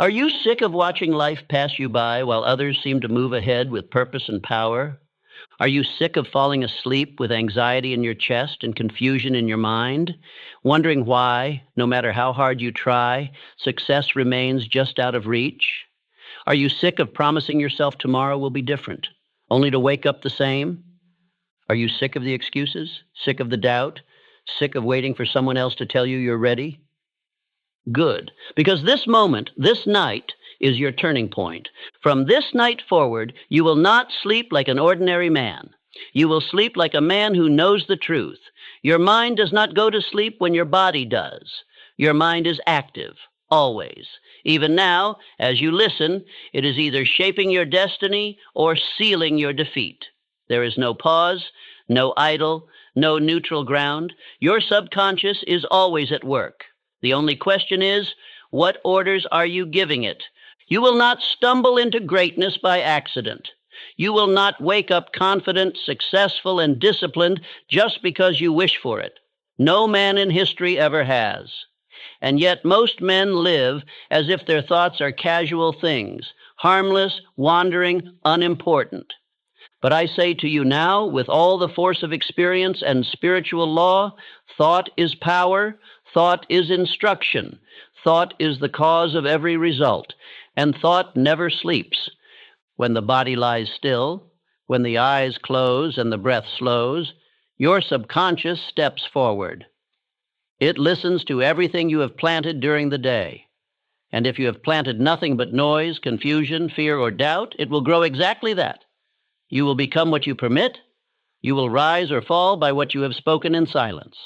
Are you sick of watching life pass you by while others seem to move ahead with purpose and power? Are you sick of falling asleep with anxiety in your chest and confusion in your mind, wondering why, no matter how hard you try, success remains just out of reach? Are you sick of promising yourself tomorrow will be different, only to wake up the same? Are you sick of the excuses, sick of the doubt, sick of waiting for someone else to tell you you're ready? Good, because this moment, this night, is your turning point. From this night forward, you will not sleep like an ordinary man. You will sleep like a man who knows the truth. Your mind does not go to sleep when your body does. Your mind is active, always. Even now, as you listen, it is either shaping your destiny or sealing your defeat. There is no pause, no idle, no neutral ground. Your subconscious is always at work. The only question is, what orders are you giving it? You will not stumble into greatness by accident. You will not wake up confident, successful, and disciplined just because you wish for it. No man in history ever has. And yet most men live as if their thoughts are casual things, harmless, wandering, unimportant. But I say to you now, with all the force of experience and spiritual law, thought is power, thought is instruction, thought is the cause of every result, and thought never sleeps. When the body lies still, when the eyes close and the breath slows, your subconscious steps forward. It listens to everything you have planted during the day. And if you have planted nothing but noise, confusion, fear, or doubt, it will grow exactly that. You will become what you permit. You will rise or fall by what you have spoken in silence.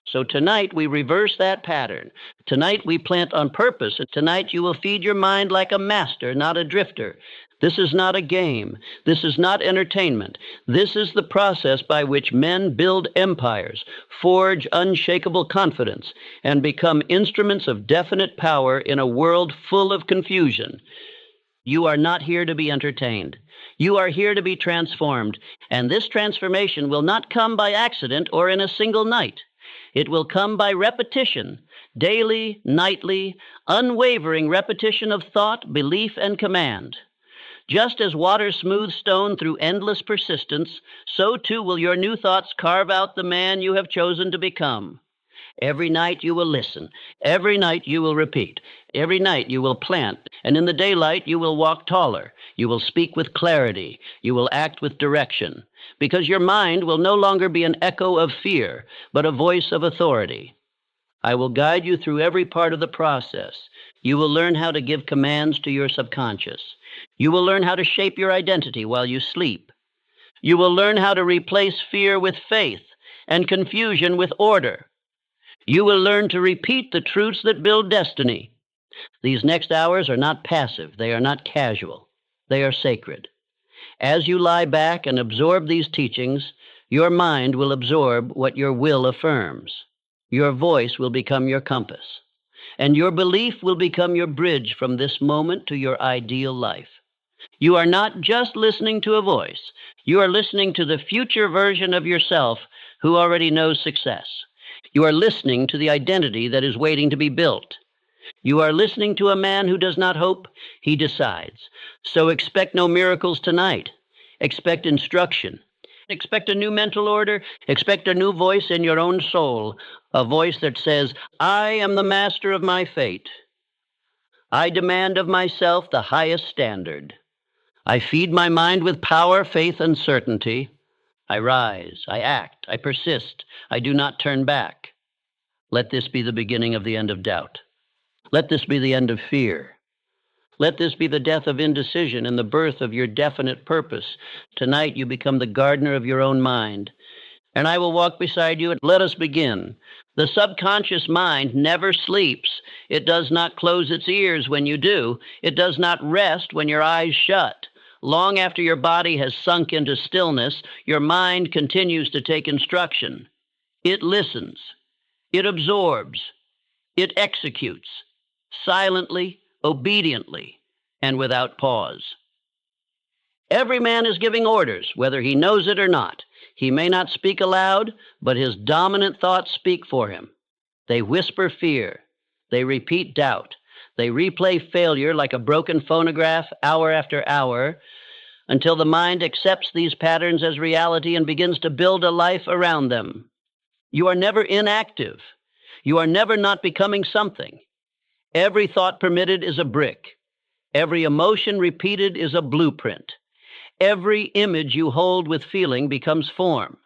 So tonight we reverse that pattern. Tonight we plant on purpose. Tonight you will feed your mind like a master, not a drifter. This is not a game. This is not entertainment. This is the process by which men build empires, forge unshakable confidence, and become instruments of definite power in a world full of confusion. You are not here to be entertained. You are here to be transformed, and this transformation will not come by accident or in a single night. It will come by repetition, daily, nightly, unwavering repetition of thought, belief, and command. Just as water smooths stone through endless persistence, so too will your new thoughts carve out the man you have chosen to become. Every night you will listen. Every night you will repeat. Every night you will plant, and in the daylight you will walk taller. You will speak with clarity. You will act with direction, because your mind will no longer be an echo of fear, but a voice of authority. I will guide you through every part of the process. You will learn how to give commands to your subconscious. You will learn how to shape your identity while you sleep. You will learn how to replace fear with faith and confusion with order. You will learn to repeat the truths that build destiny. These next hours are not passive. They are not casual. They are sacred. As you lie back and absorb these teachings, your mind will absorb what your will affirms. Your voice will become your compass, and your belief will become your bridge from this moment to your ideal life. You are not just listening to a voice. You are listening to the future version of yourself who already knows success. You are listening to the identity that is waiting to be built. You are listening to a man who does not hope, he decides. So expect no miracles tonight. Expect instruction. Expect a new mental order. Expect a new voice in your own soul, a voice that says, I am the master of my fate. I demand of myself the highest standard. I feed my mind with power, faith, and certainty. I rise, I act, I persist, I do not turn back. Let this be the beginning of the end of doubt. Let this be the end of fear. Let this be the death of indecision and the birth of your definite purpose. Tonight you become the gardener of your own mind, and I will walk beside you, and let us begin. The subconscious mind never sleeps. It does not close its ears when you do. It does not rest when your eyes shut. Long after your body has sunk into stillness, your mind continues to take instruction. It listens. It absorbs. It executes, silently, obediently, and without pause. Every man is giving orders, whether he knows it or not. He may not speak aloud, but his dominant thoughts speak for him. They whisper fear. They repeat doubt. They replay failure like a broken phonograph hour after hour until the mind accepts these patterns as reality and begins to build a life around them. You are never inactive. You are never not becoming something. Every thought permitted is a brick. Every emotion repeated is a blueprint. Every image you hold with feeling becomes form.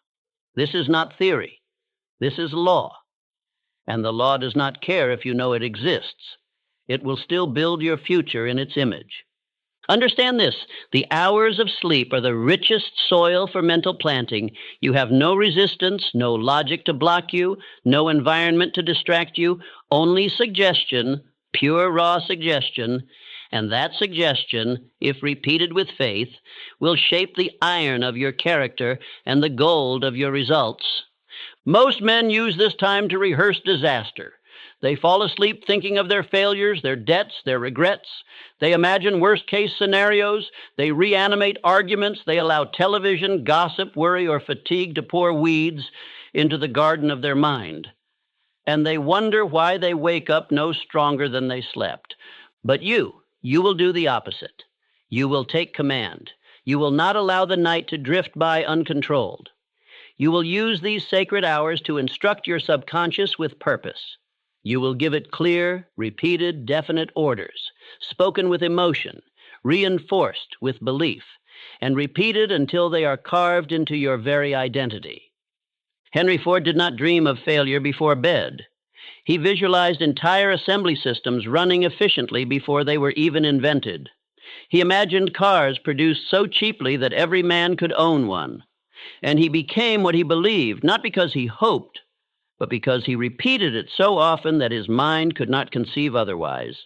This is not theory. This is law. And the law does not care if you know it exists. It will still build your future in its image. Understand this: the hours of sleep are the richest soil for mental planting. You have no resistance, no logic to block you, no environment to distract you, only suggestion, pure raw suggestion. And that suggestion, if repeated with faith, will shape the iron of your character and the gold of your results. Most men use this time to rehearse disaster. They fall asleep thinking of their failures, their debts, their regrets. They imagine worst-case scenarios. They reanimate arguments. They allow television, gossip, worry, or fatigue to pour weeds into the garden of their mind. And they wonder why they wake up no stronger than they slept. But you will do the opposite. You will take command. You will not allow the night to drift by uncontrolled. You will use these sacred hours to instruct your subconscious with purpose. You will give it clear, repeated, definite orders, spoken with emotion, reinforced with belief, and repeated until they are carved into your very identity. Henry Ford did not dream of failure before bed. He visualized entire assembly systems running efficiently before they were even invented. He imagined cars produced so cheaply that every man could own one. And he became what he believed, not because he hoped, but because he repeated it so often that his mind could not conceive otherwise.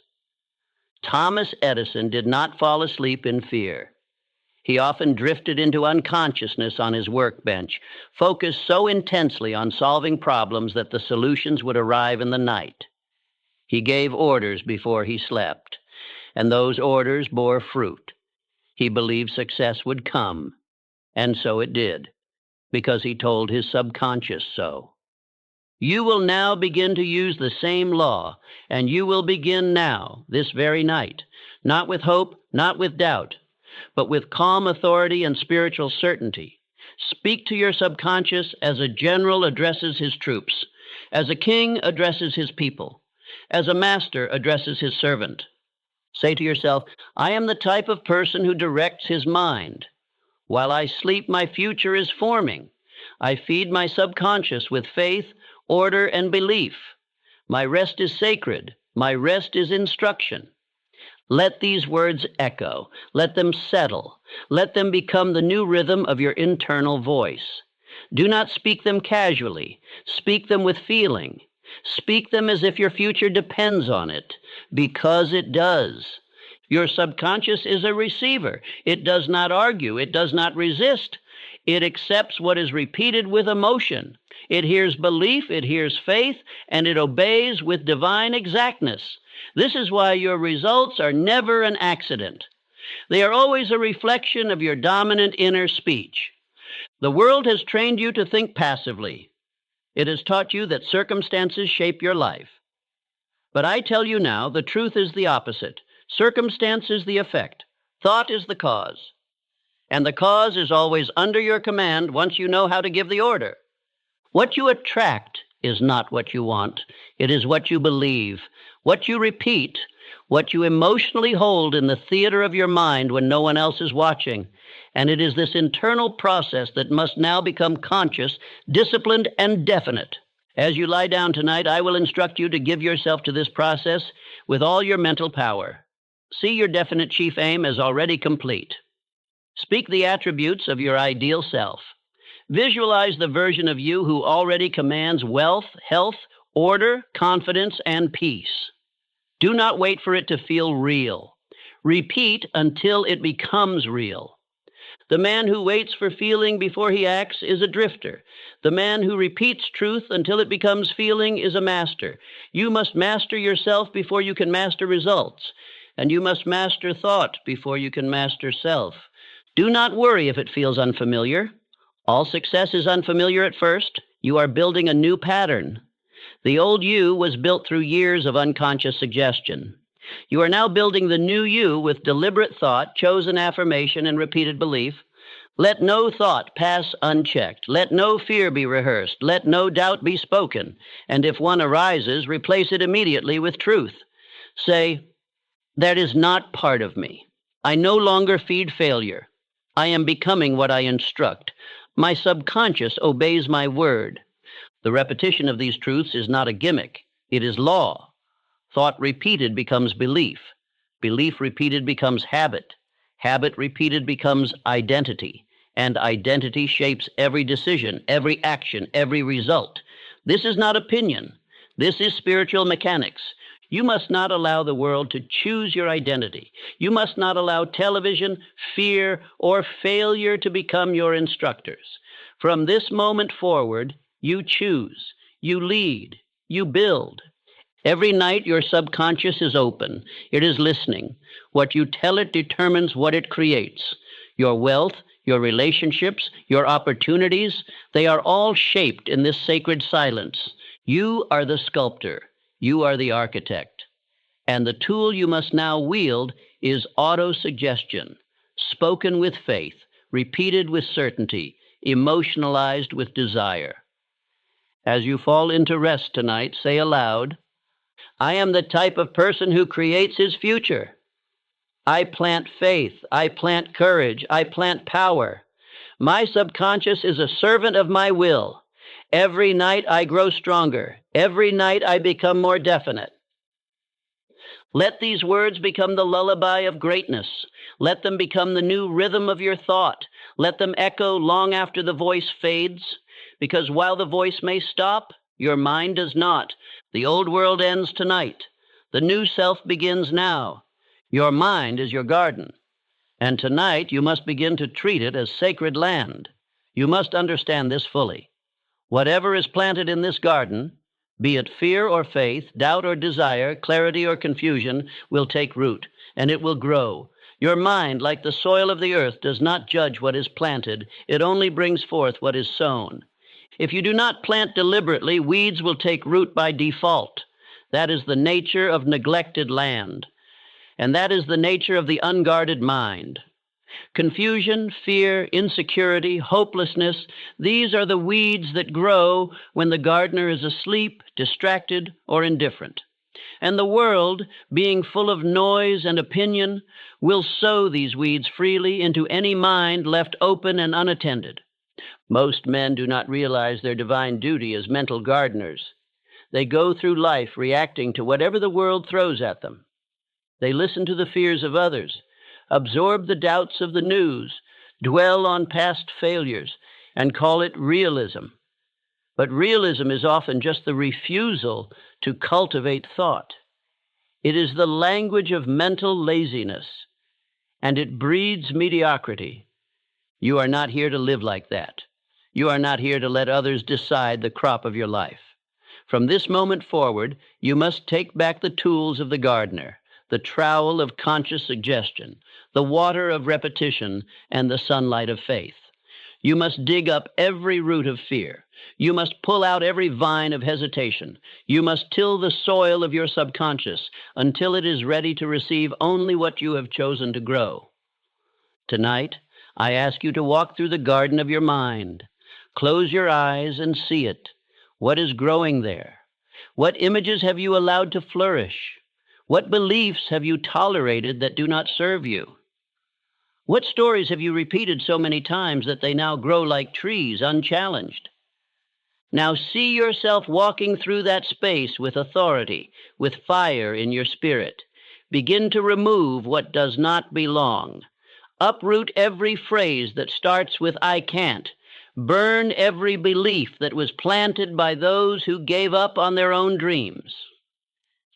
Thomas Edison did not fall asleep in fear. He often drifted into unconsciousness on his workbench, focused so intensely on solving problems that the solutions would arrive in the night. He gave orders before he slept, and those orders bore fruit. He believed success would come, and so it did, because he told his subconscious so. You will now begin to use the same law, and you will begin now, this very night, not with hope, not with doubt, but with calm authority and spiritual certainty. Speak to your subconscious as a general addresses his troops, as a king addresses his people, as a master addresses his servant. Say to yourself, I am the type of person who directs his mind. While I sleep, my future is forming. I feed my subconscious with faith, order, and belief. My rest is sacred. My rest is instruction. Let these words echo. Let them settle. Let them become the new rhythm of your internal voice. Do not speak them casually. Speak them with feeling. Speak them as if your future depends on it, because it does. Your subconscious is a receiver. It does not argue. It does not resist. It accepts what is repeated with emotion. It hears belief, it hears faith, and it obeys with divine exactness. This is why your results are never an accident. They are always a reflection of your dominant inner speech. The world has trained you to think passively. It has taught you that circumstances shape your life. But I tell you now, the truth is the opposite. Circumstance is the effect. Thought is the cause. And the cause is always under your command once you know how to give the order. What you attract is not what you want. It is what you believe, what you repeat, what you emotionally hold in the theater of your mind when no one else is watching. And it is this internal process that must now become conscious, disciplined, and definite. As you lie down tonight, I will instruct you to give yourself to this process with all your mental power. See your definite chief aim as already complete. Speak the attributes of your ideal self. Visualize the version of you who already commands wealth, health, order, confidence, and peace. Do not wait for it to feel real. Repeat until it becomes real. The man who waits for feeling before he acts is a drifter. The man who repeats truth until it becomes feeling is a master. You must master yourself before you can master results. And you must master thought before you can master self. Do not worry if it feels unfamiliar. All success is unfamiliar at first. You are building a new pattern. The old you was built through years of unconscious suggestion. You are now building the new you with deliberate thought, chosen affirmation, and repeated belief. Let no thought pass unchecked. Let no fear be rehearsed. Let no doubt be spoken. And if one arises, replace it immediately with truth. Say, that is not part of me. I no longer feed failure. I am becoming what I instruct. My subconscious obeys my word. The repetition of these truths is not a gimmick. It is law. Thought repeated becomes belief. Belief repeated becomes habit. Habit repeated becomes identity. And identity shapes every decision, every action, every result. This is not opinion. This is spiritual mechanics. You must not allow the world to choose your identity. You must not allow television, fear, or failure to become your instructors. From this moment forward, you choose, you lead, you build. Every night your subconscious is open. It is listening. What you tell it determines what it creates. Your wealth, your relationships, your opportunities, they are all shaped in this sacred silence. You are the sculptor. You are the architect. And the tool you must now wield is autosuggestion, spoken with faith, repeated with certainty, emotionalized with desire. As you fall into rest tonight, say aloud, I am the type of person who creates his future. I plant faith, I plant courage, I plant power. My subconscious is a servant of my will. Every night I grow stronger. Every night I become more definite. Let these words become the lullaby of greatness. Let them become the new rhythm of your thought. Let them echo long after the voice fades, because while the voice may stop, your mind does not. The old world ends tonight. The new self begins now. Your mind is your garden, and tonight you must begin to treat it as sacred land. You must understand this fully. Whatever is planted in this garden, be it fear or faith, doubt or desire, clarity or confusion, will take root, and it will grow. Your mind, like the soil of the earth, does not judge what is planted. It only brings forth what is sown. If you do not plant deliberately, weeds will take root by default. That is the nature of neglected land. And that is the nature of the unguarded mind. Confusion, fear, insecurity, hopelessness, these are the weeds that grow when the gardener is asleep, distracted, or indifferent. And the world, being full of noise and opinion, will sow these weeds freely into any mind left open and unattended. Most men do not realize their divine duty as mental gardeners. They go through life reacting to whatever the world throws at them. They listen to the fears of others, absorb the doubts of the news, dwell on past failures, and call it realism. But realism is often just the refusal to cultivate thought. It is the language of mental laziness, and it breeds mediocrity. You are not here to live like that. You are not here to let others decide the crop of your life. From this moment forward, you must take back the tools of the gardener, the trowel of conscious suggestion, the water of repetition, and the sunlight of faith. You must dig up every root of fear. You must pull out every vine of hesitation. You must till the soil of your subconscious until it is ready to receive only what you have chosen to grow. Tonight, I ask you to walk through the garden of your mind. Close your eyes and see it. What is growing there? What images have you allowed to flourish? What beliefs have you tolerated that do not serve you? What stories have you repeated so many times that they now grow like trees, unchallenged? Now see yourself walking through that space with authority, with fire in your spirit. Begin to remove what does not belong. Uproot every phrase that starts with I can't. Burn every belief that was planted by those who gave up on their own dreams.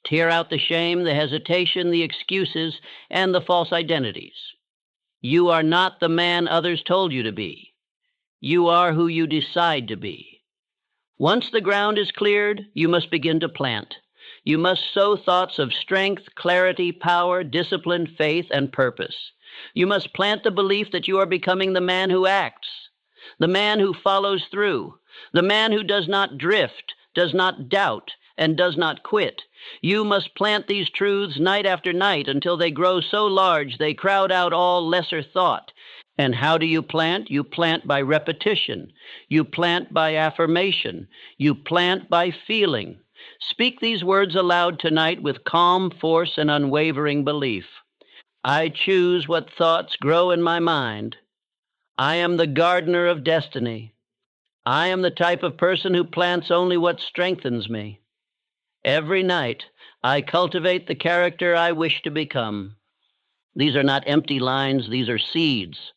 Tear out the shame, the hesitation, the excuses, and the false identities. You are not the man others told you to be. You are who you decide to be. Once the ground is cleared, you must begin to plant. You must sow thoughts of strength, clarity, power, discipline, faith, and purpose. You must plant the belief that you are becoming the man who acts, the man who follows through, the man who does not drift, does not doubt, and does not quit. You must plant these truths night after night until they grow so large they crowd out all lesser thought. And how do you plant? You plant by repetition. You plant by affirmation. You plant by feeling. Speak these words aloud tonight with calm force and unwavering belief. I choose what thoughts grow in my mind. I am the gardener of destiny. I am the type of person who plants only what strengthens me. Every night, I cultivate the character I wish to become. These are not empty lines, these are seeds.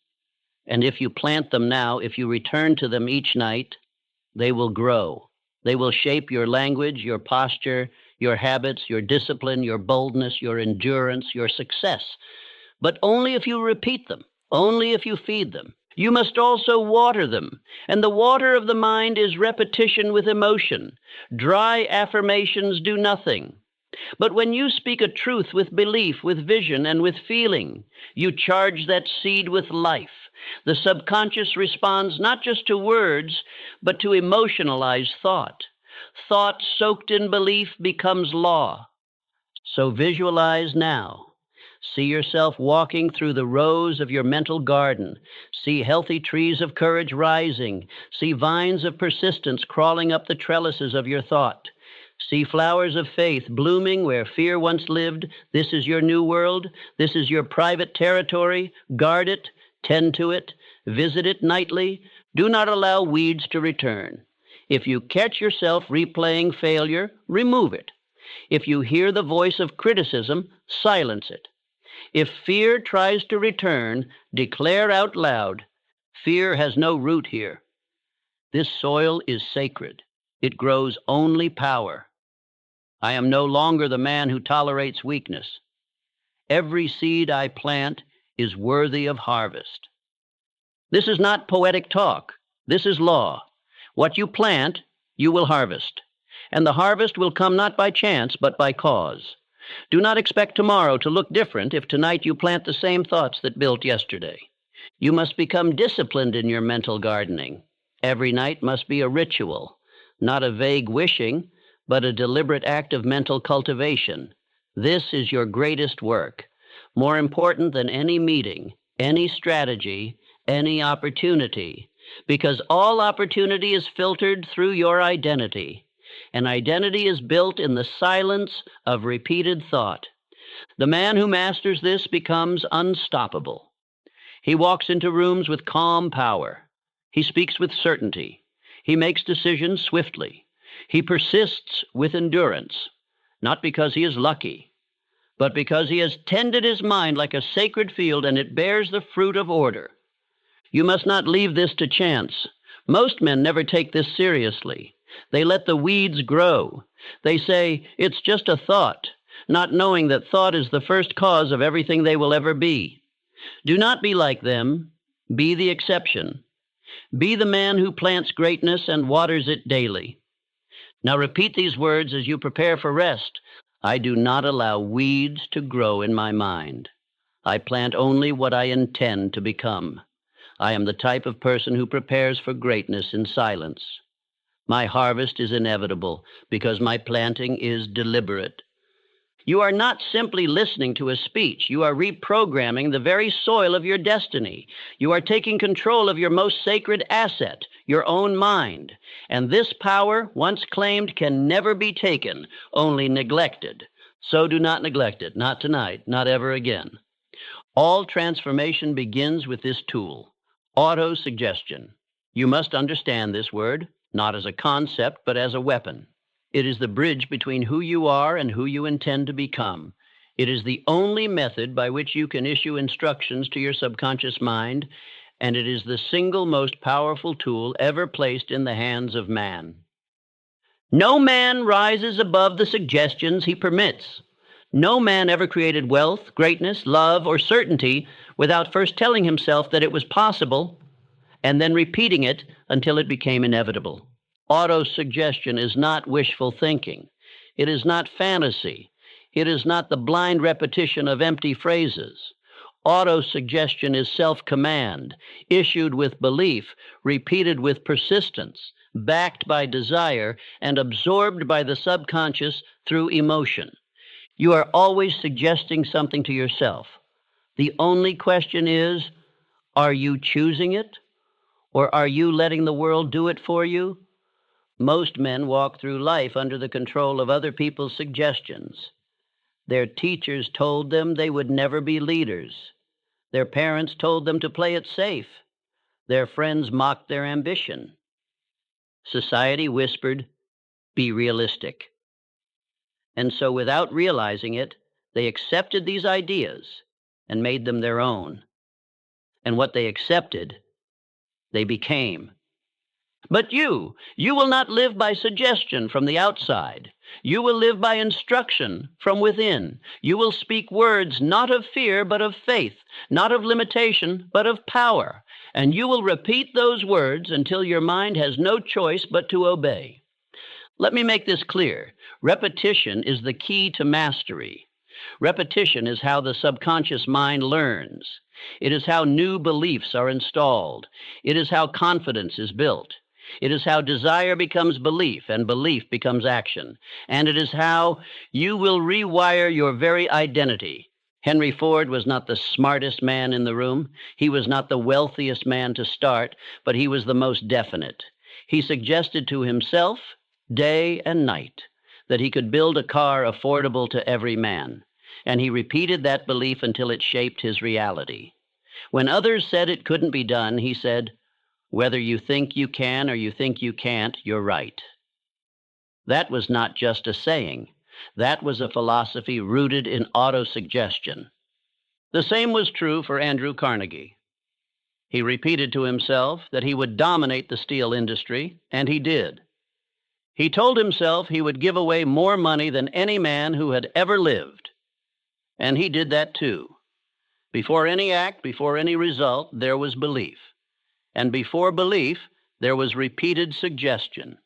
And if you plant them now, if you return to them each night, they will grow. They will shape your language, your posture, your habits, your discipline, your boldness, your endurance, your success. But only if you repeat them, only if you feed them. You must also water them, and the water of the mind is repetition with emotion. Dry affirmations do nothing. But when you speak a truth with belief, with vision, and with feeling, you charge that seed with life. The subconscious responds not just to words, but to emotionalized thought. Thought soaked in belief becomes law. So visualize now. See yourself walking through the rows of your mental garden. See healthy trees of courage rising. See vines of persistence crawling up the trellises of your thought. See flowers of faith blooming where fear once lived. This is your new world. This is your private territory. Guard it, tend to it, visit it nightly. Do not allow weeds to return. If you catch yourself replaying failure, remove it. If you hear the voice of criticism, silence it. If fear tries to return, declare out loud, fear has no root here. This soil is sacred. It grows only power. I am no longer the man who tolerates weakness. Every seed I plant is worthy of harvest. This is not poetic talk. This is law. What you plant, you will harvest. And the harvest will come not by chance, but by cause. Do not expect tomorrow to look different if tonight you plant the same thoughts that built yesterday. You must become disciplined in your mental gardening. Every night must be a ritual, not a vague wishing, but a deliberate act of mental cultivation. This is your greatest work, more important than any meeting, any strategy, any opportunity, because all opportunity is filtered through your identity. And identity is built in the silence of repeated thought. The man who masters this becomes unstoppable. He walks into rooms with calm power. He speaks with certainty. He makes decisions swiftly. He persists with endurance, not because he is lucky, but because he has tended his mind like a sacred field and it bears the fruit of order. You must not leave this to chance. Most men never take this seriously. They let the weeds grow. They say, it's just a thought, not knowing that thought is the first cause of everything they will ever be. Do not be like them. Be the exception. Be the man who plants greatness and waters it daily. Now repeat these words as you prepare for rest. I do not allow weeds to grow in my mind. I plant only what I intend to become. I am the type of person who prepares for greatness in silence. My harvest is inevitable because my planting is deliberate. You are not simply listening to a speech. You are reprogramming the very soil of your destiny. You are taking control of your most sacred asset, your own mind. And this power, once claimed, can never be taken, only neglected. So do not neglect it, not tonight, not ever again. All transformation begins with this tool, autosuggestion. You must understand this word, not as a concept, but as a weapon. It is the bridge between who you are and who you intend to become. It is the only method by which you can issue instructions to your subconscious mind, and it is the single most powerful tool ever placed in the hands of man. No man rises above the suggestions he permits. No man ever created wealth, greatness, love, or certainty without first telling himself that it was possible and then repeating it until it became inevitable. Autosuggestion is not wishful thinking. It is not fantasy. It is not the blind repetition of empty phrases. Autosuggestion is self-command, issued with belief, repeated with persistence, backed by desire, and absorbed by the subconscious through emotion. You are always suggesting something to yourself. The only question is, are you choosing it, or are you letting the world do it for you? Most men walk through life under the control of other people's suggestions. Their teachers told them they would never be leaders. Their parents told them to play it safe. Their friends mocked their ambition. Society whispered, "Be realistic." And so, without realizing it, they accepted these ideas and made them their own. And what they accepted, they became. But you will not live by suggestion from the outside. You will live by instruction from within. You will speak words not of fear, but of faith, not of limitation, but of power. And you will repeat those words until your mind has no choice but to obey. Let me make this clear. Repetition is the key to mastery. Repetition is how the subconscious mind learns. It is how new beliefs are installed. It is how confidence is built. It is how desire becomes belief and belief becomes action. And it is how you will rewire your very identity. Henry Ford was not the smartest man in the room. He was not the wealthiest man to start, but he was the most definite. He suggested to himself, day and night, that he could build a car affordable to every man. And he repeated that belief until it shaped his reality. When others said it couldn't be done, he said, "Whether you think you can or you think you can't, you're right." That was not just a saying. That was a philosophy rooted in autosuggestion. The same was true for Andrew Carnegie. He repeated to himself that he would dominate the steel industry, and he did. He told himself he would give away more money than any man who had ever lived. And he did that too. Before any act, before any result, there was belief. And before belief, there was repeated suggestion.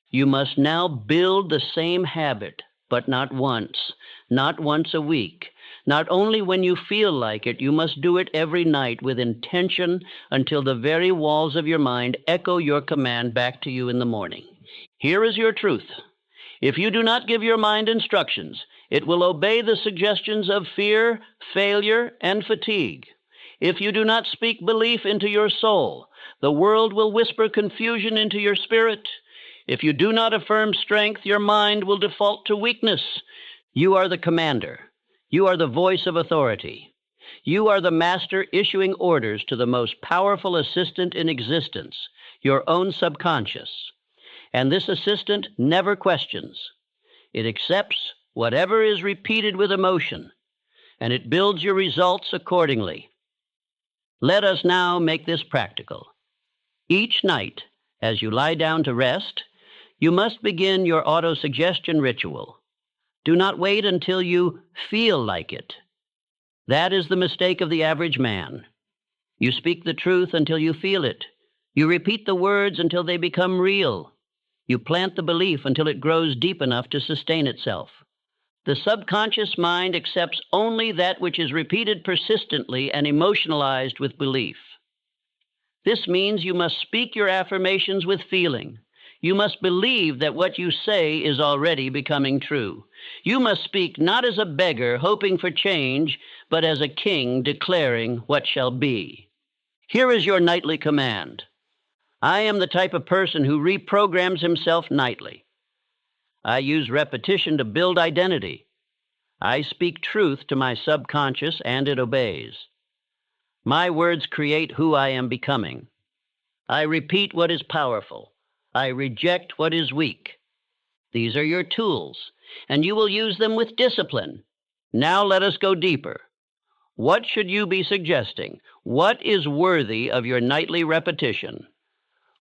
You must now build the same habit, but not once a week. Not only when you feel like it, you must do it every night with intention until the very walls of your mind echo your command back to you in the morning. Here is your truth. If you do not give your mind instructions, it will obey the suggestions of fear, failure, and fatigue. If you do not speak belief into your soul, the world will whisper confusion into your spirit. If you do not affirm strength, your mind will default to weakness. You are the commander. You are the voice of authority. You are the master issuing orders to the most powerful assistant in existence, your own subconscious. And this assistant never questions. It accepts whatever is repeated with emotion, and it builds your results accordingly. Let us now make this practical. Each night, as you lie down to rest, you must begin your autosuggestion ritual. Do not wait until you feel like it. That is the mistake of the average man. You speak the truth until you feel it. You repeat the words until they become real. You plant the belief until it grows deep enough to sustain itself. The subconscious mind accepts only that which is repeated persistently and emotionalized with belief. This means you must speak your affirmations with feeling. You must believe that what you say is already becoming true. You must speak not as a beggar hoping for change, but as a king declaring what shall be. Here is your nightly command. I am the type of person who reprograms himself nightly. I use repetition to build identity. I speak truth to my subconscious, and it obeys. My words create who I am becoming. I repeat what is powerful. I reject what is weak. These are your tools, and you will use them with discipline. Now let us go deeper. What should you be suggesting? What is worthy of your nightly repetition?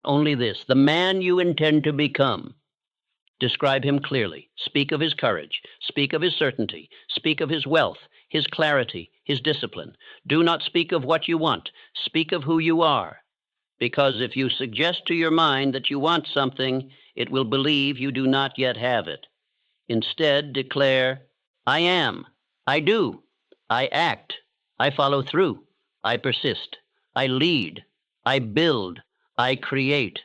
Only this, the man you intend to become. Describe him clearly. Speak of his courage. Speak of his certainty. Speak of his wealth, his clarity, his discipline. Do not speak of what you want. Speak of who you are. Because if you suggest to your mind that you want something, it will believe you do not yet have it. Instead, declare, I am, I do, I act, I follow through. I persist. I lead. I build. I create.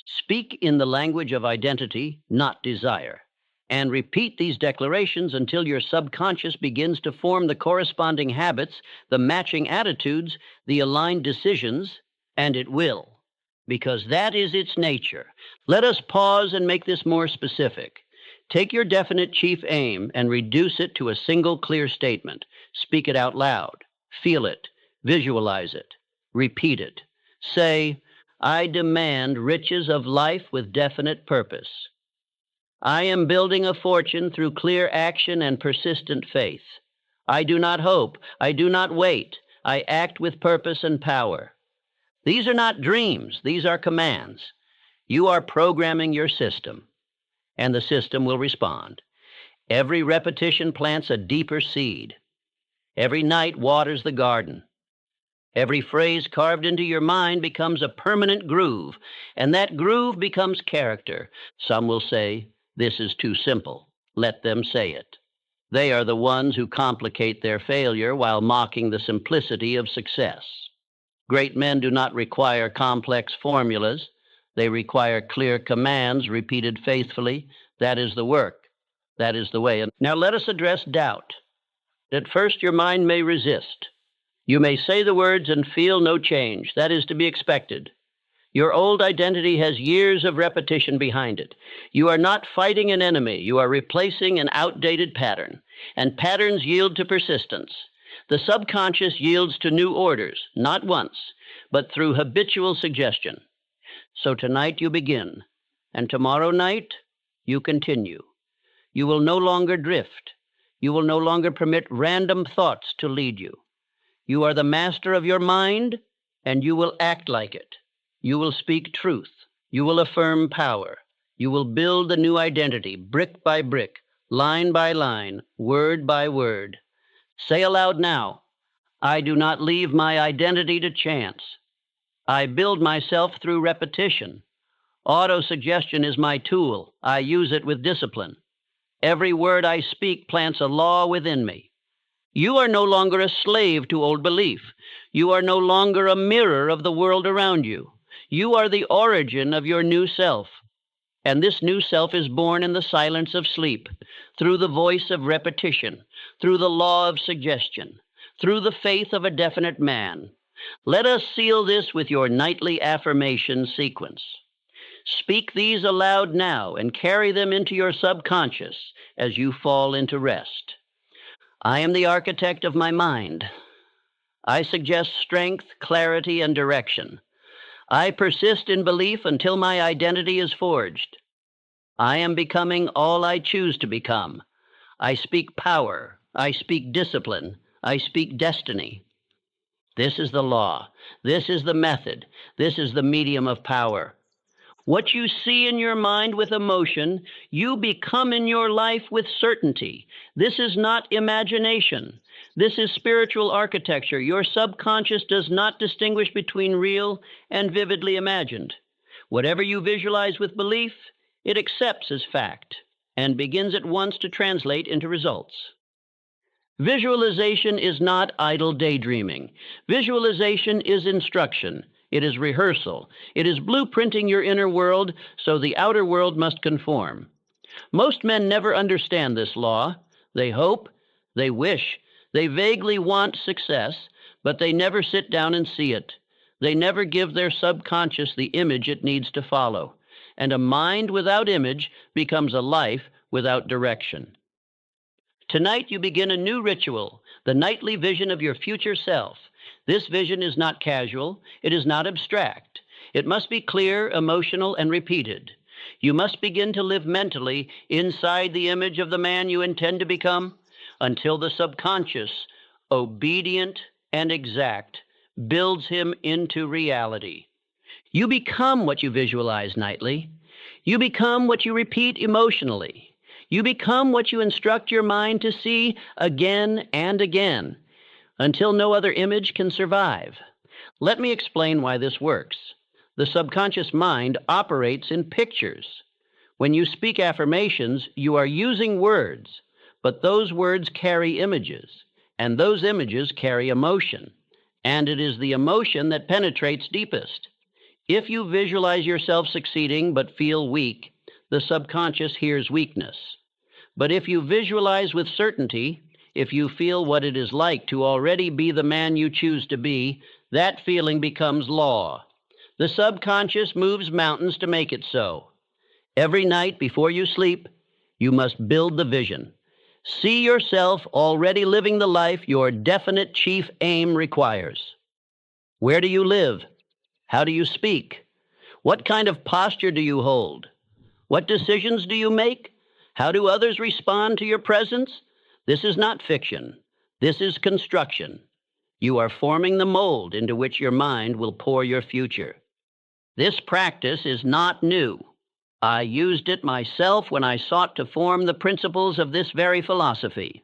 Speak in the language of identity, not desire. And repeat these declarations until your subconscious begins to form the corresponding habits, the matching attitudes, the aligned decisions, and it will, because that is its nature. Let us pause and make this more specific. Take your definite chief aim and reduce it to a single clear statement. Speak it out loud. Feel it. Visualize it. Repeat it. Say, I demand riches of life with definite purpose. I am building a fortune through clear action and persistent faith. I do not hope. I do not wait. I act with purpose and power. These are not dreams. These are commands. You are programming your system, and the system will respond. Every repetition plants a deeper seed. Every night waters the garden. Every phrase carved into your mind becomes a permanent groove, and that groove becomes character. Some will say, this is too simple. Let them say it. They are the ones who complicate their failure while mocking the simplicity of success. Great men do not require complex formulas. They require clear commands repeated faithfully. That is the work. That is the way. Now let us address doubt. At first, your mind may resist. You may say the words and feel no change. That is to be expected. Your old identity has years of repetition behind it. You are not fighting an enemy. You are replacing an outdated pattern. And patterns yield to persistence. The subconscious yields to new orders, not once, but through habitual suggestion. So tonight you begin, and tomorrow night you continue. You will no longer drift. You will no longer permit random thoughts to lead you. You are the master of your mind, and you will act like it. You will speak truth. You will affirm power. You will build a new identity, brick by brick, line by line, word by word. Say aloud now, I do not leave my identity to chance. I build myself through repetition. Autosuggestion is my tool. I use it with discipline. Every word I speak plants a law within me. You are no longer a slave to old belief. You are no longer a mirror of the world around you. You are the origin of your new self. And this new self is born in the silence of sleep, through the voice of repetition, through the law of suggestion, through the faith of a definite man. Let us seal this with your nightly affirmation sequence. Speak these aloud now and carry them into your subconscious as you fall into rest. I am the architect of my mind. I suggest strength, clarity, and direction. I persist in belief until my identity is forged. I am becoming all I choose to become. I speak power. I speak discipline. I speak destiny. This is the law. This is the method. This is the medium of power. What you see in your mind with emotion, you become in your life with certainty. This is not imagination. This is spiritual architecture. Your subconscious does not distinguish between real and vividly imagined. Whatever you visualize with belief, it accepts as fact and begins at once to translate into results. Visualization is not idle daydreaming. Visualization is instruction. It is rehearsal. It is blueprinting your inner world so the outer world must conform. Most men never understand this law. They hope, they wish, they vaguely want success, but they never sit down and see it. They never give their subconscious the image it needs to follow. And a mind without image becomes a life without direction. Tonight you begin a new ritual, the nightly vision of your future self. This vision is not casual. It is not abstract. It must be clear, emotional, and repeated. You must begin to live mentally inside the image of the man you intend to become until the subconscious, obedient and exact, builds him into reality. You become what you visualize nightly. You become what you repeat emotionally. You become what you instruct your mind to see again and again, until no other image can survive. Let me explain why this works. The subconscious mind operates in pictures. When you speak affirmations, you are using words, but those words carry images, and those images carry emotion, and it is the emotion that penetrates deepest. If you visualize yourself succeeding but feel weak, the subconscious hears weakness. But if you visualize with certainty, if you feel what it is like to already be the man you choose to be, that feeling becomes law. The subconscious moves mountains to make it so. Every night before you sleep, you must build the vision. See yourself already living the life your definite chief aim requires. Where do you live? How do you speak? What kind of posture do you hold? What decisions do you make? How do others respond to your presence? This is not fiction. This is construction. You are forming the mold into which your mind will pour your future. This practice is not new. I used it myself when I sought to form the principles of this very philosophy.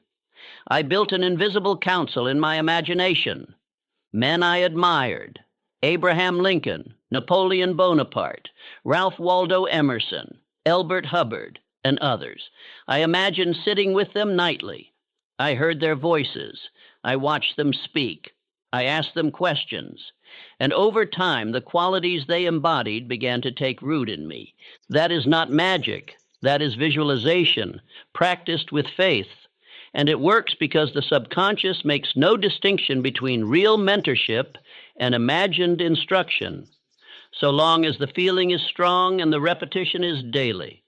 I built an invisible council in my imagination. Men I admired: Abraham Lincoln, Napoleon Bonaparte, Ralph Waldo Emerson, Elbert Hubbard, and others. I imagined sitting with them nightly. I heard their voices. I watched them speak. I asked them questions. And over time, the qualities they embodied began to take root in me. That is not magic. That is visualization, practiced with faith. And it works because the subconscious makes no distinction between real mentorship and imagined instruction, so long as the feeling is strong and the repetition is daily.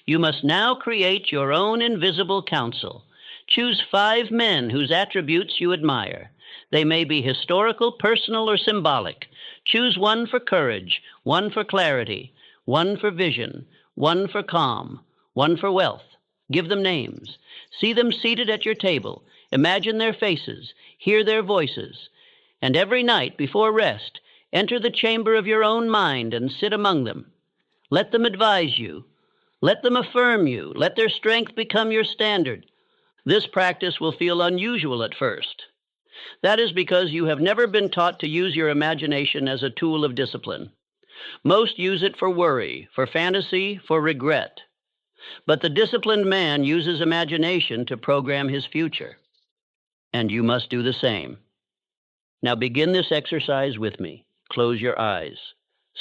You must now create your own invisible council. Choose 5 men whose attributes you admire. They may be historical, personal, or symbolic. Choose one for courage, one for clarity, one for vision, one for calm, one for wealth. Give them names. See them seated at your table. Imagine their faces, hear their voices. And every night before rest, enter the chamber of your own mind and sit among them. Let them advise you. Let them affirm you. Let their strength become your standard. This practice will feel unusual at first. That is because you have never been taught to use your imagination as a tool of discipline. Most use it for worry, for fantasy, for regret. But the disciplined man uses imagination to program his future. And you must do the same. Now begin this exercise with me. Close your eyes.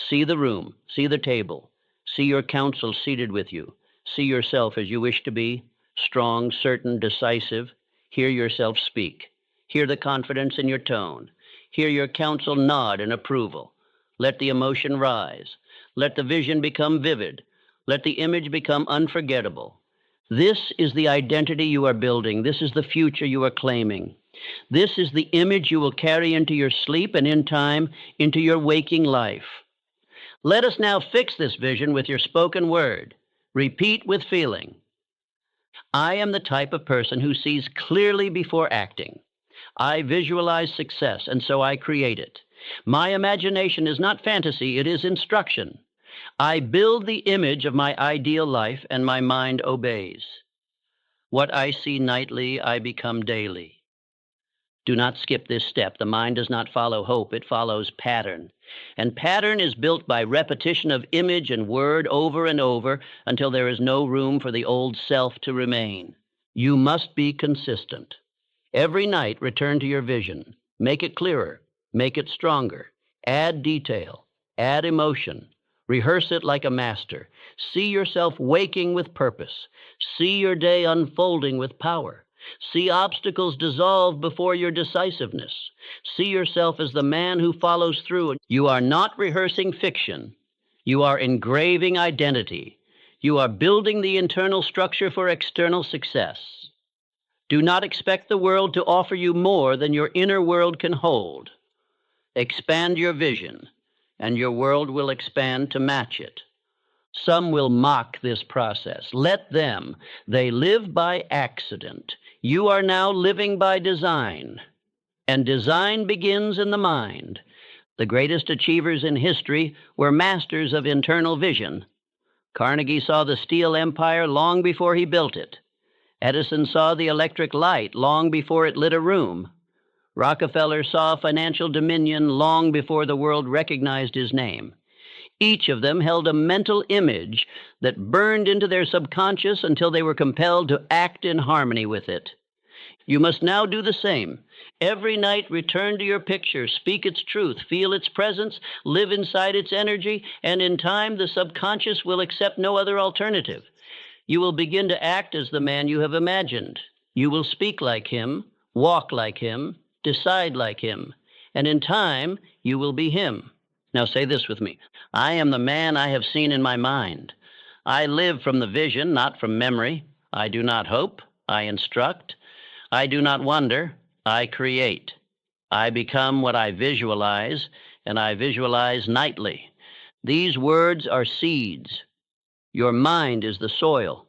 See the room. See the table. See your counsel seated with you. See yourself as you wish to be, strong, certain, decisive. Hear yourself speak. Hear the confidence in your tone. Hear your counsel nod in approval. Let the emotion rise. Let the vision become vivid. Let the image become unforgettable. This is the identity you are building. This is the future you are claiming. This is the image you will carry into your sleep and in time into your waking life. Let us now fix this vision with your spoken word. Repeat with feeling. I am the type of person who sees clearly before acting. I visualize success, and so I create it. My imagination is not fantasy, it is instruction. I build the image of my ideal life, and my mind obeys. What I see nightly, I become daily. Do not skip this step. The mind does not follow hope, it follows pattern. And pattern is built by repetition of image and word over and over until there is no room for the old self to remain. You must be consistent. Every night, return to your vision. Make it clearer. Make it stronger. Add detail. Add emotion. Rehearse it like a master. See yourself waking with purpose. See your day unfolding with power. See obstacles dissolve before your decisiveness. See yourself as the man who follows through. You are not rehearsing fiction. You are engraving identity. You are building the internal structure for external success. Do not expect the world to offer you more than your inner world can hold. Expand your vision, and your world will expand to match it. Some will mock this process. Let them. They live by accident. You are now living by design. And design begins in the mind. The greatest achievers in history were masters of internal vision. Carnegie saw the steel empire long before he built it. Edison saw the electric light long before it lit a room. Rockefeller saw financial dominion long before the world recognized his name. Each of them held a mental image that burned into their subconscious until they were compelled to act in harmony with it. You must now do the same. Every night, return to your picture, speak its truth, feel its presence, live inside its energy, and in time, the subconscious will accept no other alternative. You will begin to act as the man you have imagined. You will speak like him, walk like him, decide like him, and in time, you will be him. Now say this with me. I am the man I have seen in my mind. I live from the vision, not from memory. I do not hope, I instruct. I do not wonder, I create. I become what I visualize, and I visualize nightly. These words are seeds. Your mind is the soil,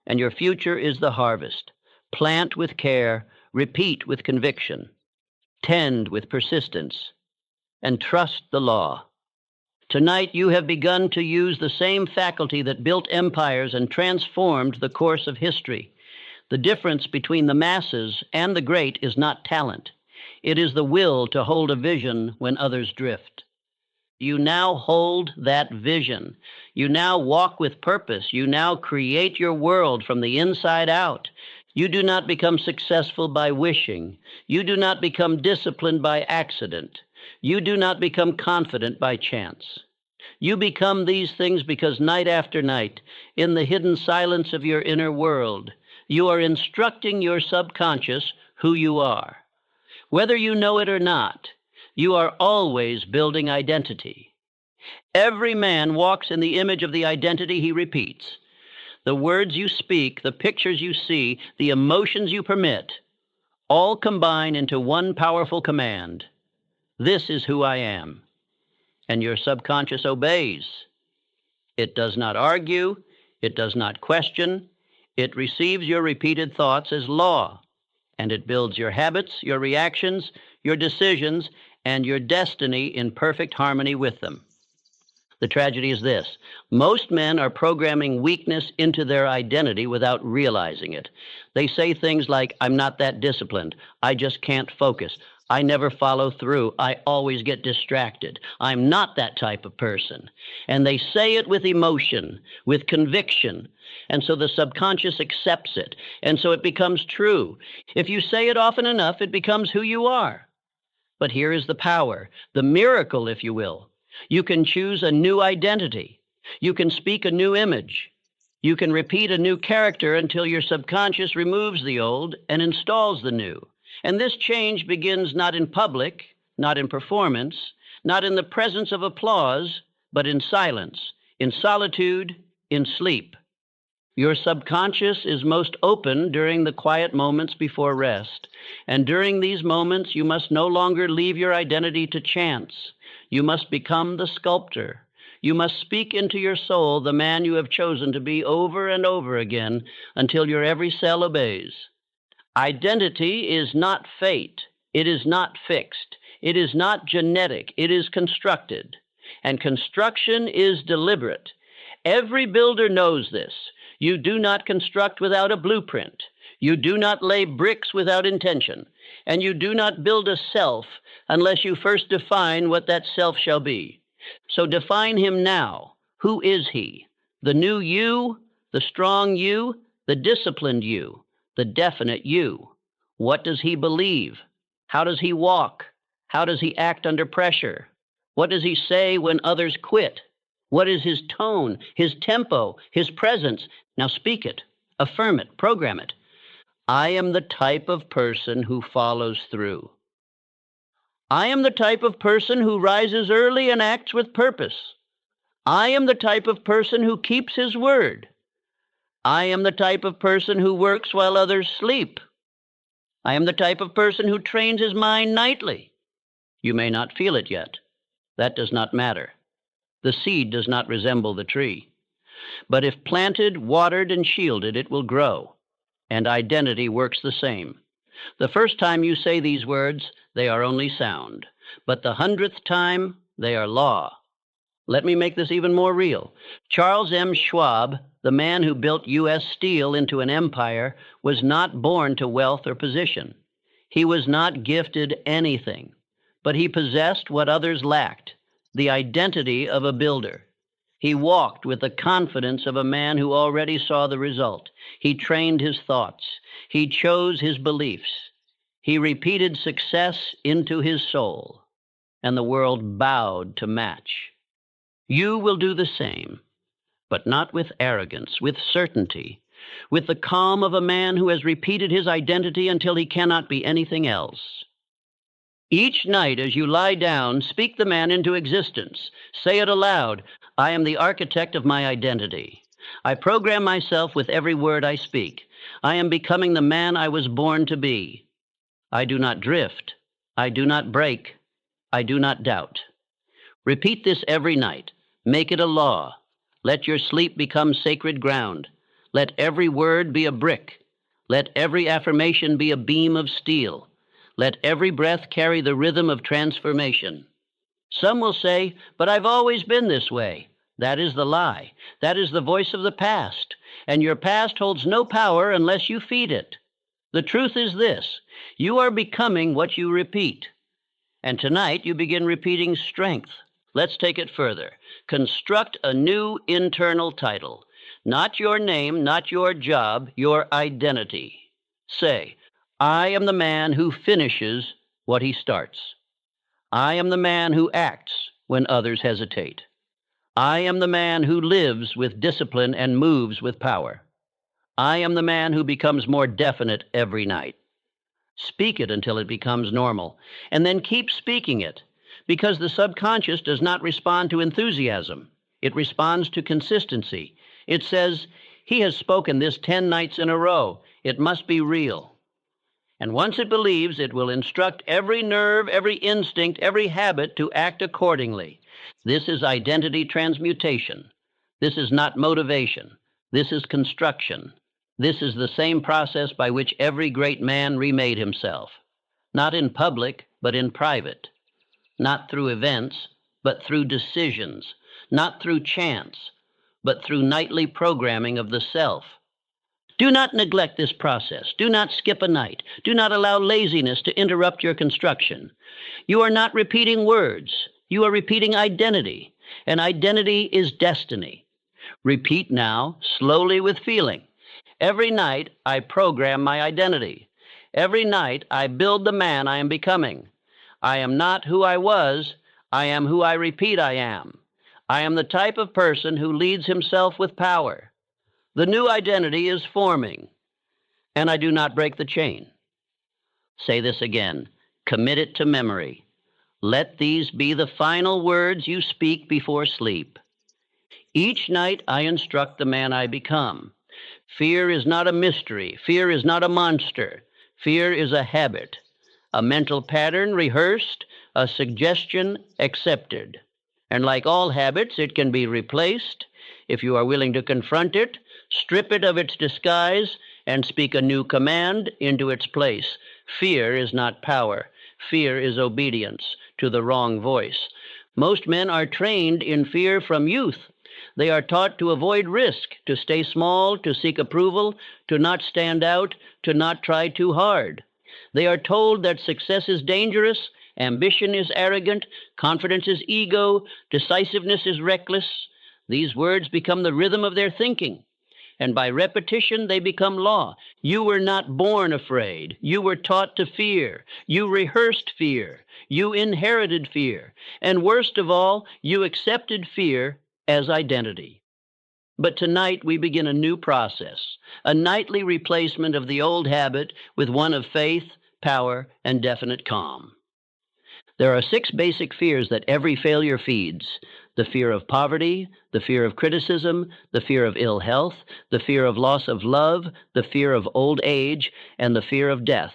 and your future is the harvest. Plant with care, repeat with conviction, tend with persistence, and trust the law. Tonight you have begun to use the same faculty that built empires and transformed the course of history. The difference between the masses and the great is not talent. It is the will to hold a vision when others drift. You now hold that vision. You now walk with purpose. You now create your world from the inside out. You do not become successful by wishing. You do not become disciplined by accident. You do not become confident by chance. You become these things because night after night, in the hidden silence of your inner world, you are instructing your subconscious who you are. Whether you know it or not, you are always building identity. Every man walks in the image of the identity he repeats. The words you speak, the pictures you see, the emotions you permit, all combine into one powerful command. This is who I am. And your subconscious obeys. It does not argue. It does not question. It receives your repeated thoughts as law, and it builds your habits, your reactions, your decisions, and your destiny in perfect harmony with them. The tragedy is this. Most men are programming weakness into their identity without realizing it. They say things like, I'm not that disciplined. I just can't focus. I never follow through. I always get distracted. I'm not that type of person. And they say it with emotion, with conviction. And so the subconscious accepts it. And so it becomes true. If you say it often enough, it becomes who you are. But here is the power, the miracle, if you will. You can choose a new identity. You can speak a new image. You can repeat a new character until your subconscious removes the old and installs the new. And this change begins not in public, not in performance, not in the presence of applause, but in silence, in solitude, in sleep. Your subconscious is most open during the quiet moments before rest. And during these moments, you must no longer leave your identity to chance. You must become the sculptor. You must speak into your soul the man you have chosen to be over and over again until your every cell obeys. Identity is not fate. It is not fixed. It is not genetic. It is constructed. And construction is deliberate. Every builder knows this. You do not construct without a blueprint. You do not lay bricks without intention. And you do not build a self unless you first define what that self shall be. So define him now. Who is he? The new you, the strong you, the disciplined you, the definite you. What does he believe? How does he walk? How does he act under pressure? What does he say when others quit? What is his tone, his tempo, his presence? Now speak it, affirm it, program it. I am the type of person who follows through. I am the type of person who rises early and acts with purpose. I am the type of person who keeps his word. I am the type of person who works while others sleep. I am the type of person who trains his mind nightly. You may not feel it yet. That does not matter. The seed does not resemble the tree. But if planted, watered, and shielded, it will grow. And identity works the same. The first time you say these words, they are only sound. But the 100th time, they are law. Let me make this even more real. Charles M. Schwab, the man who built U.S. Steel into an empire, was not born to wealth or position. He was not gifted anything, but he possessed what others lacked, the identity of a builder. He walked with the confidence of a man who already saw the result. He trained his thoughts. He chose his beliefs. He repeated success into his soul, and the world bowed to match. You will do the same, but not with arrogance, with certainty, with the calm of a man who has repeated his identity until he cannot be anything else. Each night as you lie down, speak the man into existence. Say it aloud. I am the architect of my identity. I program myself with every word I speak. I am becoming the man I was born to be. I do not drift. I do not break. I do not doubt. Repeat this every night. Make it a law. Let your sleep become sacred ground. Let every word be a brick. Let every affirmation be a beam of steel. Let every breath carry the rhythm of transformation. Some will say, but I've always been this way. That is the lie. That is the voice of the past. And your past holds no power unless you feed it. The truth is this: you are becoming what you repeat. And tonight you begin repeating strength. Let's take it further. Construct a new internal title. Not your name, not your job, your identity. Say, I am the man who finishes what he starts. I am the man who acts when others hesitate. I am the man who lives with discipline and moves with power. I am the man who becomes more definite every night. Speak it until it becomes normal, and then keep speaking it, because the subconscious does not respond to enthusiasm. It responds to consistency. It says, he has spoken this 10 nights in a row. It must be real. And once it believes, it will instruct every nerve, every instinct, every habit to act accordingly. This is identity transmutation. This is not motivation. This is construction. This is the same process by which every great man remade himself. Not in public, but in private. Not through events, but through decisions. Not through chance, but through nightly programming of the self. Do not neglect this process. Do not skip a night. Do not allow laziness to interrupt your construction. You are not repeating words. You are repeating identity, and identity is destiny. Repeat now, slowly with feeling. Every night, I program my identity. Every night, I build the man I am becoming. I am not who I was. I am who I repeat I am. I am the type of person who leads himself with power. The new identity is forming, and I do not break the chain. Say this again. Commit it to memory. Let these be the final words you speak before sleep. Each night I instruct the man I become. Fear is not a mystery. Fear is not a monster. Fear is a habit, a mental pattern rehearsed, a suggestion accepted. And like all habits, it can be replaced if you are willing to confront it, strip it of its disguise, and speak a new command into its place. Fear is not power. Fear is obedience to the wrong voice. Most men are trained in fear from youth. They are taught to avoid risk, to stay small, to seek approval, to not stand out, to not try too hard. They are told that success is dangerous, ambition is arrogant, confidence is ego, decisiveness is reckless. These words become the rhythm of their thinking, and by repetition they become law. You were not born afraid. You were taught to fear. You rehearsed fear. You inherited fear. And worst of all, you accepted fear as identity. But tonight we begin a new process, a nightly replacement of the old habit with one of faith, power, and definite calm. There are 6 basic fears that every failure feeds: the fear of poverty, the fear of criticism, the fear of ill health, the fear of loss of love, the fear of old age, and the fear of death.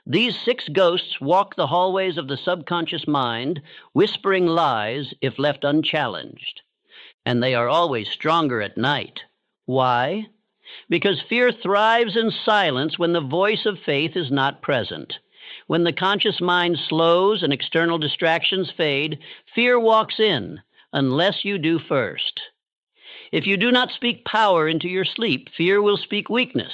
These 6 ghosts walk the hallways of the subconscious mind, whispering lies if left unchallenged. And they are always stronger at night. Why? Because fear thrives in silence when the voice of faith is not present. When the conscious mind slows and external distractions fade, fear walks in, unless you do first. If you do not speak power into your sleep, fear will speak weakness.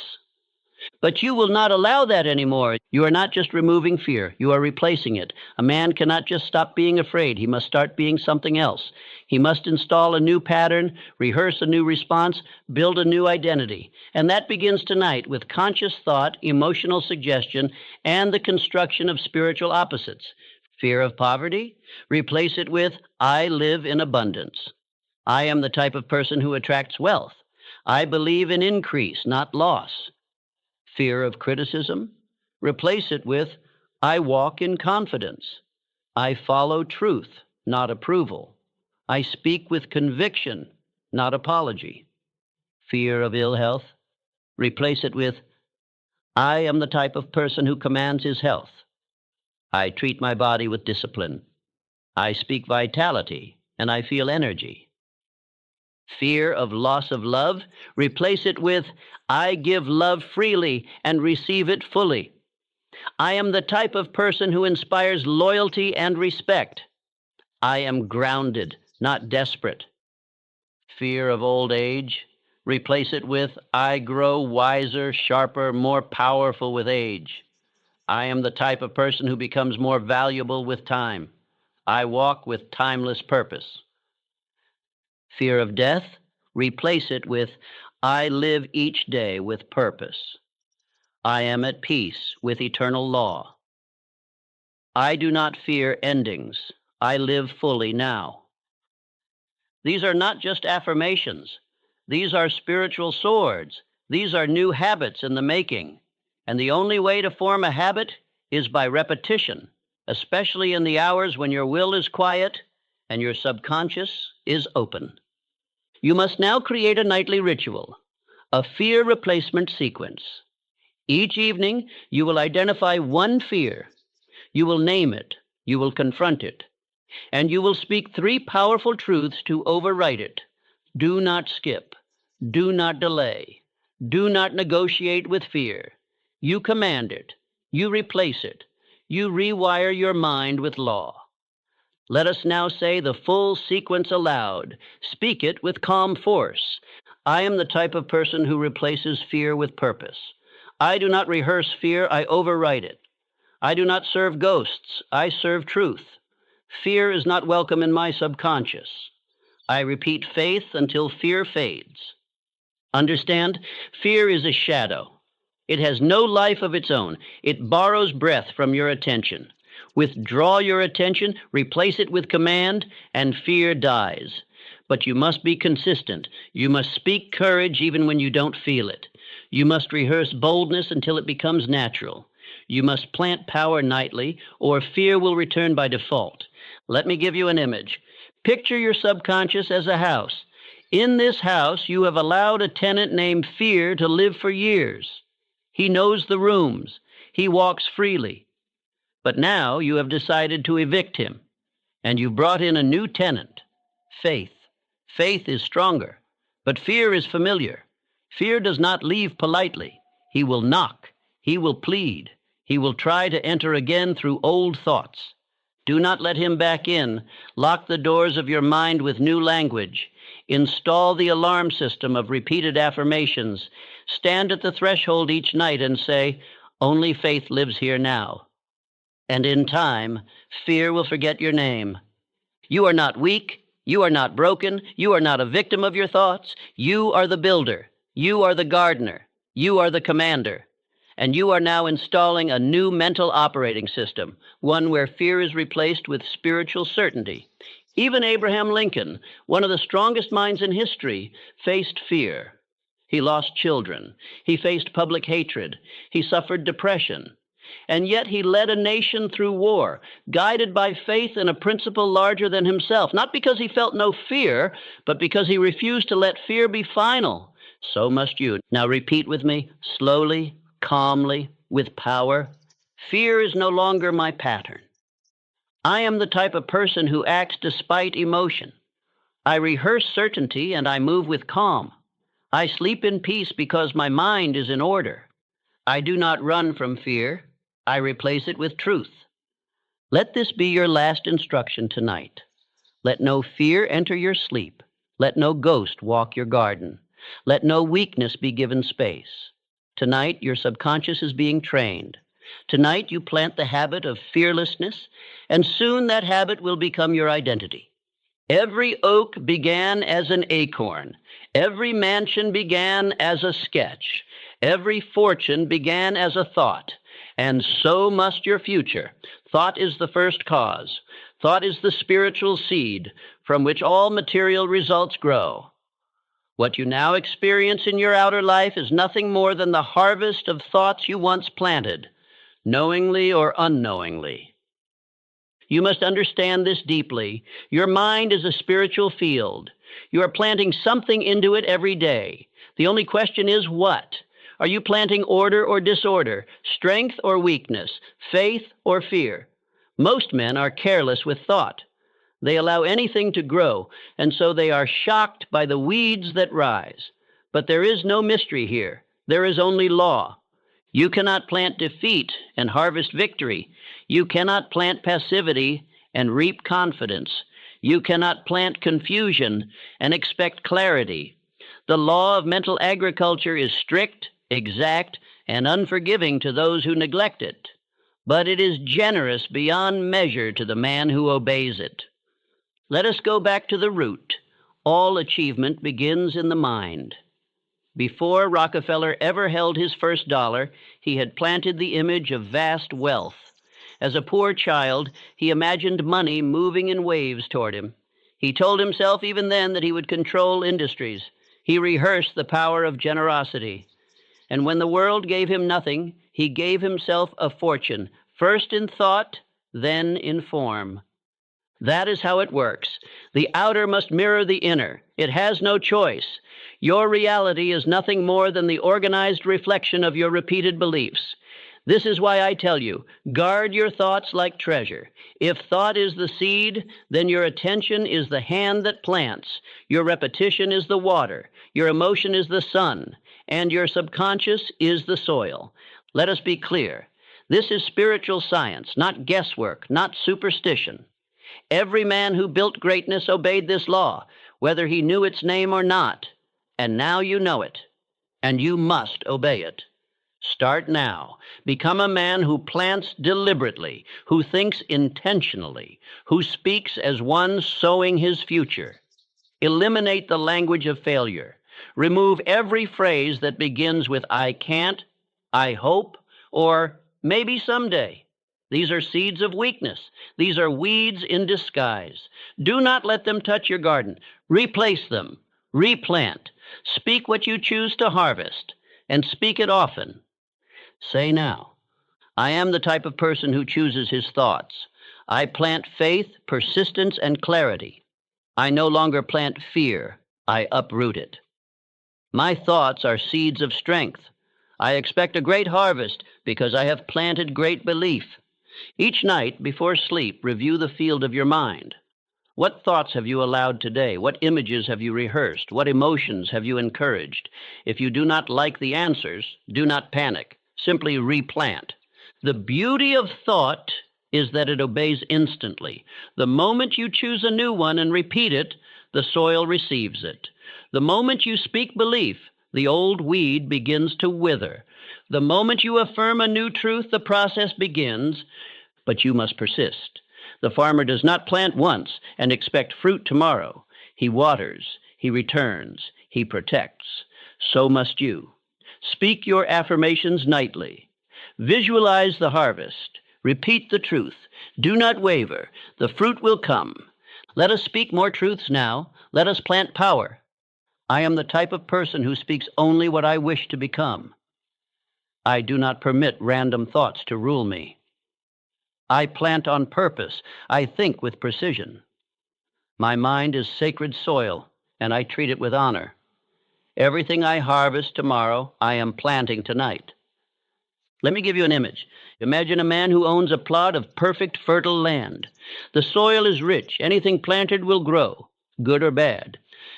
But you will not allow that anymore. You are not just removing fear, you are replacing it. A man cannot just stop being afraid. He must start being something else. He must install a new pattern, rehearse a new response, build a new identity. And that begins tonight with conscious thought, emotional suggestion, and the construction of spiritual opposites. Fear of poverty? Replace it with, I live in abundance. I am the type of person who attracts wealth. I believe in increase, not loss. Fear of criticism? Replace it with, I walk in confidence. I follow truth, not approval. I speak with conviction, not apology. Fear of ill health? Replace it with, I am the type of person who commands his health. I treat my body with discipline. I speak vitality, and I feel energy. Fear of loss of love? Replace it with, I give love freely and receive it fully. I am the type of person who inspires loyalty and respect. I am grounded, not desperate. Fear of old age? Replace it with, I grow wiser, sharper, more powerful with age. I am the type of person who becomes more valuable with time. I walk with timeless purpose. Fear of death? Replace it with, I live each day with purpose. I am at peace with eternal law. I do not fear endings. I live fully now. These are not just affirmations. These are spiritual swords. These are new habits in the making. And the only way to form a habit is by repetition, especially in the hours when your will is quiet and your subconscious is open. You must now create a nightly ritual, a fear replacement sequence. Each evening, you will identify one fear. You will name it. You will confront it. And you will speak 3 powerful truths to overwrite it. Do not skip. Do not delay. Do not negotiate with fear. You command it. You replace it. You rewire your mind with law. Let us now say the full sequence aloud. Speak it with calm force. I am the type of person who replaces fear with purpose. I do not rehearse fear, I overwrite it. I do not serve ghosts, I serve truth. Fear is not welcome in my subconscious. I repeat faith until fear fades. Understand? Fear is a shadow. It has no life of its own. It borrows breath from your attention. Withdraw your attention, replace it with command, and fear dies. But you must be consistent. You must speak courage even when you don't feel it. You must rehearse boldness until it becomes natural. You must plant power nightly, or fear will return by default. Let me give you an image. Picture your subconscious as a house. In this house, you have allowed a tenant named Fear to live for years. He knows the rooms. He walks freely. But now you have decided to evict him, and you brought in a new tenant, Faith. Faith is stronger, but fear is familiar. Fear does not leave politely. He will knock. He will plead. He will try to enter again through old thoughts. Do not let him back in. Lock the doors of your mind with new language. Install the alarm system of repeated affirmations. Stand at the threshold each night and say, only faith lives here now. And in time, fear will forget your name. You are not weak. You are not broken. You are not a victim of your thoughts. You are the builder. You are the gardener. You are the commander. And you are now installing a new mental operating system, one where fear is replaced with spiritual certainty. Even Abraham Lincoln, one of the strongest minds in history, faced fear. He lost children. He faced public hatred. He suffered depression. And yet he led a nation through war, guided by faith in a principle larger than himself, not because he felt no fear, but because he refused to let fear be final. So must you. Now repeat with me, slowly, calmly, with power. Fear is no longer my pattern. I am the type of person who acts despite emotion. I rehearse certainty and I move with calm. I sleep in peace because my mind is in order. I do not run from fear. I replace it with truth. Let this be your last instruction tonight. Let no fear enter your sleep. Let no ghost walk your garden. Let no weakness be given space. Tonight, your subconscious is being trained. Tonight, you plant the habit of fearlessness, and soon that habit will become your identity. Every oak began as an acorn. Every mansion began as a sketch. Every fortune began as a thought. And so must your future. Thought is the first cause. Thought is the spiritual seed from which all material results grow. What you now experience in your outer life is nothing more than the harvest of thoughts you once planted, knowingly or unknowingly. You must understand this deeply. Your mind is a spiritual field. You are planting something into it every day. The only question is what? Are you planting order or disorder, strength or weakness, faith or fear? Most men are careless with thought. They allow anything to grow, and so they are shocked by the weeds that rise. But there is no mystery here. There is only law. You cannot plant defeat and harvest victory. You cannot plant passivity and reap confidence. You cannot plant confusion and expect clarity. The law of mental agriculture is strict, exact, and unforgiving to those who neglect it, but it is generous beyond measure to the man who obeys it. Let us go back to the root. All achievement begins in the mind. Before Rockefeller ever held his first dollar, he had planted the image of vast wealth. As a poor child, he imagined money moving in waves toward him. He told himself even then that he would control industries. He rehearsed the power of generosity. And when the world gave him nothing, he gave himself a fortune, first in thought, then in form. That is how it works. The outer must mirror the inner. It has no choice. Your reality is nothing more than the organized reflection of your repeated beliefs. This is why I tell you, guard your thoughts like treasure. If thought is the seed, then your attention is the hand that plants. Your repetition is the water. Your emotion is the sun. And your subconscious is the soil. Let us be clear. This is spiritual science, not guesswork, not superstition. Every man who built greatness obeyed this law, whether he knew its name or not. And now you know it, and you must obey it. Start now. Become a man who plants deliberately, who thinks intentionally, who speaks as one sowing his future. Eliminate the language of failure. Remove every phrase that begins with I can't, I hope, or maybe someday. These are seeds of weakness. These are weeds in disguise. Do not let them touch your garden. Replace them. Replant. Speak what you choose to harvest, and speak it often. Say now, I am the type of person who chooses his thoughts. I plant faith, persistence, and clarity. I no longer plant fear. I uproot it. My thoughts are seeds of strength. I expect a great harvest because I have planted great belief. Each night before sleep, review the field of your mind. What thoughts have you allowed today? What images have you rehearsed? What emotions have you encouraged? If you do not like the answers, do not panic. Simply replant. The beauty of thought is that it obeys instantly. The moment you choose a new one and repeat it, the soil receives it. The moment you speak belief, the old weed begins to wither. The moment you affirm a new truth, the process begins, but you must persist. The farmer does not plant once and expect fruit tomorrow. He waters, he returns, he protects. So must you. Speak your affirmations nightly. Visualize the harvest. Repeat the truth. Do not waver. The fruit will come. Let us speak more truths now. Let us plant power. I am the type of person who speaks only what I wish to become. I do not permit random thoughts to rule me. I plant on purpose. I think with precision. My mind is sacred soil, and I treat it with honor. Everything I harvest tomorrow, I am planting tonight. Let me give you an image. Imagine a man who owns a plot of perfect fertile land. The soil is rich. Anything planted will grow, good or bad.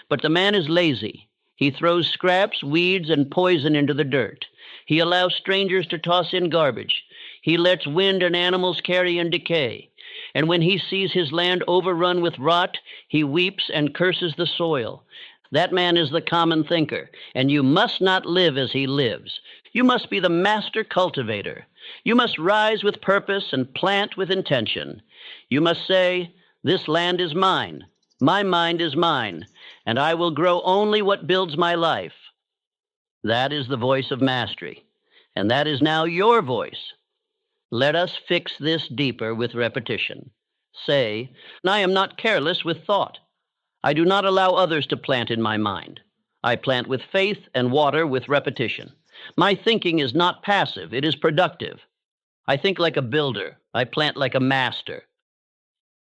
But the man is lazy. He throws scraps, weeds, and poison into the dirt. He allows strangers to toss in garbage. He lets wind and animals carry in decay. And when he sees his land overrun with rot, he weeps and curses the soil. That man is the common thinker, and you must not live as he lives. You must be the master cultivator. You must rise with purpose and plant with intention. You must say, "This land is mine, my mind is mine, and I will grow only what builds my life." That is the voice of mastery, and that is now your voice. Let us fix this deeper with repetition. Say, "I am not careless with thought. I do not allow others to plant in my mind. I plant with faith and water with repetition. My thinking is not passive, it is productive. I think like a builder. I plant like a master."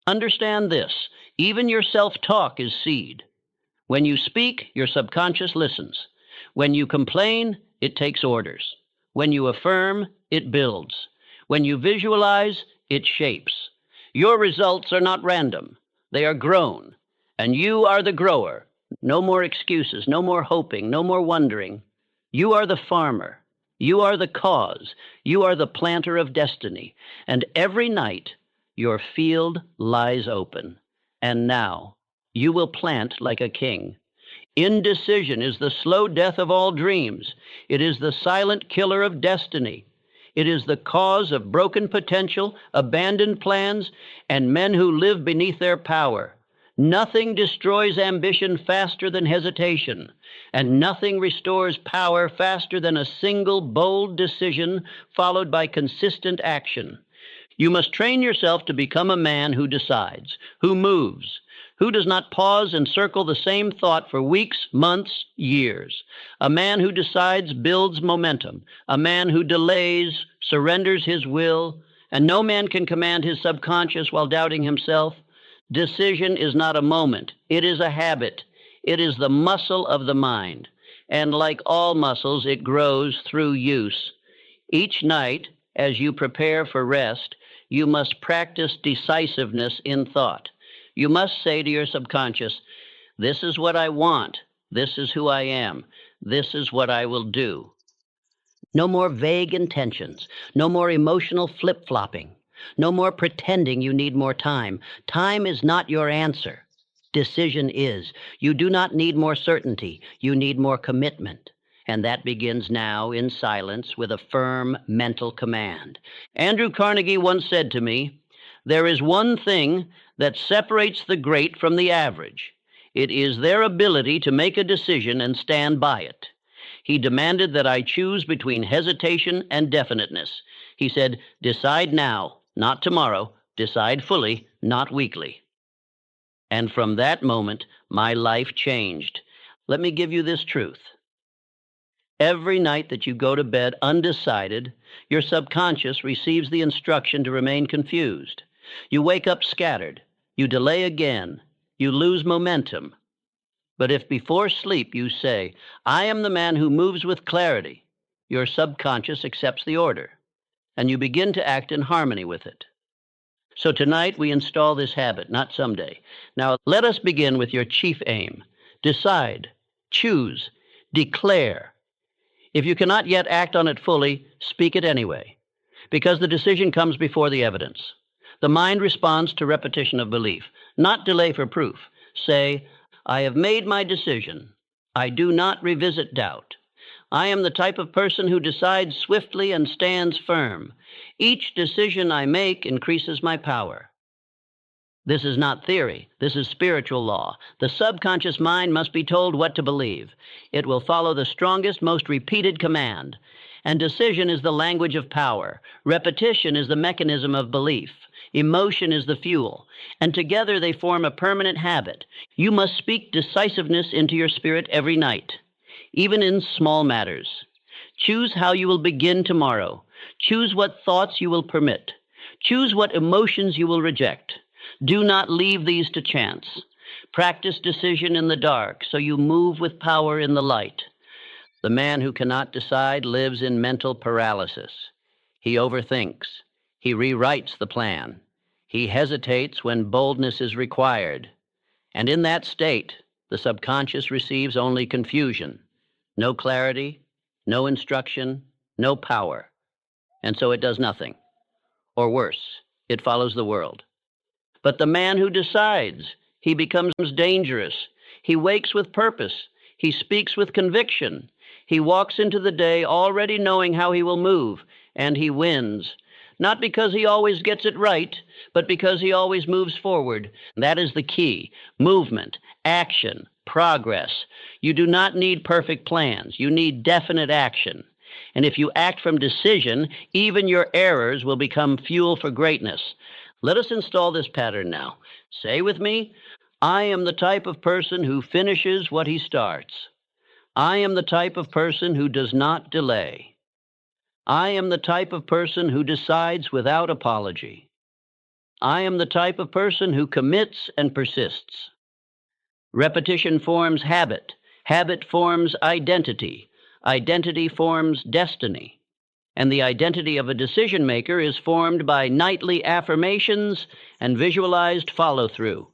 Understand this. Even your self-talk is seed. When you speak, your subconscious listens. When you complain, it takes orders. When you affirm, it builds. When you visualize, it shapes. Your results are not random. They are grown. And you are the grower. No more excuses, no more hoping, no more wondering. You are the farmer. You are the cause. You are the planter of destiny. And every night, your field lies open. And now, you will plant like a king. Indecision is the slow death of all dreams. It is the silent killer of destiny. It is the cause of broken potential, abandoned plans, and men who live beneath their power. Nothing destroys ambition faster than hesitation, and nothing restores power faster than a single bold decision followed by consistent action. You must train yourself to become a man who decides, who moves, who does not pause and circle the same thought for weeks, months, years. A man who decides builds momentum. A man who delays surrenders his will, and no man can command his subconscious while doubting himself. Decision is not a moment. It is a habit. It is the muscle of the mind. And like all muscles, it grows through use. Each night, as you prepare for rest, you must practice decisiveness in thought. You must say to your subconscious, "This is what I want. This is who I am. This is what I will do." No more vague intentions. No more emotional flip-flopping. No more pretending you need more time. Time is not your answer. Decision is. You do not need more certainty. You need more commitment. And that begins now in silence with a firm mental command. Andrew Carnegie once said to me, "There is one thing that separates the great from the average. It is their ability to make a decision and stand by it." He demanded that I choose between hesitation and definiteness. He said, "Decide now, not tomorrow. Decide fully, not weakly." And from that moment, my life changed. Let me give you this truth. Every night that you go to bed undecided, your subconscious receives the instruction to remain confused. You wake up scattered. You delay again. You lose momentum. But if before sleep you say, "I am the man who moves with clarity," your subconscious accepts the order, and you begin to act in harmony with it. So tonight we install this habit, not someday. Now let us begin with your chief aim. Decide, choose, declare. If you cannot yet act on it fully, speak it anyway, because the decision comes before the evidence. The mind responds to repetition of belief, not delay for proof. Say, "I have made my decision. I do not revisit doubt. I am the type of person who decides swiftly and stands firm. Each decision I make increases my power." This is not theory. This is spiritual law. The subconscious mind must be told what to believe. It will follow the strongest, most repeated command. And decision is the language of power. Repetition is the mechanism of belief. Emotion is the fuel. And together they form a permanent habit. You must speak decisiveness into your spirit every night, even in small matters. Choose how you will begin tomorrow. Choose what thoughts you will permit. Choose what emotions you will reject. Do not leave these to chance. Practice decision in the dark so you move with power in the light. The man who cannot decide lives in mental paralysis. He overthinks. He rewrites the plan. He hesitates when boldness is required. And in that state, the subconscious receives only confusion. No clarity, no instruction, no power. And so it does nothing. Or worse, it follows the world. But the man who decides, he becomes dangerous. He wakes with purpose. He speaks with conviction. He walks into the day already knowing how he will move, and he wins. Not because he always gets it right, but because he always moves forward. That is the key. Movement, action, progress. You do not need perfect plans. You need definite action. And if you act from decision, even your errors will become fuel for greatness. Let us install this pattern now. Say with me, I am the type of person who finishes what he starts. I am the type of person who does not delay. I am the type of person who decides without apology. I am the type of person who commits and persists. Repetition forms habit. Habit forms identity. Identity forms destiny. And the identity of a decision maker is formed by nightly affirmations and visualized follow-through.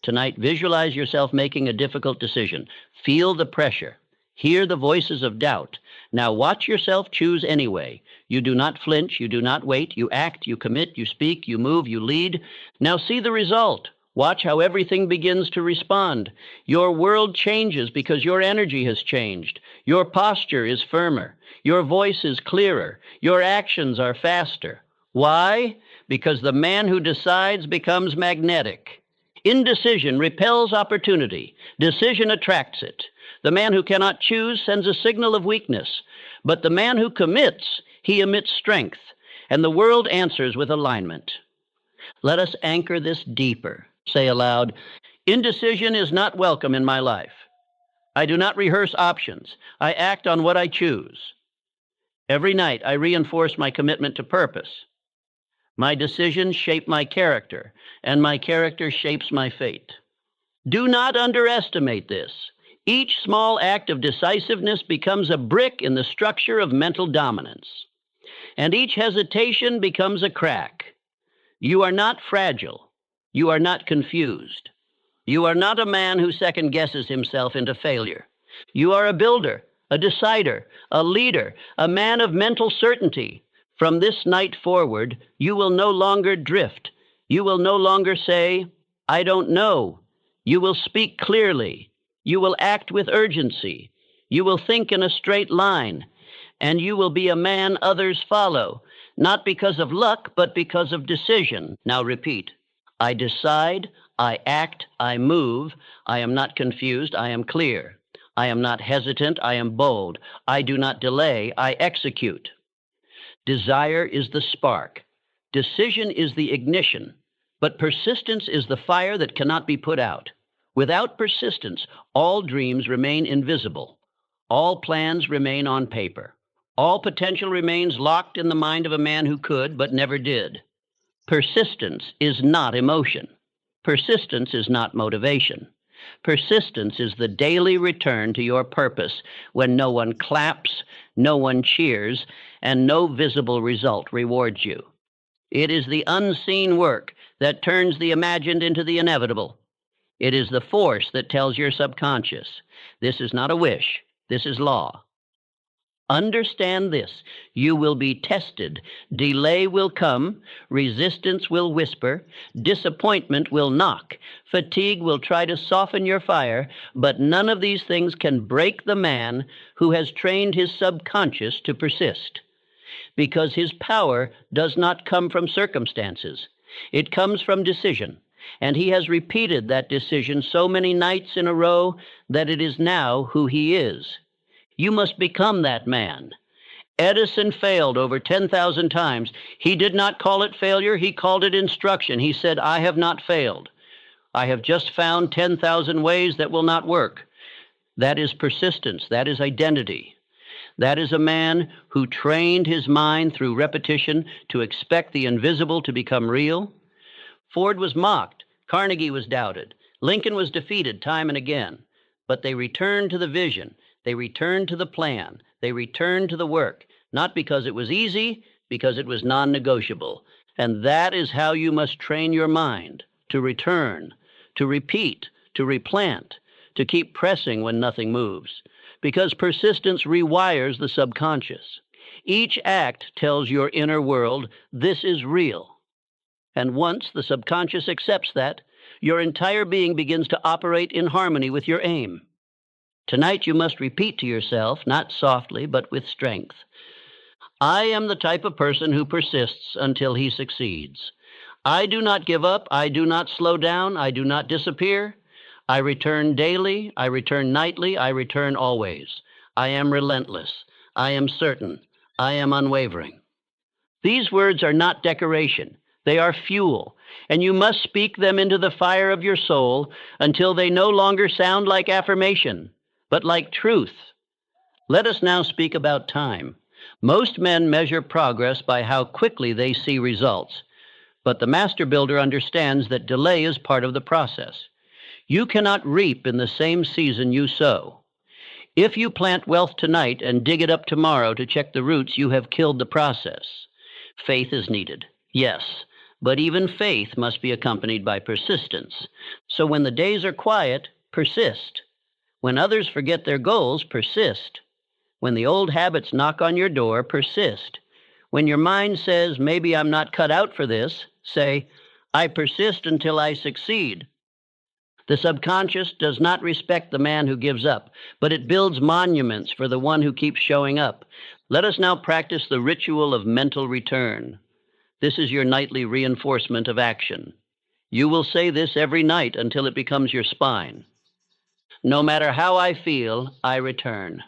Tonight, visualize yourself making a difficult decision. Feel the pressure. Hear the voices of doubt. Now watch yourself choose anyway. You do not flinch. You do not wait. You act. You commit. You speak. You move. You lead. Now see the result. Watch how everything begins to respond. Your world changes because your energy has changed. Your posture is firmer. Your voice is clearer. Your actions are faster. Why? Because the man who decides becomes magnetic. Indecision repels opportunity. Decision attracts it. The man who cannot choose sends a signal of weakness. But the man who commits, he emits strength. And the world answers with alignment. Let us anchor this deeper. Say aloud, indecision is not welcome in my life. I do not rehearse options. I act on what I choose. Every night I reinforce my commitment to purpose. My decisions shape my character, and my character shapes my fate. Do not underestimate this. Each small act of decisiveness becomes a brick in the structure of mental dominance, and each hesitation becomes a crack. You are not fragile. You are not confused. You are not a man who second-guesses himself into failure. You are a builder, a decider, a leader, a man of mental certainty. From this night forward, you will no longer drift. You will no longer say, I don't know. You will speak clearly. You will act with urgency. You will think in a straight line. And you will be a man others follow, not because of luck, but because of decision. Now repeat. I decide, I act, I move. I am not confused, I am clear. I am not hesitant, I am bold. I do not delay, I execute. Desire is the spark. Decision is the ignition. But persistence is the fire that cannot be put out. Without persistence, all dreams remain invisible. All plans remain on paper. All potential remains locked in the mind of a man who could, but never did. Persistence is not emotion. Persistence is not motivation. Persistence is the daily return to your purpose when no one claps, no one cheers, and no visible result rewards you. It is the unseen work that turns the imagined into the inevitable. It is the force that tells your subconscious, this is not a wish, this is law. Understand this, you will be tested. Delay will come, resistance will whisper, disappointment will knock, fatigue will try to soften your fire, but none of these things can break the man who has trained his subconscious to persist. Because his power does not come from circumstances. It comes from decision, and he has repeated that decision so many nights in a row that it is now who he is. You must become that man. Edison failed over 10,000 times. He did not call it failure. He called it instruction. He said, I have not failed. I have just found 10,000 ways that will not work. That is persistence. That is identity. That is a man who trained his mind through repetition to expect the invisible to become real. Ford was mocked. Carnegie was doubted. Lincoln was defeated time and again. But they returned to the vision. They returned to the plan. They returned to the work, not because it was easy, because it was non-negotiable. And that is how you must train your mind, to return, to repeat, to replant, to keep pressing when nothing moves, because persistence rewires the subconscious. Each act tells your inner world, this is real. And once the subconscious accepts that, Your entire being begins to operate in harmony with your aim. Tonight you must repeat to yourself, not softly, but with strength, I am the type of person who persists until he succeeds. I do not give up. I do not slow down. I do not disappear. I return daily. I return nightly. I return always. I am relentless. I am certain. I am unwavering. These words are not decoration. They are fuel, and you must speak them into the fire of your soul until they no longer sound like affirmation, but like truth. Let us now speak about time. Most men measure progress by how quickly they see results, but the master builder understands that delay is part of the process. You cannot reap in the same season you sow. If you plant wealth tonight and dig it up tomorrow to check the roots, you have killed the process. Faith is needed, yes, but even faith must be accompanied by persistence. So when the days are quiet, persist. When others forget their goals, persist. When the old habits knock on your door, persist. When your mind says, maybe I'm not cut out for this, say, I persist until I succeed. The subconscious does not respect the man who gives up, but it builds monuments for the one who keeps showing up. Let us now practice the ritual of mental return. This is your nightly reinforcement of action. You will say this every night until it becomes your spine. No matter how I feel, I return.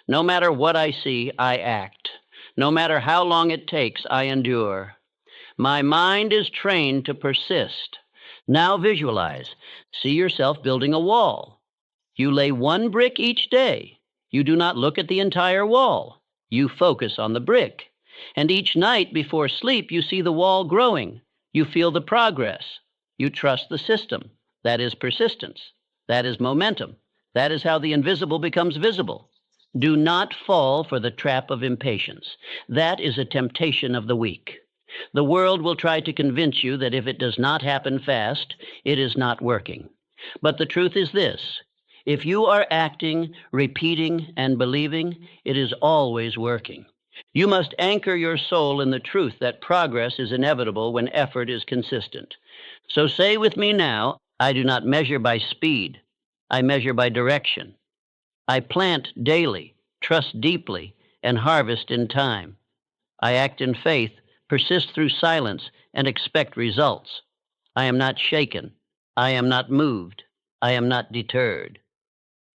No matter what I see, I act. No matter how long it takes, I endure. My mind is trained to persist. Now visualize. See yourself building a wall. You lay one brick each day. You do not look at the entire wall. You focus on the brick. And each night before sleep, you see the wall growing. You feel the progress. You trust the system. That is persistence. That is momentum. That is how the invisible becomes visible. Do not fall for the trap of impatience. That is a temptation of the weak. The world will try to convince you that if it does not happen fast, it is not working. But the truth is this: if you are acting, repeating, and believing, it is always working. You must anchor your soul in the truth that progress is inevitable when effort is consistent. So say with me now, I do not measure by speed. I measure by direction. I plant daily, trust deeply, and harvest in time. I act in faith, persist through silence, and expect results. I am not shaken. I am not moved. I am not deterred.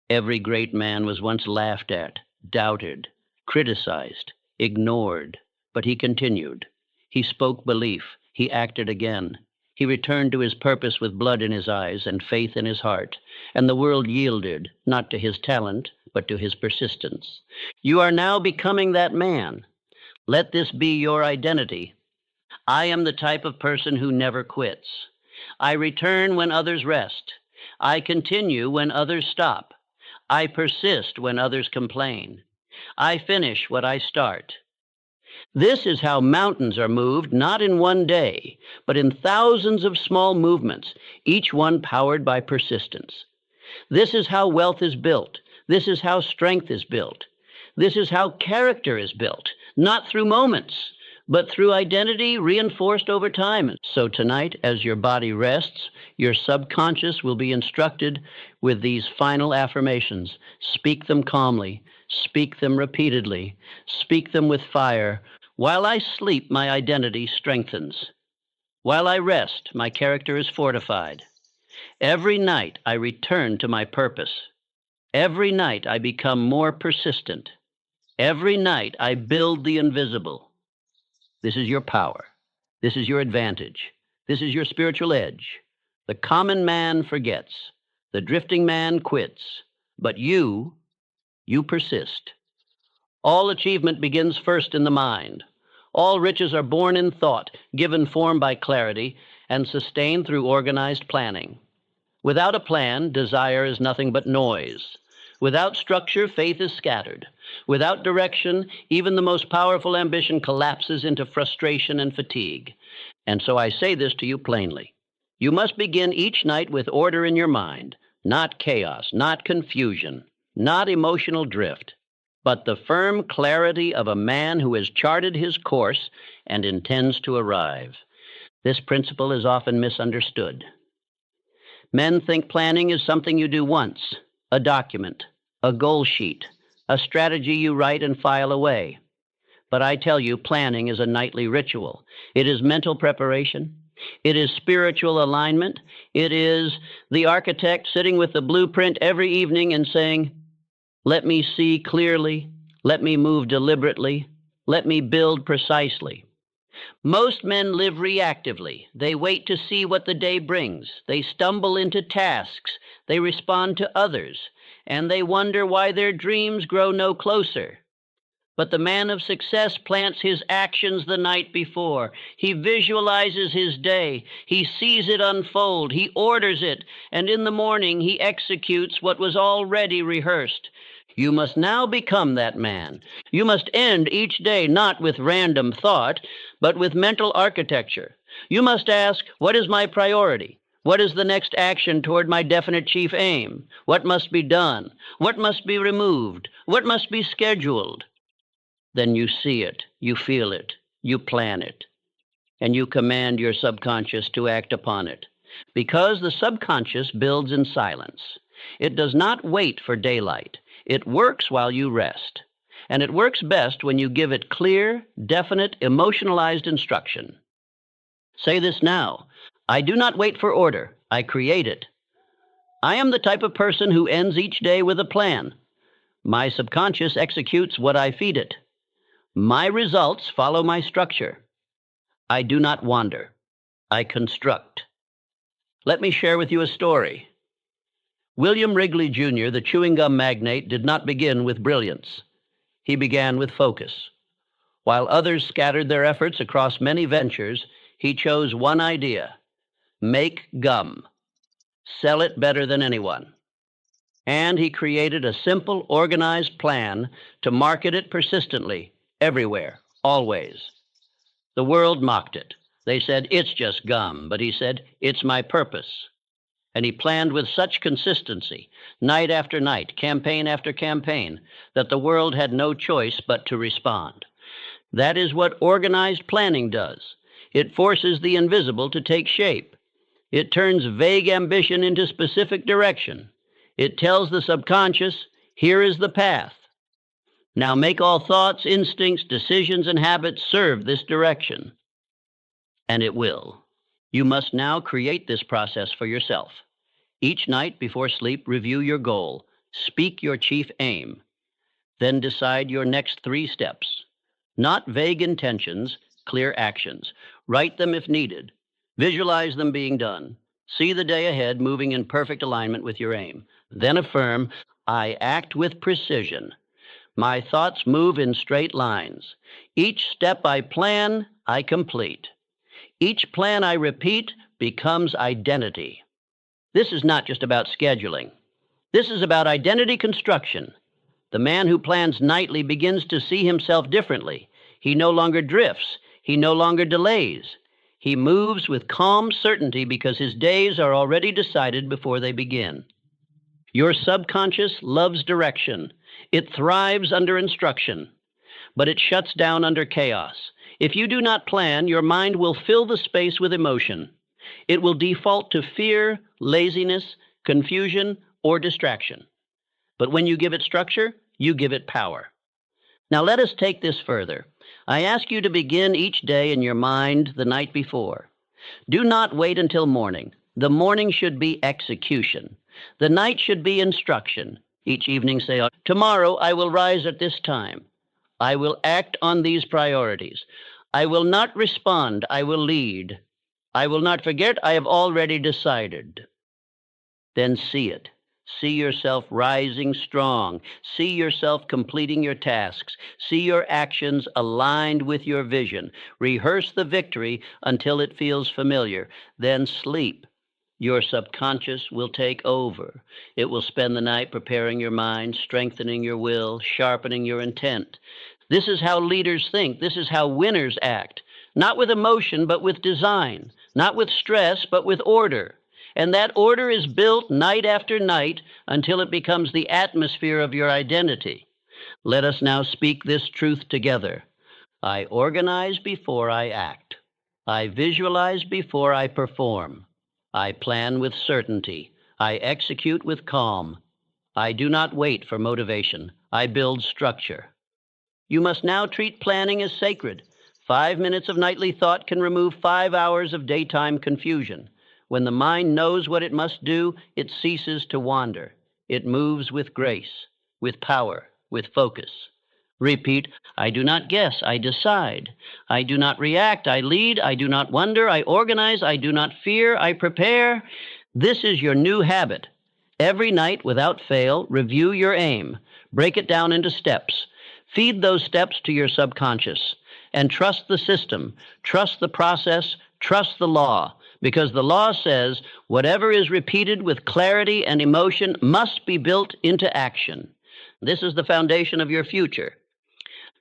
Every great man was once laughed at, doubted, criticized, ignored, but he continued. He spoke belief. He acted again. He returned to his purpose with blood in his eyes and faith in his heart, and the world yielded, not to his talent, but to his persistence. You are now becoming that man. Let this be your identity. I am the type of person who never quits. I return when others rest. I continue when others stop. I persist when others complain. I finish what I start. This is how mountains are moved, not in one day, but in thousands of small movements, each one powered by persistence. This is how wealth is built. This is how strength is built. This is how character is built, not through moments, but through identity reinforced over time. So tonight, as your body rests, your subconscious will be instructed with these final affirmations. Speak them calmly. Speak them repeatedly. Speak them with fire. While I sleep, my identity strengthens. While I rest, my character is fortified. Every night, I return to my purpose. Every night, I become more persistent. Every night, I build the invisible. This is your power. This is your advantage. This is your spiritual edge. The common man forgets. The drifting man quits. But you persist. All achievement begins first in the mind. All riches are born in thought, given form by clarity, and sustained through organized planning. Without a plan, desire is nothing but noise. Without structure, faith is scattered. Without direction, even the most powerful ambition collapses into frustration and fatigue. And so I say this to you plainly. You must begin each night with order in your mind, not chaos, not confusion, not emotional drift, but the firm clarity of a man who has charted his course and intends to arrive. This principle is often misunderstood. Men think planning is something you do once, a document, a goal sheet, a strategy you write and file away. But I tell you, planning is a nightly ritual. It is mental preparation. It is spiritual alignment. It is the architect sitting with the blueprint every evening and saying, let me see clearly, let me move deliberately, let me build precisely. Most men live reactively. They wait to see what the day brings. They stumble into tasks. They respond to others. And they wonder why their dreams grow no closer. But the man of success plants his actions the night before. He visualizes his day. He sees it unfold. He orders it. And in the morning, he executes what was already rehearsed. You must now become that man. You must end each day not with random thought, but with mental architecture. You must ask, what is my priority? What is the next action toward my definite chief aim? What must be done? What must be removed? What must be scheduled? Then you see it, you feel it, you plan it, and you command your subconscious to act upon it. Because the subconscious builds in silence. It does not wait for daylight. It works while you rest. And it works best when you give it clear, definite, emotionalized instruction. Say this now. I do not wait for order. I create it. I am the type of person who ends each day with a plan. My subconscious executes what I feed it. My results follow my structure. I do not wander. I construct. Let me share with you a story. William Wrigley, Jr., the chewing gum magnate, did not begin with brilliance. He began with focus. While others scattered their efforts across many ventures, he chose one idea: make gum. Sell it better than anyone. And he created a simple, organized plan to market it persistently, everywhere, always. The world mocked it. They said, it's just gum. But he said, it's my purpose. And he planned with such consistency, night after night, campaign after campaign, that the world had no choice but to respond. That is what organized planning does. It forces the invisible to take shape. It turns vague ambition into specific direction. It tells the subconscious, here is the path. Now make all thoughts, instincts, decisions, and habits serve this direction. And it will. You must now create this process for yourself. Each night before sleep, review your goal. Speak your chief aim. Then decide your next 3 steps. Not vague intentions, clear actions. Write them if needed. Visualize them being done. See the day ahead moving in perfect alignment with your aim. Then affirm, I act with precision. My thoughts move in straight lines. Each step I plan, I complete. Each plan I repeat becomes identity. This is not just about scheduling. This is about identity construction. The man who plans nightly begins to see himself differently. He no longer drifts. He no longer delays. He moves with calm certainty because his days are already decided before they begin. Your subconscious loves direction. It thrives under instruction, but it shuts down under chaos. If you do not plan, your mind will fill the space with emotion. It will default to fear, laziness, confusion, or distraction. But when you give it structure, you give it power. Now let us take this further. I ask you to begin each day in your mind the night before. Do not wait until morning. The morning should be execution. The night should be instruction. Each evening say, tomorrow I will rise at this time. I will act on these priorities. I will not respond, I will lead. I will not forget, I have already decided. Then see it. See yourself rising strong. See yourself completing your tasks. See your actions aligned with your vision. Rehearse the victory until it feels familiar. Then sleep. Your subconscious will take over. It will spend the night preparing your mind, strengthening your will, sharpening your intent. This is how leaders think. This is how winners act. Not with emotion, but with design. Not with stress, but with order. And that order is built night after night until it becomes the atmosphere of your identity. Let us now speak this truth together. I organize before I act. I visualize before I perform. I plan with certainty. I execute with calm. I do not wait for motivation. I build structure. You must now treat planning as sacred. 5 minutes of nightly thought can remove 5 hours of daytime confusion. When the mind knows what it must do, it ceases to wander. It moves with grace, with power, with focus. Repeat, I do not guess, I decide. I do not react, I lead. I do not wonder, I organize. I do not fear, I prepare. This is your new habit. Every night, without fail, review your aim. Break it down into steps. Feed those steps to your subconscious. And trust the system, trust the process, trust the law. Because the law says whatever is repeated with clarity and emotion must be built into action. This is the foundation of your future.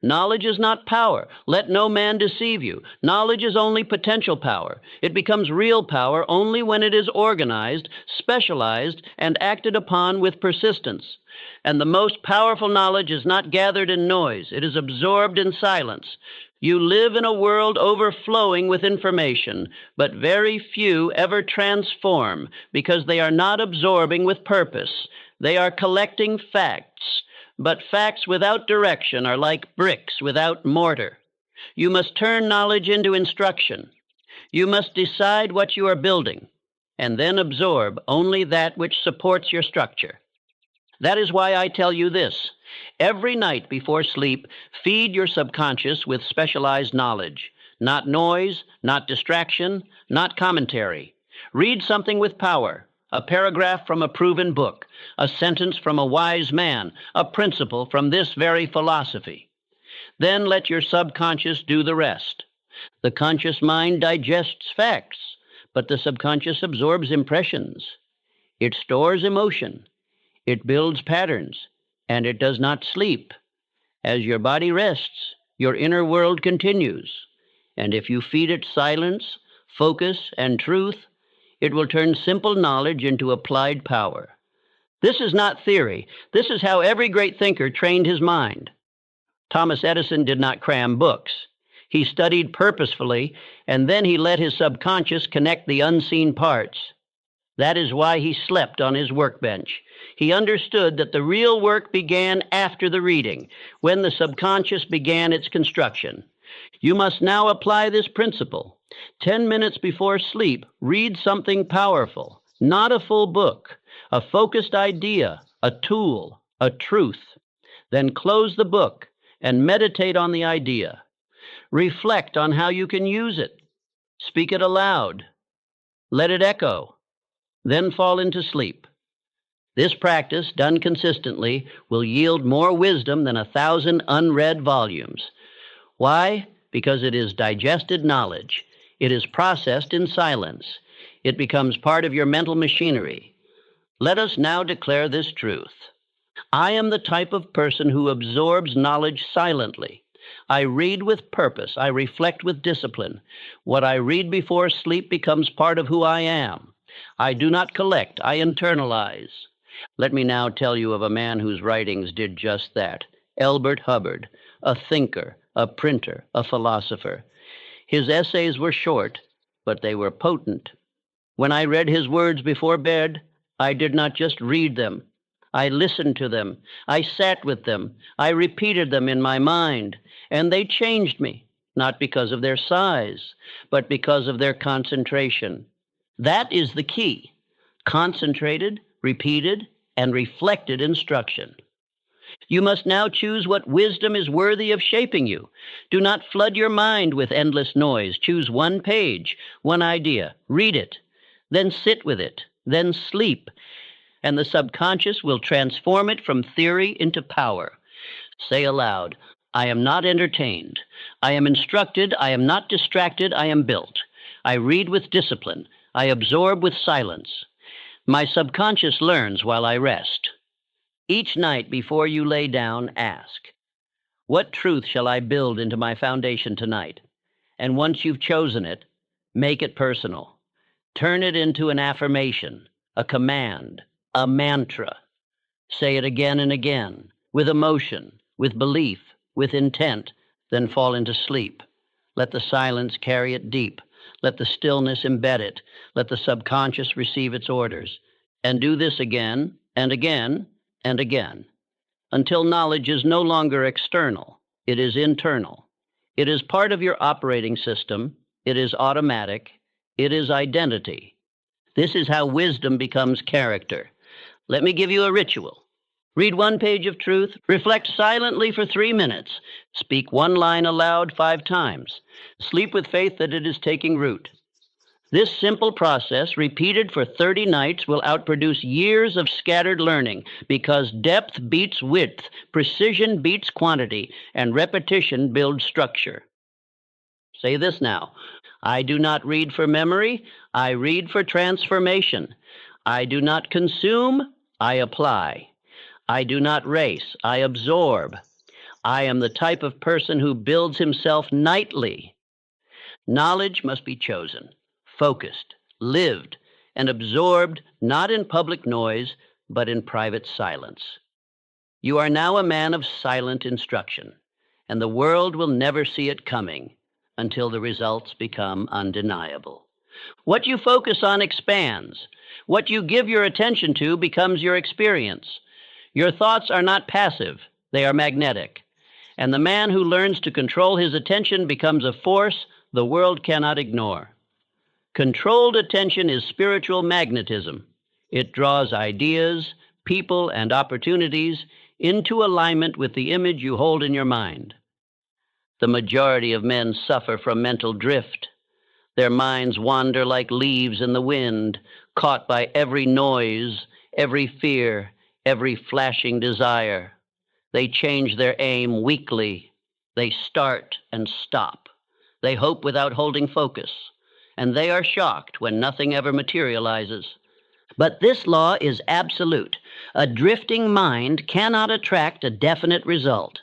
Knowledge is not power. Let no man deceive you. Knowledge is only potential power. It becomes real power only when it is organized, specialized, and acted upon with persistence. And the most powerful knowledge is not gathered in noise. It is absorbed in silence. You live in a world overflowing with information, but very few ever transform because they are not absorbing with purpose. They are collecting facts. But facts without direction are like bricks without mortar. You must turn knowledge into instruction. You must decide what you are building, and then absorb only that which supports your structure. That is why I tell you this. Every night before sleep, feed your subconscious with specialized knowledge. Not noise, not distraction, not commentary. Read something with power. A paragraph from a proven book, a sentence from a wise man, a principle from this very philosophy. Then let your subconscious do the rest. The conscious mind digests facts, but the subconscious absorbs impressions. It stores emotion. It builds patterns, and it does not sleep. As your body rests, your inner world continues. And if you feed it silence, focus, and truth, it will turn simple knowledge into applied power. This is not theory. This is how every great thinker trained his mind. Thomas Edison did not cram books. He studied purposefully, and then he let his subconscious connect the unseen parts. That is why he slept on his workbench. He understood that the real work began after the reading, when the subconscious began its construction. You must now apply this principle. 10 minutes before sleep, read something powerful, not a full book, a focused idea, a tool, a truth. Then close the book and meditate on the idea. Reflect on how you can use it. Speak it aloud. Let it echo. Then fall into sleep. This practice, done consistently, will yield more wisdom than 1,000 unread volumes. Why? Because it is digested knowledge. It is processed in silence. It becomes part of your mental machinery. Let us now declare this truth. I am the type of person who absorbs knowledge silently. I read with purpose. I reflect with discipline. What I read before sleep becomes part of who I am. I do not collect. I internalize. Let me now tell you of a man whose writings did just that. Elbert Hubbard, a thinker, a printer, a philosopher. His essays were short, but they were potent. When I read his words before bed, I did not just read them. I listened to them. I sat with them. I repeated them in my mind, and they changed me, not because of their size, but because of their concentration. That is the key. Concentrated, repeated, and reflected instruction. You must now choose what wisdom is worthy of shaping you. Do not flood your mind with endless noise. Choose one page, one idea. Read it. Then sit with it. Then sleep. And the subconscious will transform it from theory into power. Say aloud, I am not entertained. I am instructed. I am not distracted. I am built. I read with discipline. I absorb with silence. My subconscious learns while I rest. Each night before you lay down, ask, what truth shall I build into my foundation tonight? And once you've chosen it, make it personal. Turn it into an affirmation, a command, a mantra. Say it again and again, with emotion, with belief, with intent, then fall into sleep. Let the silence carry it deep. Let the stillness embed it. Let the subconscious receive its orders. And do this again and again and again until knowledge is no longer external. It is internal. It is part of your operating system. It is automatic. It is identity. This is how wisdom becomes character. Let me give you a ritual. Read one page of truth, reflect silently for 3 minutes, speak one line aloud 5 times, sleep with faith that it is taking root. This simple process, repeated for 30 nights, will outproduce years of scattered learning because depth beats width, precision beats quantity, and repetition builds structure. Say this now. I do not read for memory, I read for transformation. I do not consume, I apply. I do not race, I absorb. I am the type of person who builds himself nightly. Knowledge must be chosen, focused, lived, and absorbed not in public noise, but in private silence. You are now a man of silent instruction, and the world will never see it coming until the results become undeniable. What you focus on expands. What you give your attention to becomes your experience. Your thoughts are not passive, they are magnetic. And the man who learns to control his attention becomes a force the world cannot ignore. Controlled attention is spiritual magnetism. It draws ideas, people, and opportunities into alignment with the image you hold in your mind. The majority of men suffer from mental drift. Their minds wander like leaves in the wind, caught by every noise, every fear, every flashing desire. They change their aim weakly. They start and stop. They hope without holding focus. And they are shocked when nothing ever materializes. But this law is absolute. A drifting mind cannot attract a definite result.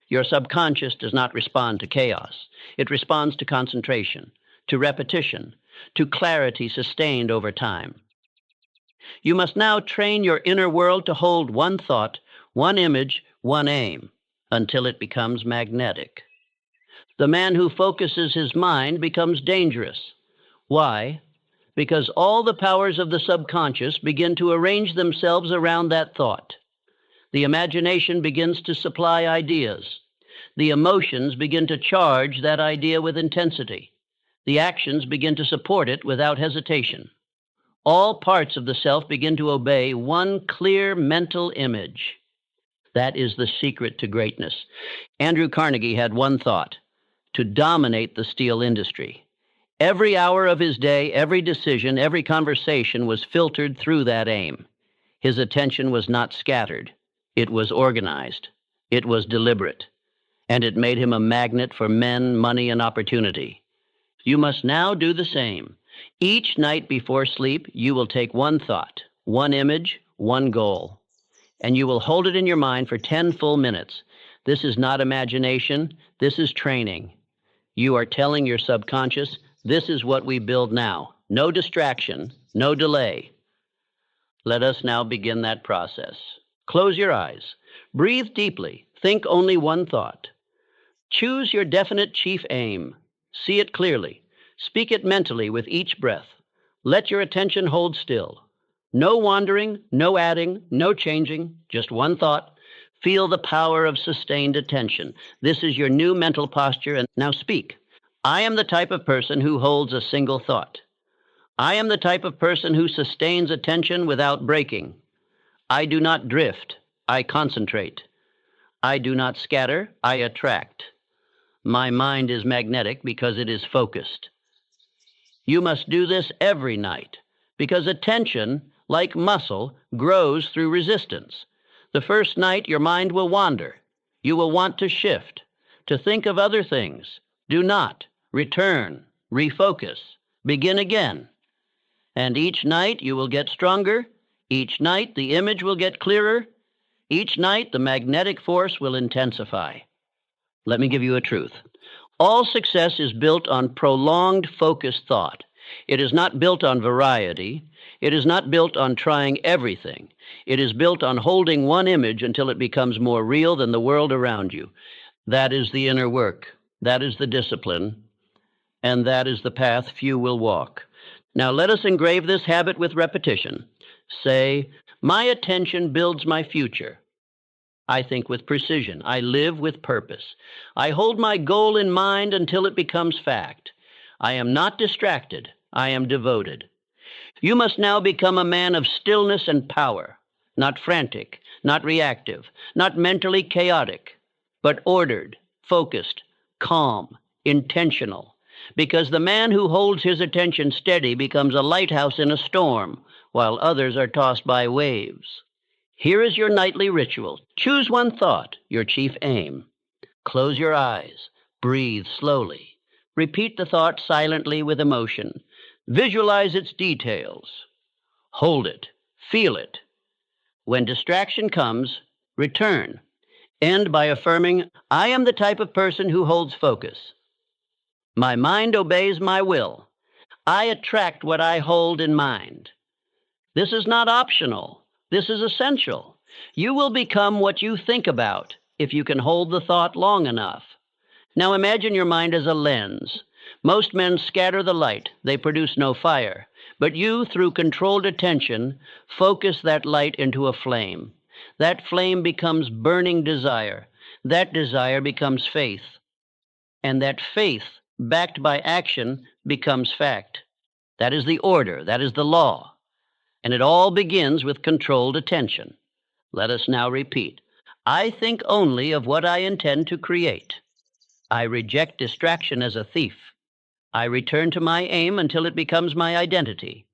Your subconscious does not respond to chaos. It responds to concentration, to repetition, to clarity sustained over time. You must now train your inner world to hold one thought, one image, one aim, until it becomes magnetic. The man who focuses his mind becomes dangerous. Why? Because all the powers of the subconscious begin to arrange themselves around that thought. The imagination begins to supply ideas. The emotions begin to charge that idea with intensity. The actions begin to support it without hesitation. All parts of the self begin to obey one clear mental image. That is the secret to greatness. Andrew Carnegie had one thought: to dominate the steel industry. Every hour of his day, every decision, every conversation was filtered through that aim. His attention was not scattered. It was organized. It was deliberate. And it made him a magnet for men, money, and opportunity. You must now do the same. Each night before sleep, you will take one thought, one image, one goal, and you will hold it in your mind for 10 full minutes. This is not imagination. This is training. You are telling your subconscious, this is what we build now. No distraction, no delay. Let us now begin that process. Close your eyes. Breathe deeply. Think only one thought. Choose your definite chief aim. See it clearly. Speak it mentally with each breath. Let your attention hold still. No wandering, no adding, no changing, just one thought. Feel the power of sustained attention. This is your new mental posture, and now speak. I am the type of person who holds a single thought. I am the type of person who sustains attention without breaking. I do not drift. I concentrate. I do not scatter. I attract. My mind is magnetic because it is focused. You must do this every night because attention, like muscle, grows through resistance. The first night, your mind will wander. You will want to shift, to think of other things. Do not. Return. Refocus. Begin again. And each night, you will get stronger. Each night, the image will get clearer. Each night, the magnetic force will intensify. Let me give you a truth. All success is built on prolonged, focused thought. It is not built on variety. It is not built on trying everything. It is built on holding one image until it becomes more real than the world around you. That is the inner work. That is the discipline. and that is the path few will walk. Now let us engrave this habit with repetition. Say, my attention builds my future. I think with precision. I live with purpose. I hold my goal in mind until it becomes fact. I am not distracted. I am devoted. You must now become a man of stillness and power, not frantic, not reactive, not mentally chaotic, but ordered, focused, calm, intentional. Because the man who holds his attention steady becomes a lighthouse in a storm, while others are tossed by waves. Here is your nightly ritual. Choose one thought, your chief aim. Close your eyes. Breathe slowly. Repeat the thought silently with emotion. Visualize its details. Hold it. Feel it. When distraction comes, return. End by affirming, I am the type of person who holds focus. My mind obeys my will. I attract what I hold in mind. This is not optional. This is essential. You will become what you think about if you can hold the thought long enough. Now imagine your mind as a lens. Most men scatter the light. They produce no fire. But you, through controlled attention, focus that light into a flame. That flame becomes burning desire. That desire becomes faith. And that faith, backed by action, becomes fact. That is the order. That is the law. And it all begins with controlled attention. Let us now repeat. I think only of what I intend to create. I reject distraction as a thief. I return to my aim until it becomes my identity.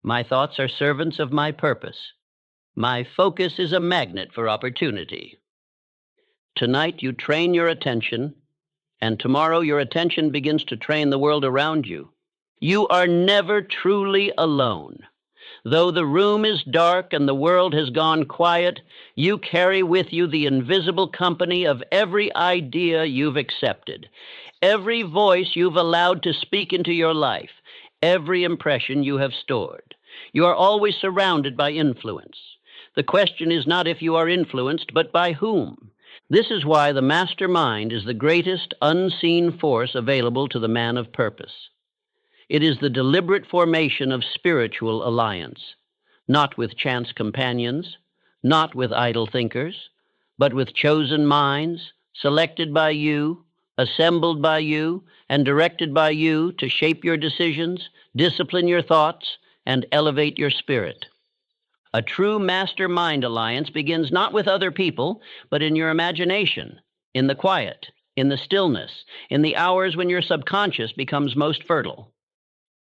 My thoughts are servants of my purpose. My focus is a magnet for opportunity. Tonight you train your attention, and tomorrow your attention begins to train the world around you. You are never truly alone. Though the room is dark and the world has gone quiet, you carry with you the invisible company of every idea you've accepted, every voice you've allowed to speak into your life, every impression you have stored. You are always surrounded by influence. The question is not if you are influenced, but by whom. This is why the master mind is the greatest unseen force available to the man of purpose. It is the deliberate formation of spiritual alliance, not with chance companions, not with idle thinkers, but with chosen minds, selected by you, assembled by you, and directed by you to shape your decisions, discipline your thoughts, and elevate your spirit. A true master-mind alliance begins not with other people, but in your imagination, in the quiet, in the stillness, in the hours when your subconscious becomes most fertile.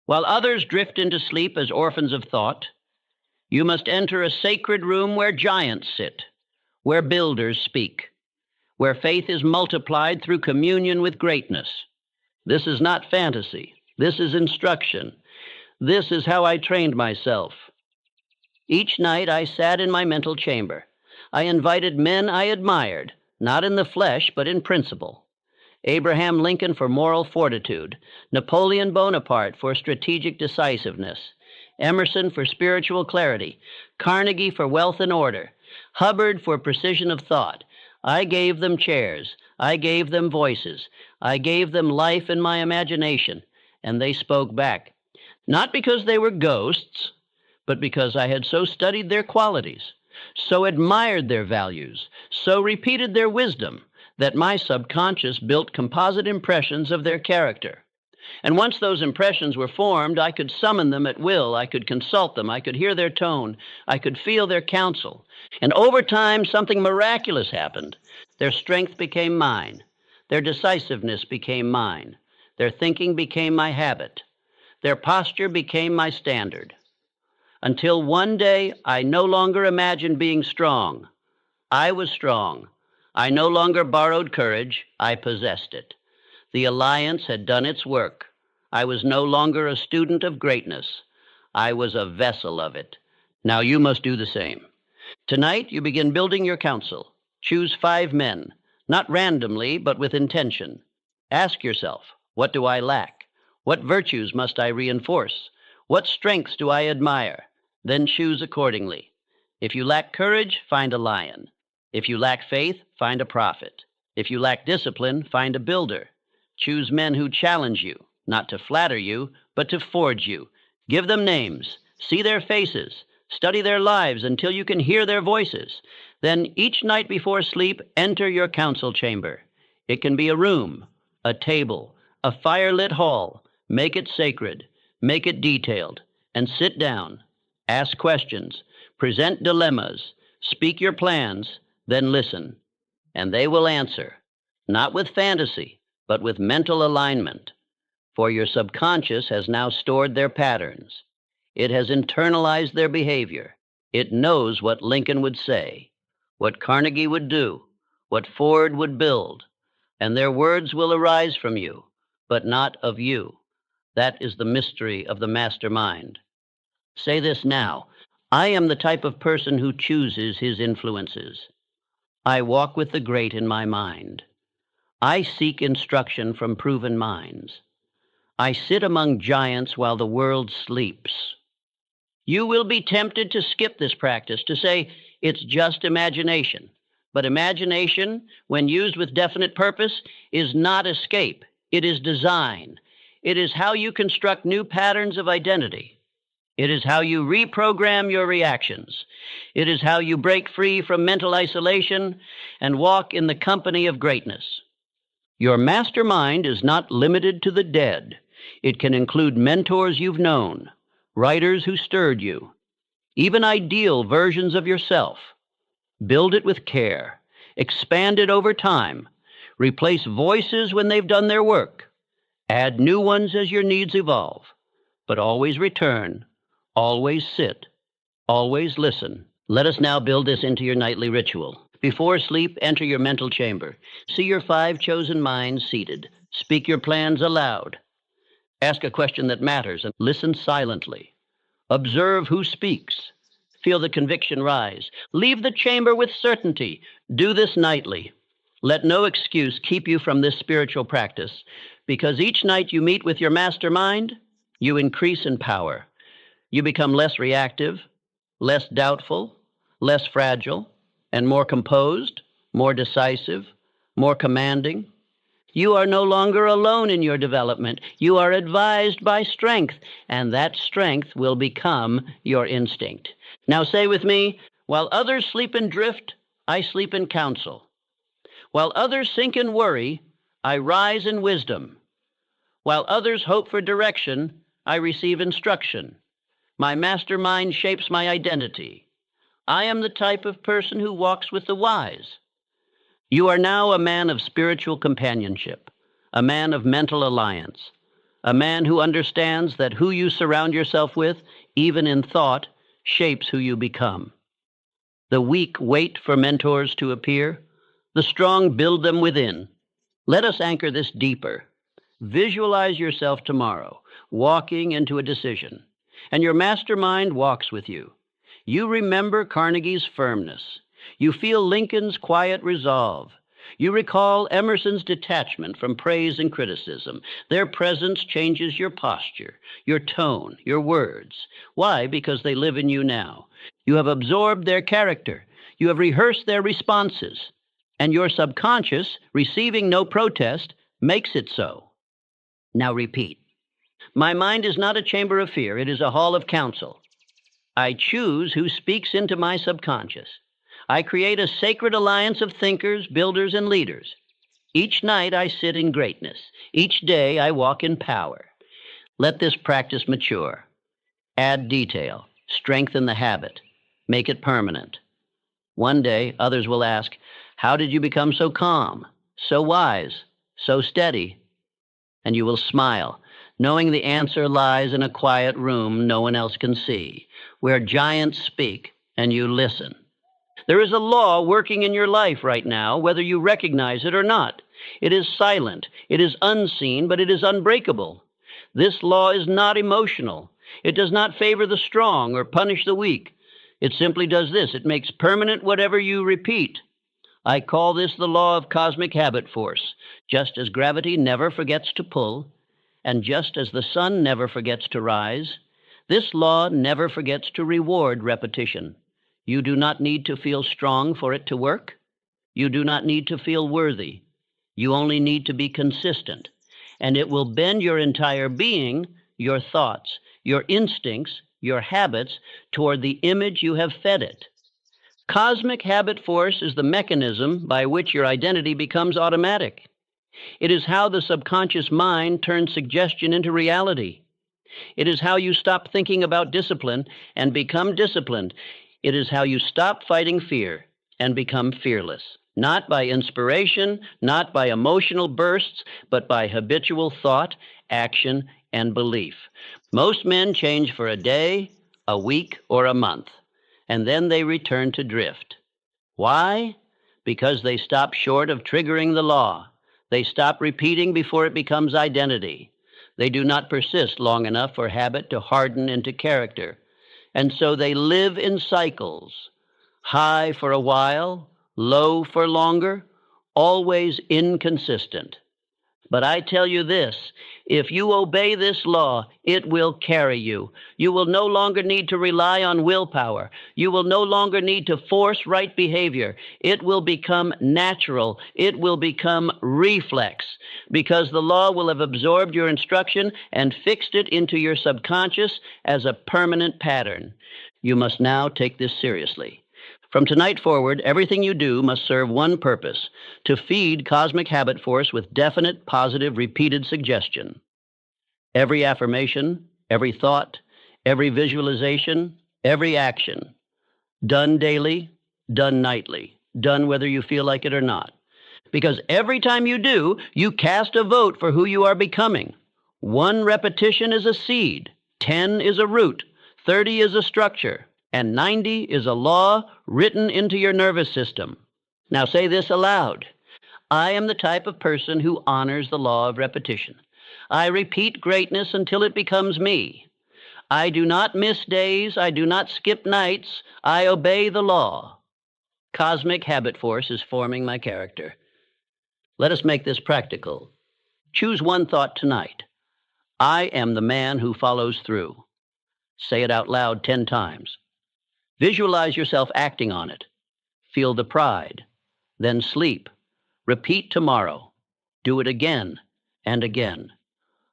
While others drift into sleep as orphans of thought, you must enter a sacred room where giants sit, where builders speak, where faith is multiplied through communion with greatness. This is not fantasy. This is instruction. This is how I trained myself. Each night I sat in my mental chamber. I invited men I admired, not in the flesh, but in principle. Abraham Lincoln for moral fortitude, Napoleon Bonaparte for strategic decisiveness, Emerson for spiritual clarity, Carnegie for wealth and order, Hubbard for precision of thought. I gave them chairs. I gave them voices. I gave them life in my imagination, and they spoke back. Not because they were ghosts, but because I had so studied their qualities, so admired their values, so repeated their wisdom, that my subconscious built composite impressions of their character. And once those impressions were formed, I could summon them at will. I could consult them. I could hear their tone. I could feel their counsel. And over time, something miraculous happened. Their strength became mine. Their decisiveness became mine. Their thinking became my habit. Their posture became my standard. Until one day, I no longer imagined being strong. I was strong. I no longer borrowed courage. I possessed it. The alliance had done its work. I was no longer a student of greatness. I was a vessel of it. Now you must do the same. Tonight you begin building your council. Choose 5 men, not randomly, but with intention. Ask yourself, what do I lack? What virtues must I reinforce? What strengths do I admire? Then choose accordingly. If you lack courage, find a lion. If you lack faith, find a prophet. If you lack discipline, find a builder. Choose men who challenge you, not to flatter you, but to forge you. Give them names, see their faces, study their lives until you can hear their voices. Then each night before sleep, enter your council chamber. It can be a room, a table, a firelit hall. Make it sacred, make it detailed, and sit down. Ask questions, present dilemmas, speak your plans, then listen. And they will answer, not with fantasy, but with mental alignment. For your subconscious has now stored their patterns. It has internalized their behavior. It knows what Lincoln would say, what Carnegie would do, what Ford would build, and their words will arise from you, but not of you. That is the mystery of the mastermind. Say this now. I am the type of person who chooses his influences. I walk with the great in my mind. I seek instruction from proven minds. I sit among giants while the world sleeps. You will be tempted to skip this practice, to say it's just imagination. But imagination, when used with definite purpose, is not escape. It is design. It is how you construct new patterns of identity. It is how you reprogram your reactions. It is how you break free from mental isolation and walk in the company of greatness. Your mastermind is not limited to the dead. It can include mentors you've known, writers who stirred you, even ideal versions of yourself. Build it with care. Expand it over time. Replace voices when they've done their work. Add new ones as your needs evolve. But always return. Always sit. Always listen. Let us now build this into your nightly ritual. Before sleep, enter your mental chamber. See your 5 chosen minds seated. Speak your plans aloud. Ask a question that matters and listen silently. Observe who speaks. Feel the conviction rise. Leave the chamber with certainty. Do this nightly. Let no excuse keep you from this spiritual practice, because each night you meet with your mastermind, you increase in power. You become less reactive, less doubtful, less fragile, and more composed, more decisive, more commanding. You are no longer alone in your development. You are advised by strength, and that strength will become your instinct. Now say with me, while others sleep in drift, I sleep in counsel. While others sink in worry, I rise in wisdom. While others hope for direction, I receive instruction. My mastermind shapes my identity. I am the type of person who walks with the wise. You are now a man of spiritual companionship, a man of mental alliance, a man who understands that who you surround yourself with, even in thought, shapes who you become. The weak wait for mentors to appear. The strong build them within. Let us anchor this deeper. Visualize yourself tomorrow, walking into a decision, and your mastermind walks with you. You remember Carnegie's firmness. You feel Lincoln's quiet resolve. You recall Emerson's detachment from praise and criticism. Their presence changes your posture, your tone, your words. Why? Because they live in you now. You have absorbed their character. You have rehearsed their responses. And your subconscious, receiving no protest, makes it so. Now repeat. My mind is not a chamber of fear. It is a hall of counsel. I choose who speaks into my subconscious. I create a sacred alliance of thinkers, builders, and leaders. Each night I sit in greatness. Each day I walk in power. Let this practice mature. Add detail. Strengthen the habit. Make it permanent. One day others will ask, how did you become so calm, so wise, so steady? And you will smile, knowing the answer lies in a quiet room no one else can see, where giants speak and you listen. There is a law working in your life right now, whether you recognize it or not. It is silent, it is unseen, but it is unbreakable. This law is not emotional. It does not favor the strong or punish the weak. It simply does this. It makes permanent whatever you repeat. I call this the law of cosmic habit force. Just as gravity never forgets to pull, and just as the sun never forgets to rise, this law never forgets to reward repetition. You do not need to feel strong for it to work. You do not need to feel worthy. You only need to be consistent. and it will bend your entire being, your thoughts, your instincts, your habits, toward the image you have fed it. Cosmic habit force is the mechanism by which your identity becomes automatic. It is how the subconscious mind turns suggestion into reality. It is how you stop thinking about discipline and become disciplined. It is how you stop fighting fear and become fearless. Not by inspiration, not by emotional bursts, but by habitual thought, action, and belief. Most men change for a day, a week, or a month, and then they return to drift. Why? Because they stop short of triggering the law. They stop repeating before it becomes identity. They do not persist long enough for habit to harden into character. And so they live in cycles, high for a while, low for longer, always inconsistent. But I tell you this, if you obey this law, it will carry you. You will no longer need to rely on willpower. You will no longer need to force right behavior. It will become natural. It will become reflex, because the law will have absorbed your instruction and fixed it into your subconscious as a permanent pattern. You must now take this seriously. From tonight forward, everything you do must serve one purpose: to feed cosmic habit force with definite, positive, repeated suggestion. Every affirmation, every thought, every visualization, every action, done daily, done nightly, done whether you feel like it or not. Because every time you do, you cast a vote for who you are becoming. 1 repetition is a seed, 10 is a root, 30 is a structure, and 90 is a law written into your nervous system. Now say this aloud. I am the type of person who honors the law of repetition. I repeat greatness until it becomes me. I do not miss days. I do not skip nights. I obey the law. Cosmic habit force is forming my character. Let us make this practical. Choose one thought tonight. I am the man who follows through. Say it out loud 10 times. Visualize yourself acting on it. Feel the pride. Then sleep. Repeat tomorrow. Do it again and again,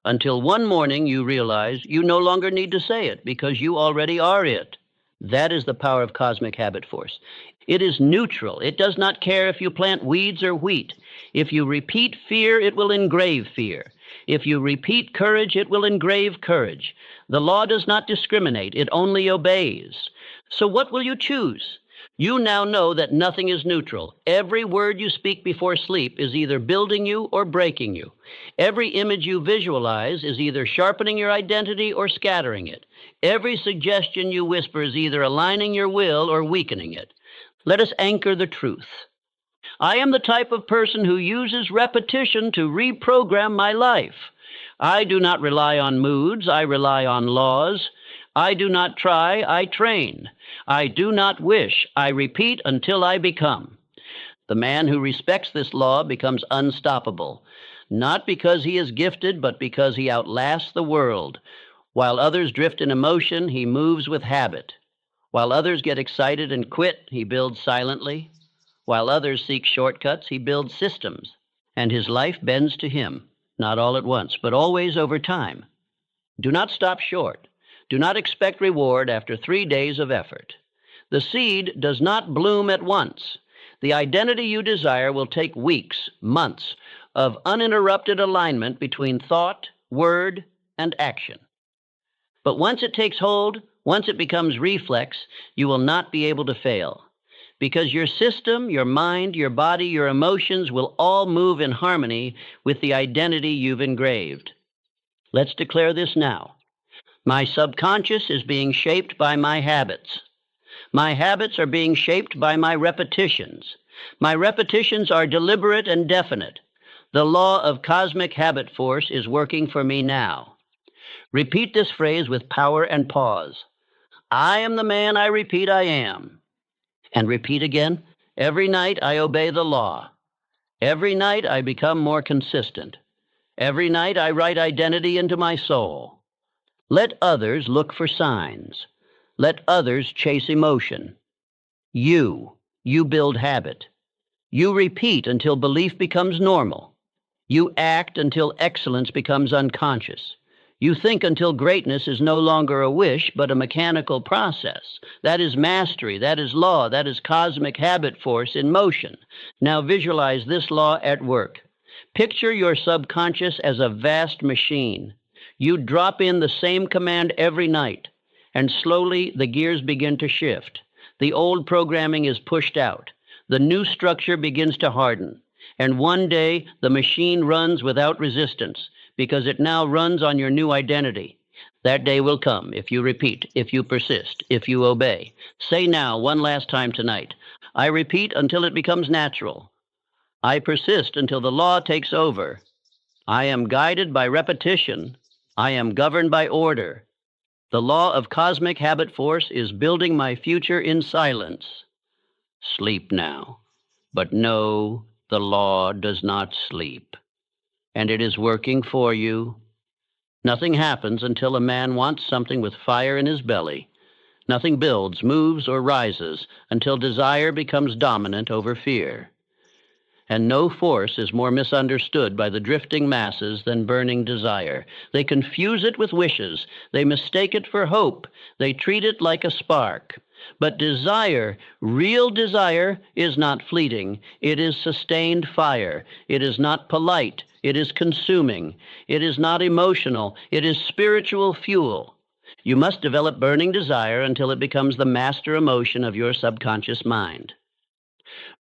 until one morning you realize you no longer need to say it because you already are it. That is the power of cosmic habit force. It is neutral. It does not care if you plant weeds or wheat. If you repeat fear, it will engrave fear. If you repeat courage, it will engrave courage. The law does not discriminate. It only obeys. So what will you choose? You now know that nothing is neutral. Every word you speak before sleep is either building you or breaking you. Every image you visualize is either sharpening your identity or scattering it. Every suggestion you whisper is either aligning your will or weakening it. Let us anchor the truth. I am the type of person who uses repetition to reprogram my life. I do not rely on moods. I rely on laws. I do not try. I train. I do not wish. I repeat until I become. The man who respects this law becomes unstoppable, not because he is gifted, but because he outlasts the world. While others drift in emotion, he moves with habit. While others get excited and quit, he builds silently. While others seek shortcuts, he builds systems. And his life bends to him, not all at once, but always over time. Do not stop short. Do not expect reward after 3 days of effort. The seed does not bloom at once. The identity you desire will take weeks, months of uninterrupted alignment between thought, word, and action. But once it takes hold, once it becomes reflex, you will not be able to fail. Because your system, your mind, your body, your emotions will all move in harmony with the identity you've engraved. Let's declare this now. My subconscious is being shaped by my habits. My habits are being shaped by my repetitions. My repetitions are deliberate and definite. The law of cosmic habit force is working for me now. Repeat this phrase with power and pause. I am the man I repeat I am. And repeat again. Every night I obey the law. Every night I become more consistent. Every night I write identity into my soul. Let others look for signs. Let others chase emotion. You build habit. You repeat until belief becomes normal. You act until excellence becomes unconscious. You think until greatness is no longer a wish, but a mechanical process. That is mastery, that is law, that is cosmic habit force in motion. Now visualize this law at work. Picture your subconscious as a vast machine. You drop in the same command every night, and slowly the gears begin to shift. The old programming is pushed out. The new structure begins to harden. And one day, the machine runs without resistance, because it now runs on your new identity. That day will come if you repeat, if you persist, if you obey. Say now, one last time tonight, I repeat until it becomes natural. I persist until the law takes over. I am guided by repetition. I am governed by order. The law of cosmic habit force is building my future in silence. Sleep now. But no, the law does not sleep. And it is working for you. Nothing happens until a man wants something with fire in his belly. Nothing builds, moves, or rises until desire becomes dominant over fear. And no force is more misunderstood by the drifting masses than burning desire. They confuse it with wishes. They mistake it for hope. They treat it like a spark. But desire, real desire, is not fleeting. It is sustained fire. It is not polite. It is consuming. It is not emotional. It is spiritual fuel. You must develop burning desire until it becomes the master emotion of your subconscious mind.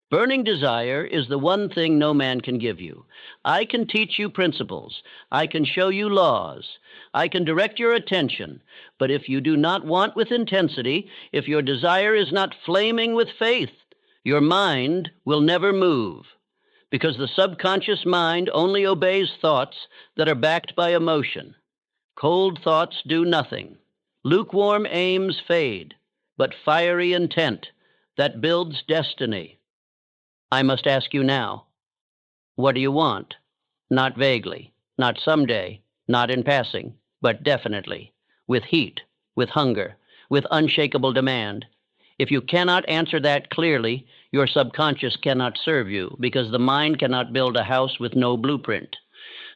Burning desire is the one thing no man can give you. I can teach you principles. I can show you laws. I can direct your attention. But if you do not want with intensity, if your desire is not flaming with faith, your mind will never move. Because the subconscious mind only obeys thoughts that are backed by emotion. Cold thoughts do nothing. Lukewarm aims fade, but fiery intent that builds destiny. I must ask you now, what do you want? Not vaguely, not someday, not in passing, but definitely, with heat, with hunger, with unshakable demand. If you cannot answer that clearly, your subconscious cannot serve you, because the mind cannot build a house with no blueprint.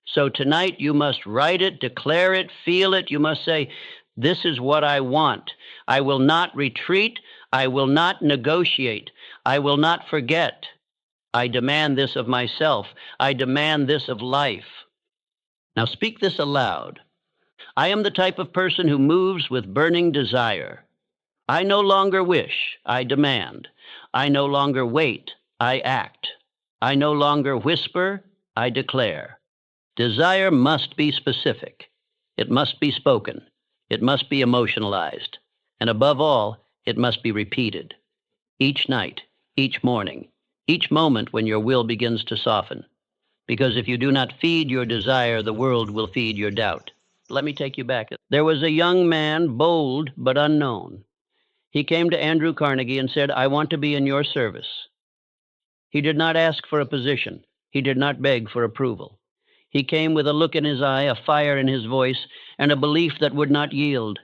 So tonight you must write it, declare it, feel it. You must say, this is what I want. I will not retreat. I will not negotiate. I will not forget. I demand this of myself. I demand this of life. Now speak this aloud. I am the type of person who moves with burning desire. I no longer wish, I demand. I no longer wait, I act. I no longer whisper, I declare. Desire must be specific. It must be spoken. It must be emotionalized. And above all, it must be repeated. Each night, each morning, each moment when your will begins to soften. Because if you do not feed your desire, the world will feed your doubt. Let me take you back. There was a young man, bold but unknown. He came to Andrew Carnegie and said, I want to be in your service. He did not ask for a position. He did not beg for approval. He came with a look in his eye, a fire in his voice, and a belief that would not yield.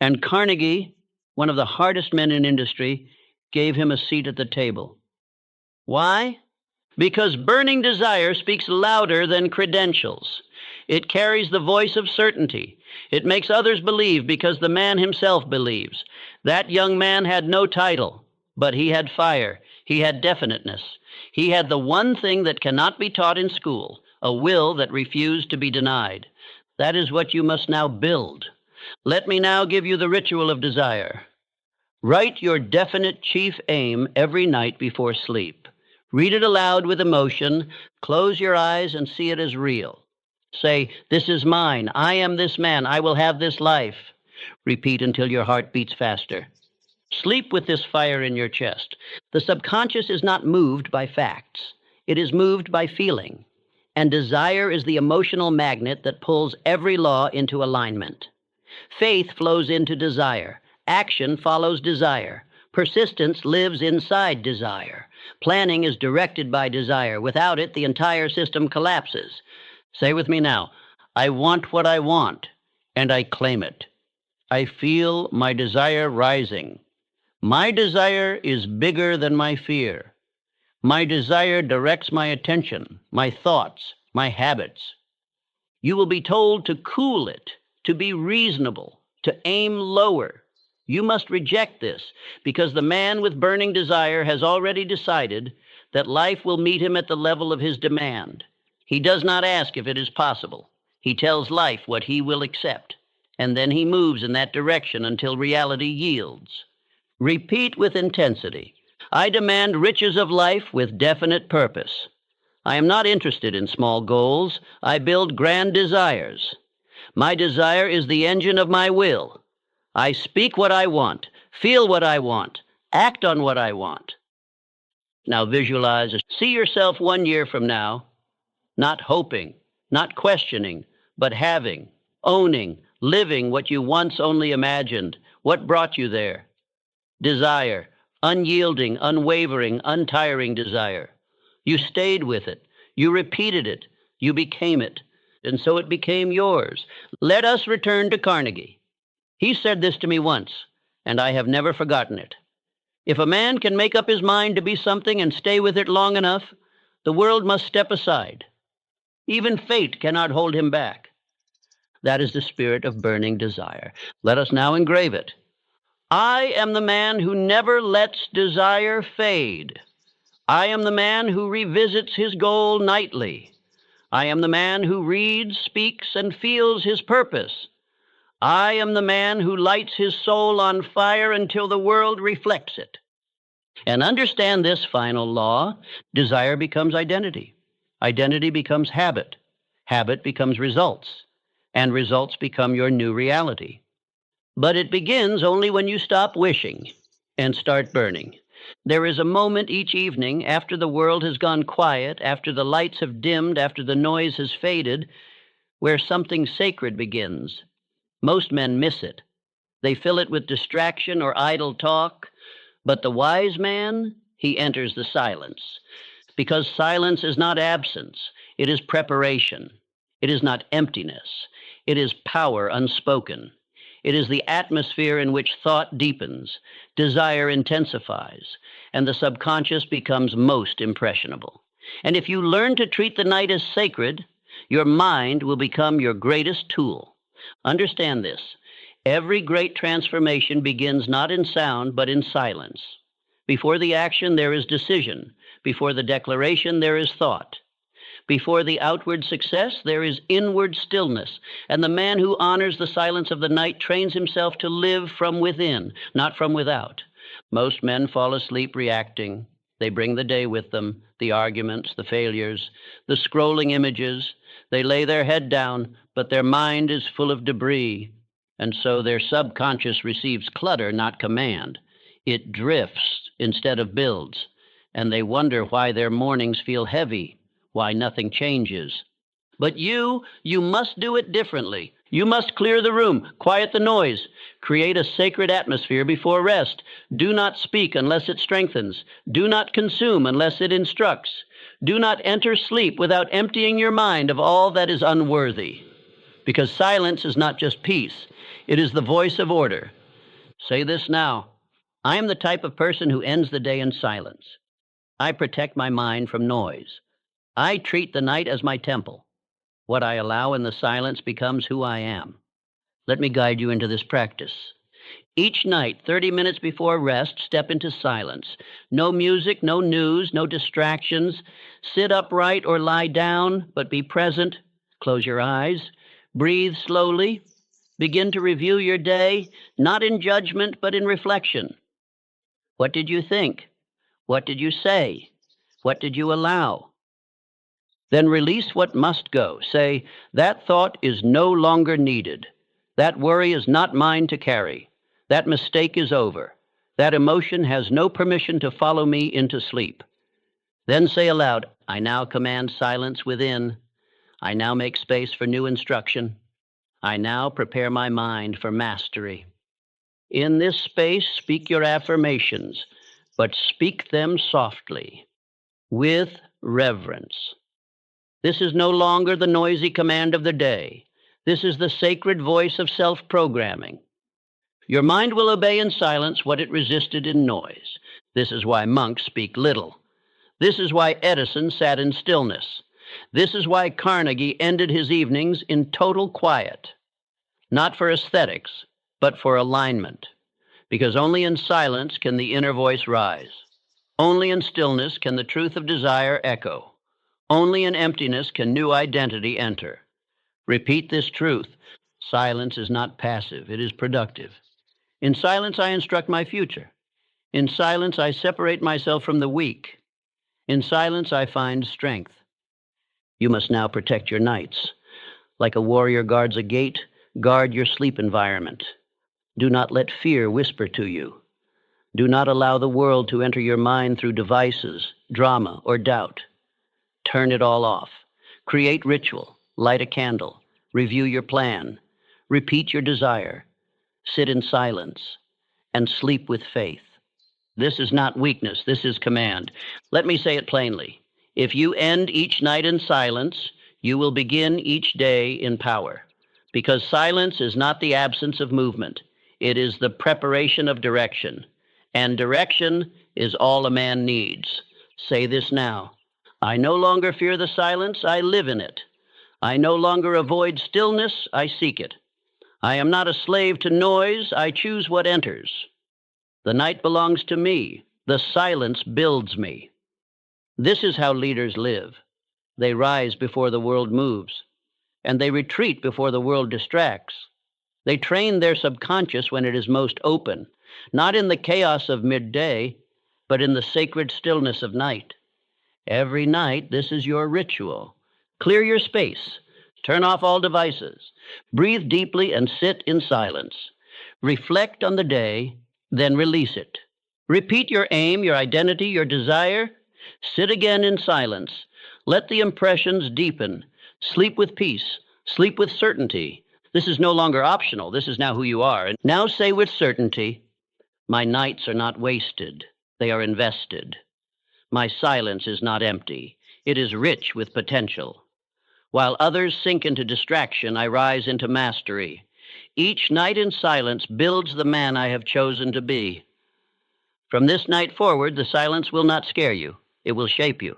And Carnegie, one of the hardest men in industry, gave him a seat at the table. Why? Because burning desire speaks louder than credentials. It carries the voice of certainty. It makes others believe because the man himself believes. That young man had no title, but he had fire. He had definiteness. He had the one thing that cannot be taught in school, a will that refused to be denied. That is what you must now build. Let me now give you the ritual of desire. Write your definite chief aim every night before sleep. Read it aloud with emotion. Close your eyes and see it as real. Say, this is mine. I am this man. I will have this life. Repeat until your heart beats faster. Sleep with this fire in your chest. The subconscious is not moved by facts. It is moved by feeling. And desire is the emotional magnet that pulls every law into alignment. Faith flows into desire. Action follows desire. Persistence lives inside desire. Planning is directed by desire. Without it, the entire system collapses. Say with me now, I want what I want, and I claim it. I feel my desire rising. My desire is bigger than my fear. My desire directs my attention, my thoughts, my habits. You will be told to cool it, to be reasonable, to aim lower. You must reject this, because the man with burning desire has already decided that life will meet him at the level of his demand. He does not ask if it is possible. He tells life what he will accept, and then he moves in that direction until reality yields. Repeat with intensity. I demand riches of life with definite purpose. I am not interested in small goals. I build grand desires. My desire is the engine of my will. I speak what I want, feel what I want, act on what I want. Now visualize, see yourself 1 year from now, not hoping, not questioning, but having, owning, living what you once only imagined. What brought you there? Desire, unyielding, unwavering, untiring desire. You stayed with it. You repeated it. You became it. And so it became yours. Let us return to Carnegie. He said this to me once, and I have never forgotten it. If a man can make up his mind to be something and stay with it long enough, the world must step aside. Even fate cannot hold him back. That is the spirit of burning desire. Let us now engrave it. I am the man who never lets desire fade. I am the man who revisits his goal nightly. I am the man who reads, speaks, and feels his purpose. I am the man who lights his soul on fire until the world reflects it. And understand this final law: desire becomes identity. Identity becomes habit. Habit becomes results. And results become your new reality. But it begins only when you stop wishing and start burning. There is a moment each evening after the world has gone quiet, after the lights have dimmed, after the noise has faded, where something sacred begins. Most men miss it. They fill it with distraction or idle talk. But the wise man, he enters the silence. Because silence is not absence. It is preparation. It is not emptiness. It is power unspoken. It is the atmosphere in which thought deepens, desire intensifies, and the subconscious becomes most impressionable. And if you learn to treat the night as sacred, your mind will become your greatest tool. Understand this. Every great transformation begins not in sound, but in silence. Before the action, there is decision. Before the declaration, there is thought. Before the outward success, there is inward stillness. And the man who honors the silence of the night trains himself to live from within, not from without. Most men fall asleep reacting. They bring the day with them, the arguments, the failures, the scrolling images. They lay their head down, but their mind is full of debris. And so their subconscious receives clutter, not command. It drifts instead of builds. And they wonder why their mornings feel heavy, why nothing changes. But you must do it differently. You must clear the room, quiet the noise, create a sacred atmosphere before rest. Do not speak unless it strengthens. Do not consume unless it instructs. Do not enter sleep without emptying your mind of all that is unworthy. Because silence is not just peace. It is the voice of order. Say this now. I am the type of person who ends the day in silence. I protect my mind from noise. I treat the night as my temple. What I allow in the silence becomes who I am. Let me guide you into this practice. Each night, 30 minutes before rest, step into silence. No music, no news, no distractions. Sit upright or lie down, but be present. Close your eyes. Breathe slowly. Begin to review your day, not in judgment, but in reflection. What did you think? What did you say? What did you allow? Then release what must go. Say, that thought is no longer needed. That worry is not mine to carry. That mistake is over. That emotion has no permission to follow me into sleep. Then say aloud, I now command silence within. I now make space for new instruction. I now prepare my mind for mastery. In this space, speak your affirmations, but speak them softly, with reverence. This is no longer the noisy command of the day. This is the sacred voice of self-programming. Your mind will obey in silence what it resisted in noise. This is why monks speak little. This is why Edison sat in stillness. This is why Carnegie ended his evenings in total quiet, not for aesthetics, but for alignment, because only in silence can the inner voice rise. Only in stillness can the truth of desire echo. Only in emptiness can new identity enter. Repeat this truth. Silence is not passive, it is productive. In silence, I instruct my future. In silence, I separate myself from the weak. In silence, I find strength. You must now protect your nights. Like a warrior guards a gate, guard your sleep environment. Do not let fear whisper to you. Do not allow the world to enter your mind through devices, drama, or doubt. Turn it all off. Create ritual. Light a candle. Review your plan. Repeat your desire. Sit in silence. And sleep with faith. This is not weakness. This is command. Let me say it plainly. If you end each night in silence, you will begin each day in power. Because silence is not the absence of movement. It is the preparation of direction. And direction is all a man needs. Say this now. I no longer fear the silence, I live in it. I no longer avoid stillness, I seek it. I am not a slave to noise, I choose what enters. The night belongs to me, the silence builds me. This is how leaders live. They rise before the world moves, and they retreat before the world distracts. They train their subconscious when it is most open, not in the chaos of midday, but in the sacred stillness of night. Every night, this is your ritual. Clear your space. Turn off all devices. Breathe deeply and sit in silence. Reflect on the day, then release it. Repeat your aim, your identity, your desire. Sit again in silence. Let the impressions deepen. Sleep with peace. Sleep with certainty. This is no longer optional. This is now who you are. And now say with certainty, my nights are not wasted. They are invested. My silence is not empty. It is rich with potential. While others sink into distraction, I rise into mastery. Each night in silence builds the man I have chosen to be. From this night forward, the silence will not scare you. It will shape you.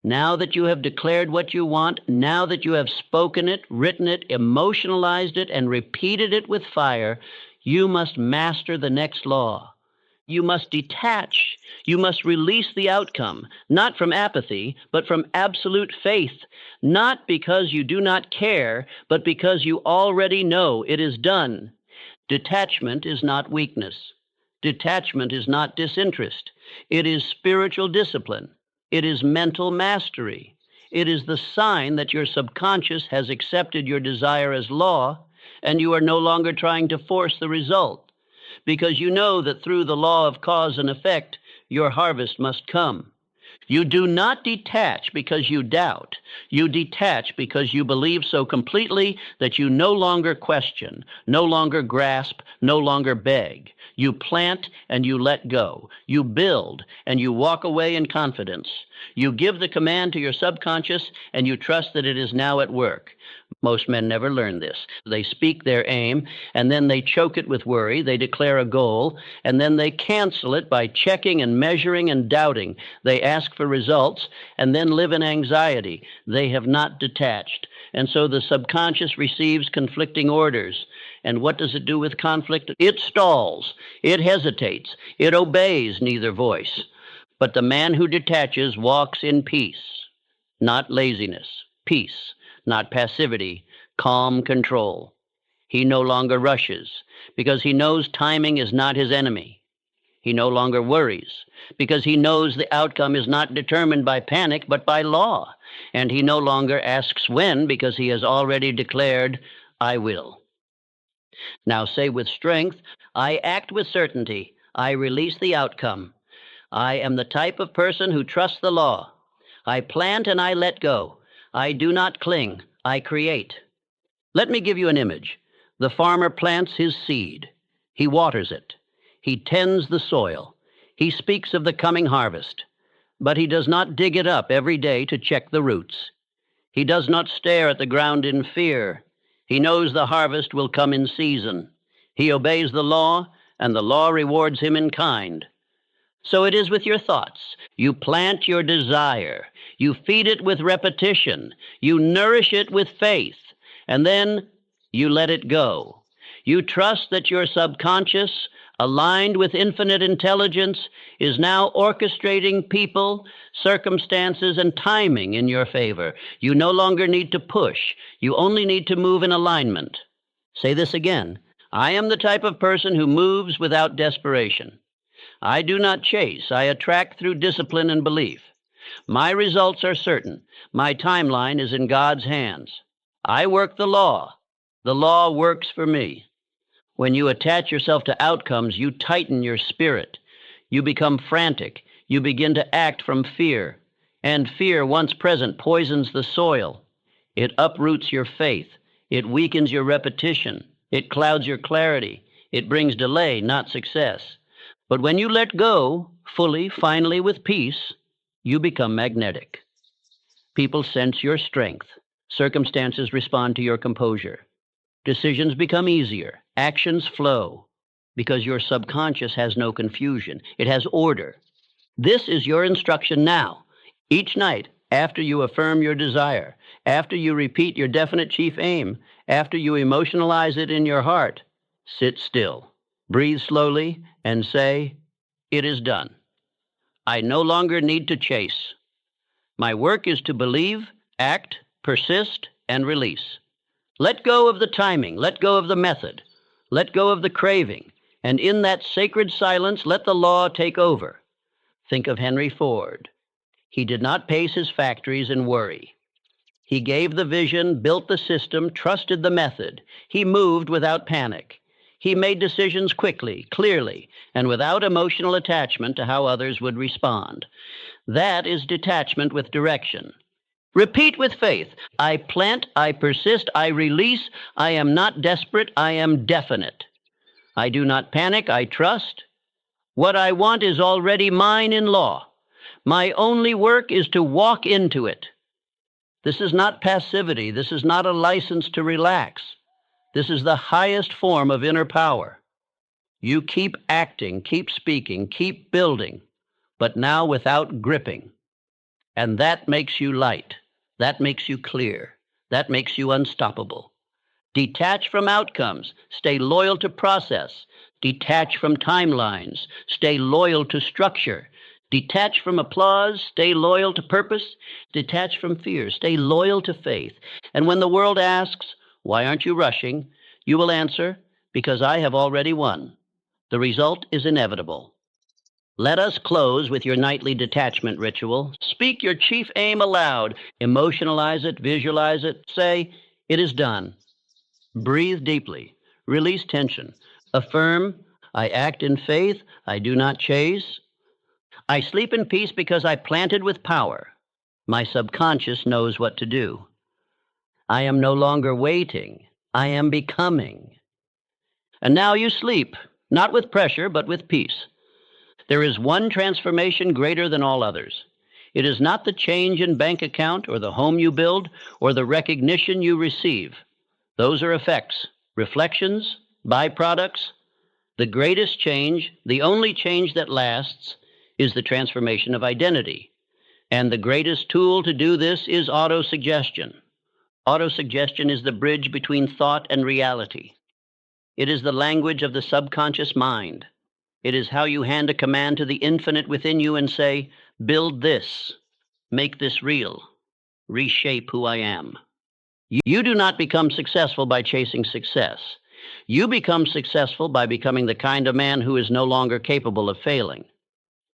Now that you have declared what you want, now that you have spoken it, written it, emotionalized it, and repeated it with fire, you must master the next law. You must detach. You must release the outcome, not from apathy, but from absolute faith, not because you do not care, but because you already know it is done. Detachment is not weakness. Detachment is not disinterest. It is spiritual discipline. It is mental mastery. It is the sign that your subconscious has accepted your desire as law, and you are no longer trying to force the result, because you know that through the law of cause and effect, your harvest must come. You do not detach because you doubt. You detach because you believe so completely that you no longer question, no longer grasp, no longer beg. You plant and you let go. You build and you walk away in confidence. You give the command to your subconscious and you trust that it is now at work. Most men never learn this. They speak their aim, and then they choke it with worry. They declare a goal, and then they cancel it by checking and measuring and doubting. They ask for results, and then live in anxiety. They have not detached. And so the subconscious receives conflicting orders. And what does it do with conflict? It stalls. It hesitates. It obeys neither voice. But the man who detaches walks in peace, not laziness. Peace. Not passivity, calm control. He no longer rushes because he knows timing is not his enemy. He no longer worries because he knows the outcome is not determined by panic but by law. And he no longer asks when because he has already declared, I will. Now say with strength, I act with certainty. I release the outcome. I am the type of person who trusts the law. I plant and I let go. I do not cling, I create. Let me give you an image. The farmer plants his seed. He waters it. He tends the soil. He speaks of the coming harvest. But he does not dig it up every day to check the roots. He does not stare at the ground in fear. He knows the harvest will come in season. He obeys the law, and the law rewards him in kind. So it is with your thoughts. You plant your desire. You feed it with repetition. You nourish it with faith. And then you let it go. You trust that your subconscious, aligned with infinite intelligence, is now orchestrating people, circumstances, and timing in your favor. You no longer need to push. You only need to move in alignment. Say this again. I am the type of person who moves without desperation. I do not chase. I attract through discipline and belief. My results are certain. My timeline is in God's hands. I work the law. The law works for me. When you attach yourself to outcomes, you tighten your spirit. You become frantic. You begin to act from fear. And fear, once present, poisons the soil. It uproots your faith. It weakens your repetition. It clouds your clarity. It brings delay, not success. But when you let go, fully, finally, with peace, you become magnetic. People sense your strength. Circumstances respond to your composure. Decisions become easier. Actions flow because your subconscious has no confusion. It has order. This is your instruction now. Each night, after you affirm your desire, after you repeat your definite chief aim, after you emotionalize it in your heart, sit still. Breathe slowly and say, "It is done. I no longer need to chase. My work is to believe, act, persist, and release. Let go of the timing. Let go of the method. Let go of the craving. And in that sacred silence, let the law take over." Think of Henry Ford. He did not pace his factories and worry. He gave the vision, built the system, trusted the method. He moved without panic. He made decisions quickly, clearly, and without emotional attachment to how others would respond. That is detachment with direction. Repeat with faith. I plant, I persist, I release. I am not desperate, I am definite. I do not panic, I trust. What I want is already mine in law. My only work is to walk into it. This is not passivity. This is not a license to relax. This is the highest form of inner power. You keep acting, keep speaking, keep building, but now without gripping. And that makes you light. That makes you clear. That makes you unstoppable. Detach from outcomes. Stay loyal to process. Detach from timelines. Stay loyal to structure. Detach from applause. Stay loyal to purpose. Detach from fear. Stay loyal to faith. And when the world asks, "Why aren't you rushing?" you will answer, "Because I have already won. The result is inevitable." Let us close with your nightly detachment ritual. Speak your chief aim aloud. Emotionalize it, visualize it. Say, "It is done." Breathe deeply. Release tension. Affirm, "I act in faith. I do not chase. I sleep in peace because I planted with power. My subconscious knows what to do. I am no longer waiting. I am becoming." And now you sleep, not with pressure, but with peace. There is one transformation greater than all others. It is not the change in bank account or the home you build or the recognition you receive. Those are effects, reflections, byproducts. The greatest change, the only change that lasts, is the transformation of identity. And the greatest tool to do this is autosuggestion. Autosuggestion is the bridge between thought and reality. It is the language of the subconscious mind. It is how you hand a command to the infinite within you and say, "Build this, make this real, reshape who I am." You do not become successful by chasing success. You become successful by becoming the kind of man who is no longer capable of failing.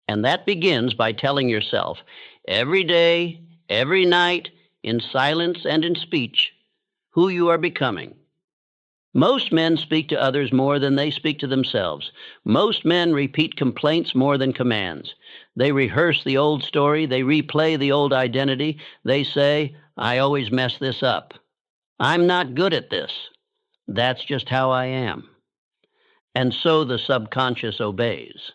And that begins by telling yourself, every day, every night, in silence and in speech, who you are becoming. Most men speak to others more than they speak to themselves. Most men repeat complaints more than commands. They rehearse the old story. They replay the old identity. They say, "I always mess this up. I'm not good at this. That's just how I am." And so the subconscious obeys,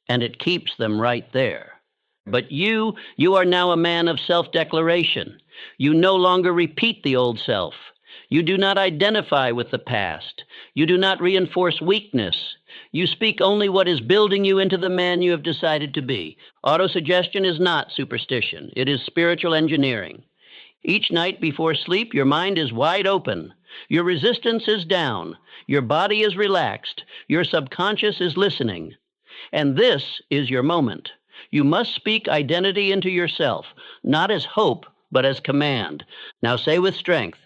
and it keeps them right there. But you are now a man of self-declaration. You no longer repeat the old self. You do not identify with the past. You do not reinforce weakness. You speak only what is building you into the man you have decided to be. Autosuggestion is not superstition. It is spiritual engineering. Each night before sleep, your mind is wide open. Your resistance is down. Your body is relaxed. Your subconscious is listening. And this is your moment. You must speak identity into yourself, not as hope, but as command. Now say with strength,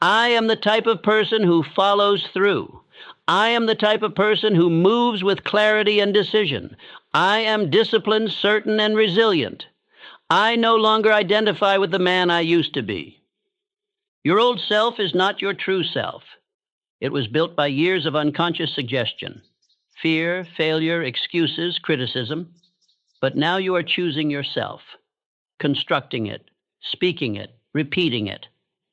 I am the type of person who follows through. I am the type of person who moves with clarity and decision. I am disciplined, certain, and resilient. I no longer identify with the man I used to be. Your old self is not your true self. It was built by years of unconscious suggestion, fear, failure, excuses, criticism. But now you are choosing yourself, constructing it, speaking it, repeating it.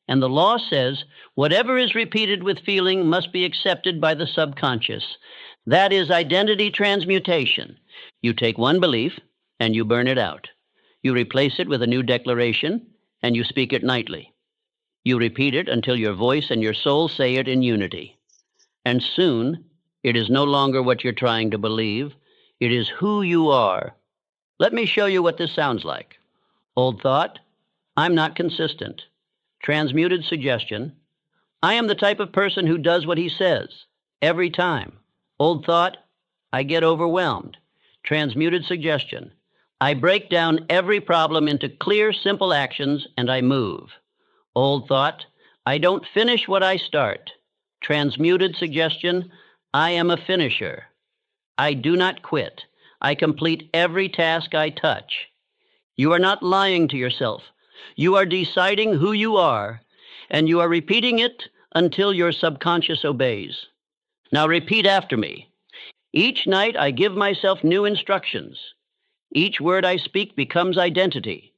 And the law says whatever is repeated with feeling must be accepted by the subconscious. That is identity transmutation. You take one belief and you burn it out. You replace it with a new declaration and you speak it nightly. You repeat it until your voice and your soul say it in unity. And soon, it is no longer what you're trying to believe. It is who you are. Let me show you what this sounds like. Old thought, I'm not consistent. Transmuted suggestion, I am the type of person who does what he says, every time. Old thought, I get overwhelmed. Transmuted suggestion, I break down every problem into clear, simple actions and I move. Old thought, I don't finish what I start. Transmuted suggestion, I am a finisher. I do not quit. I complete every task I touch. You are not lying to yourself. You are deciding who you are, and you are repeating it until your subconscious obeys. Now repeat after me. Each night I give myself new instructions. Each word I speak becomes identity.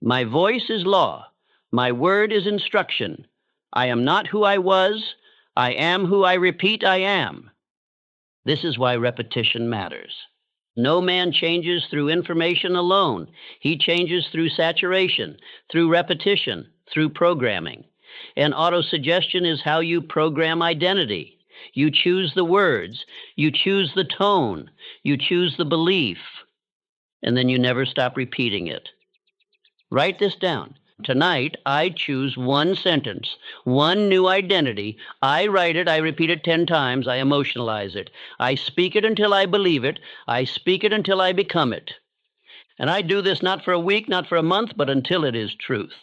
My voice is law. My word is instruction. I am not who I was. I am who I repeat I am. This is why repetition matters. No man changes through information alone. He changes through saturation, through repetition, through programming. And autosuggestion is how you program identity. You choose the words, you choose the tone, you choose the belief, and then you never stop repeating it. Write this down. Tonight, I choose one sentence, one new identity. I write it, I repeat it 10 times, I emotionalize it. I speak it until I believe it. I speak it until I become it. And I do this not for a week, not for a month, but until it is truth.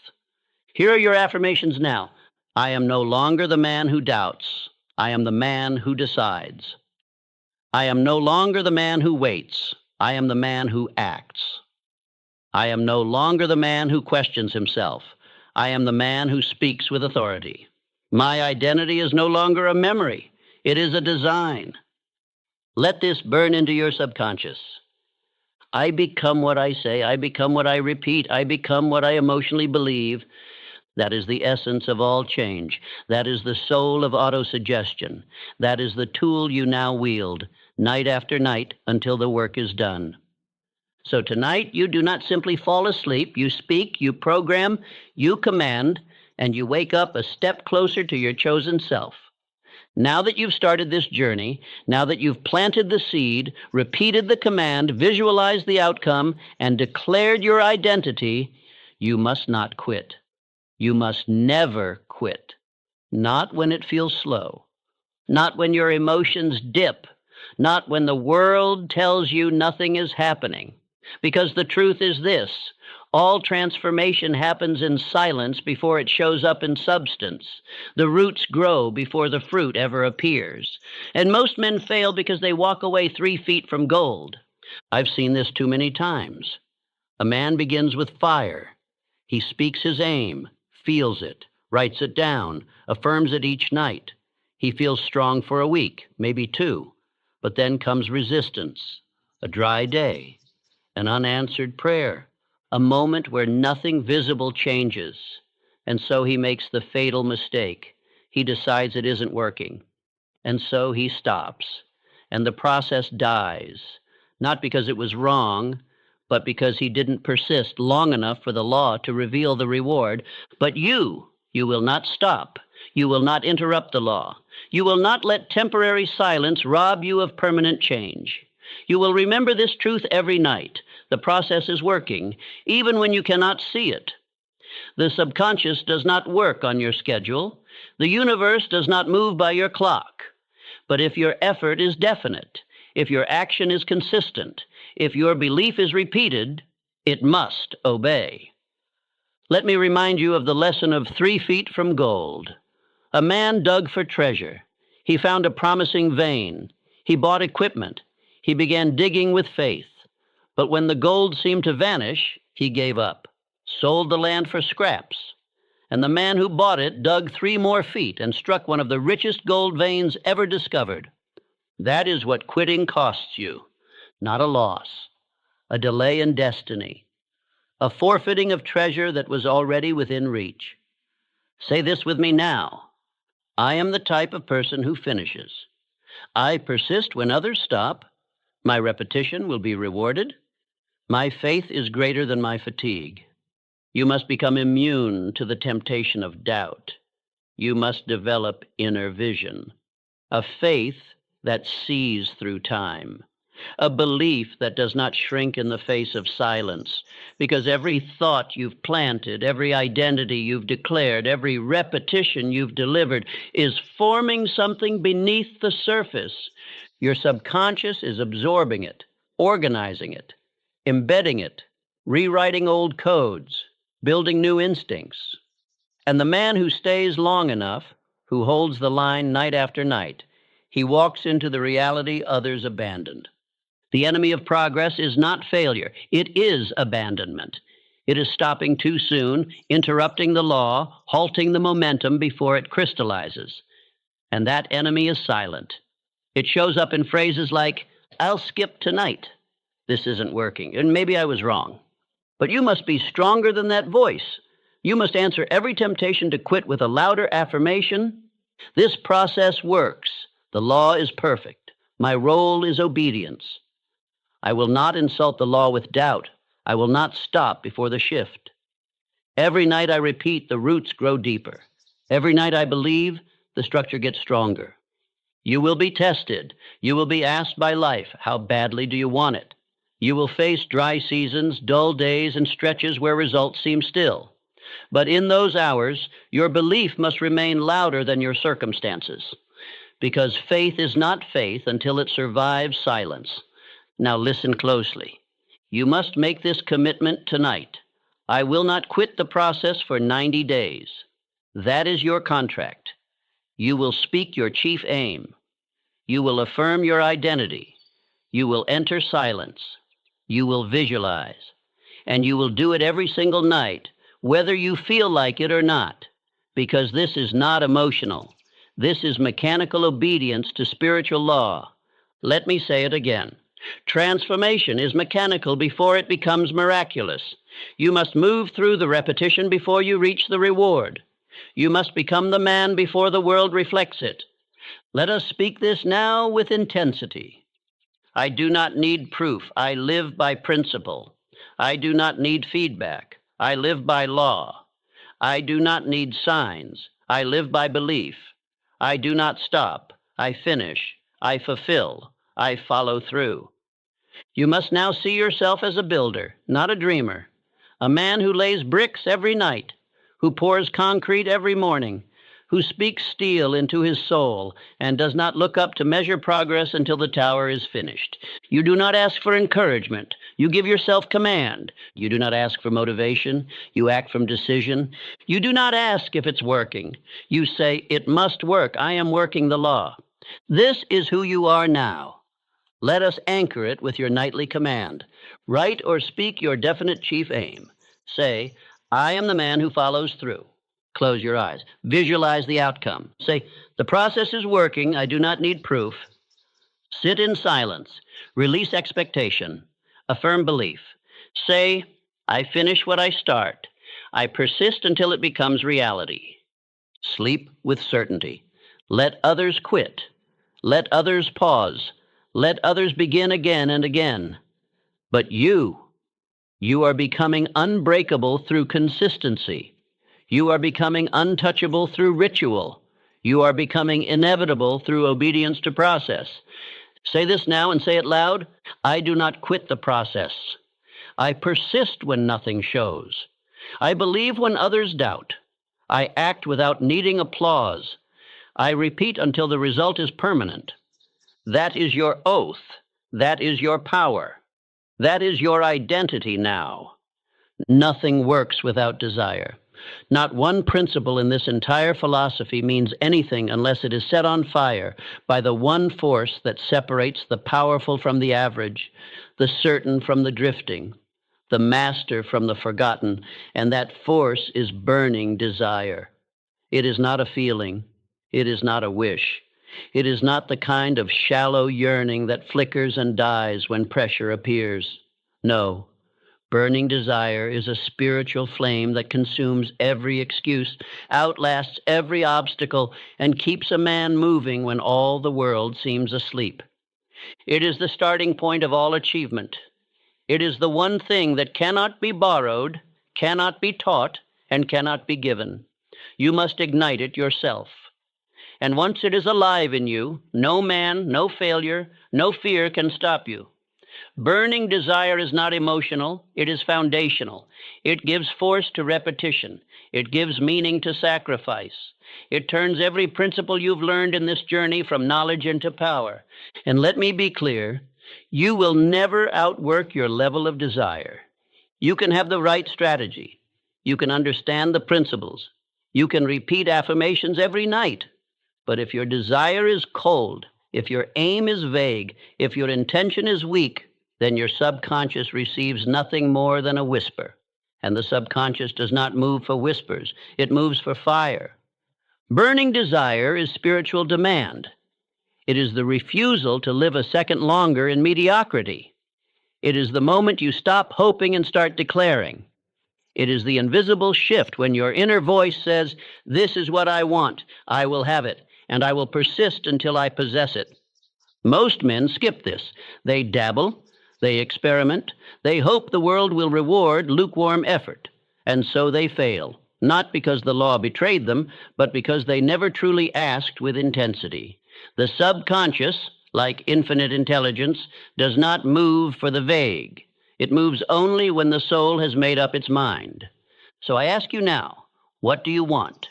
Here are your affirmations now. I am no longer the man who doubts. I am the man who decides. I am no longer the man who waits. I am the man who acts. I am no longer the man who questions himself. I am the man who speaks with authority. My identity is no longer a memory. It is a design. Let this burn into your subconscious. I become what I say. I become what I repeat. I become what I emotionally believe. That is the essence of all change. That is the soul of autosuggestion. That is the tool you now wield, night after night, until the work is done. So tonight, you do not simply fall asleep. You speak, you program, you command, and you wake up a step closer to your chosen self. Now that you've started this journey, now that you've planted the seed, repeated the command, visualized the outcome, and declared your identity, you must not quit. You must never quit. Not when it feels slow. Not when your emotions dip. Not when the world tells you nothing is happening. Because the truth is this, all transformation happens in silence before it shows up in substance. The roots grow before the fruit ever appears. And most men fail because they walk away 3 feet from gold. I've seen this too many times. A man begins with fire. He speaks his aim, feels it, writes it down, affirms it each night. He feels strong for a week, maybe 2. But then comes resistance, a dry day, an unanswered prayer, a moment where nothing visible changes. And so he makes the fatal mistake. He decides it isn't working. And so he stops. And the process dies, not because it was wrong, but because he didn't persist long enough for the law to reveal the reward. But you will not stop. You will not interrupt the law. You will not let temporary silence rob you of permanent change. You will remember this truth every night. The process is working, even when you cannot see it. The subconscious does not work on your schedule. The universe does not move by your clock. But if your effort is definite, if your action is consistent, if your belief is repeated, it must obey. Let me remind you of the lesson of 3 feet from gold. A man dug for treasure. He found a promising vein. He bought equipment. He began digging with faith. But when the gold seemed to vanish, he gave up, sold the land for scraps. And the man who bought it dug 3 more feet and struck one of the richest gold veins ever discovered. That is what quitting costs you. Not a loss, a delay in destiny, a forfeiting of treasure that was already within reach. Say this with me now. I am the type of person who finishes. I persist when others stop. My repetition will be rewarded. My faith is greater than my fatigue. You must become immune to the temptation of doubt. You must develop inner vision, a faith that sees through time, a belief that does not shrink in the face of silence, because every thought you've planted, every identity you've declared, every repetition you've delivered is forming something beneath the surface. Your subconscious is absorbing it, organizing it, embedding it, rewriting old codes, building new instincts. And the man who stays long enough, who holds the line night after night, he walks into the reality others abandoned. The enemy of progress is not failure. It is abandonment. It is stopping too soon, interrupting the law, halting the momentum before it crystallizes. And that enemy is silent. It shows up in phrases like, I'll skip tonight. This isn't working, and maybe I was wrong. But you must be stronger than that voice. You must answer every temptation to quit with a louder affirmation. This process works. The law is perfect. My role is obedience. I will not insult the law with doubt. I will not stop before the shift. Every night I repeat, the roots grow deeper. Every night I believe, the structure gets stronger. You will be tested. You will be asked by life, how badly do you want it? You will face dry seasons, dull days, and stretches where results seem still. But in those hours, your belief must remain louder than your circumstances, because faith is not faith until it survives silence. Now listen closely. You must make this commitment tonight. I will not quit the process for 90 days. That is your contract. You will speak your chief aim. You will affirm your identity. You will enter silence. You will visualize. And you will do it every single night, whether you feel like it or not, because this is not emotional. This is mechanical obedience to spiritual law. Let me say it again. Transformation is mechanical before it becomes miraculous. You must move through the repetition before you reach the reward. You must become the man before the world reflects it. Let us speak this now with intensity. I do not need proof. I live by principle. I do not need feedback. I live by law. I do not need signs. I live by belief. I do not stop. I finish. I fulfill. I follow through. You must now see yourself as a builder, not a dreamer, a man who lays bricks every night, who pours concrete every morning, who speaks steel into his soul and does not look up to measure progress until the tower is finished. You do not ask for encouragement. You give yourself command. You do not ask for motivation. You act from decision. You do not ask if it's working. You say, it must work. I am working the law. This is who you are now. Let us anchor it with your nightly command. Write or speak your definite chief aim. Say, I am the man who follows through. Close your eyes. Visualize the outcome. Say, the process is working. I do not need proof. Sit in silence. Release expectation. Affirm belief. Say, I finish what I start. I persist until it becomes reality. Sleep with certainty. Let others quit. Let others pause. Let others begin again and again. But you are becoming unbreakable through consistency. You are becoming untouchable through ritual. You are becoming inevitable through obedience to process. Say this now and say it loud. I do not quit the process. I persist when nothing shows. I believe when others doubt. I act without needing applause. I repeat until the result is permanent. That is your oath. That is your power. That is your identity now. Nothing works without desire. Not one principle in this entire philosophy means anything unless it is set on fire by the one force that separates the powerful from the average, the certain from the drifting, the master from the forgotten, and that force is burning desire. It is not a feeling. It is not a wish. It is not the kind of shallow yearning that flickers and dies when pressure appears. No. Burning desire is a spiritual flame that consumes every excuse, outlasts every obstacle, and keeps a man moving when all the world seems asleep. It is the starting point of all achievement. It is the one thing that cannot be borrowed, cannot be taught, and cannot be given. You must ignite it yourself. And once it is alive in you, no man, no failure, no fear can stop you. Burning desire is not emotional, it is foundational. It gives force to repetition. It gives meaning to sacrifice. It turns every principle you've learned in this journey from knowledge into power. And let me be clear, you will never outwork your level of desire. You can have the right strategy. You can understand the principles. You can repeat affirmations every night. But if your desire is cold, if your aim is vague, if your intention is weak, then your subconscious receives nothing more than a whisper. And the subconscious does not move for whispers, it moves for fire. Burning desire is spiritual demand. It is the refusal to live a second longer in mediocrity. It is the moment you stop hoping and start declaring. It is the invisible shift when your inner voice says, "This is what I want, I will have it, and I will persist until I possess it." Most men skip this. They dabble, they experiment, they hope the world will reward lukewarm effort, and so they fail, not because the law betrayed them, but because they never truly asked with intensity. The subconscious, like infinite intelligence, does not move for the vague. It moves only when the soul has made up its mind. So I ask you now, what do you want?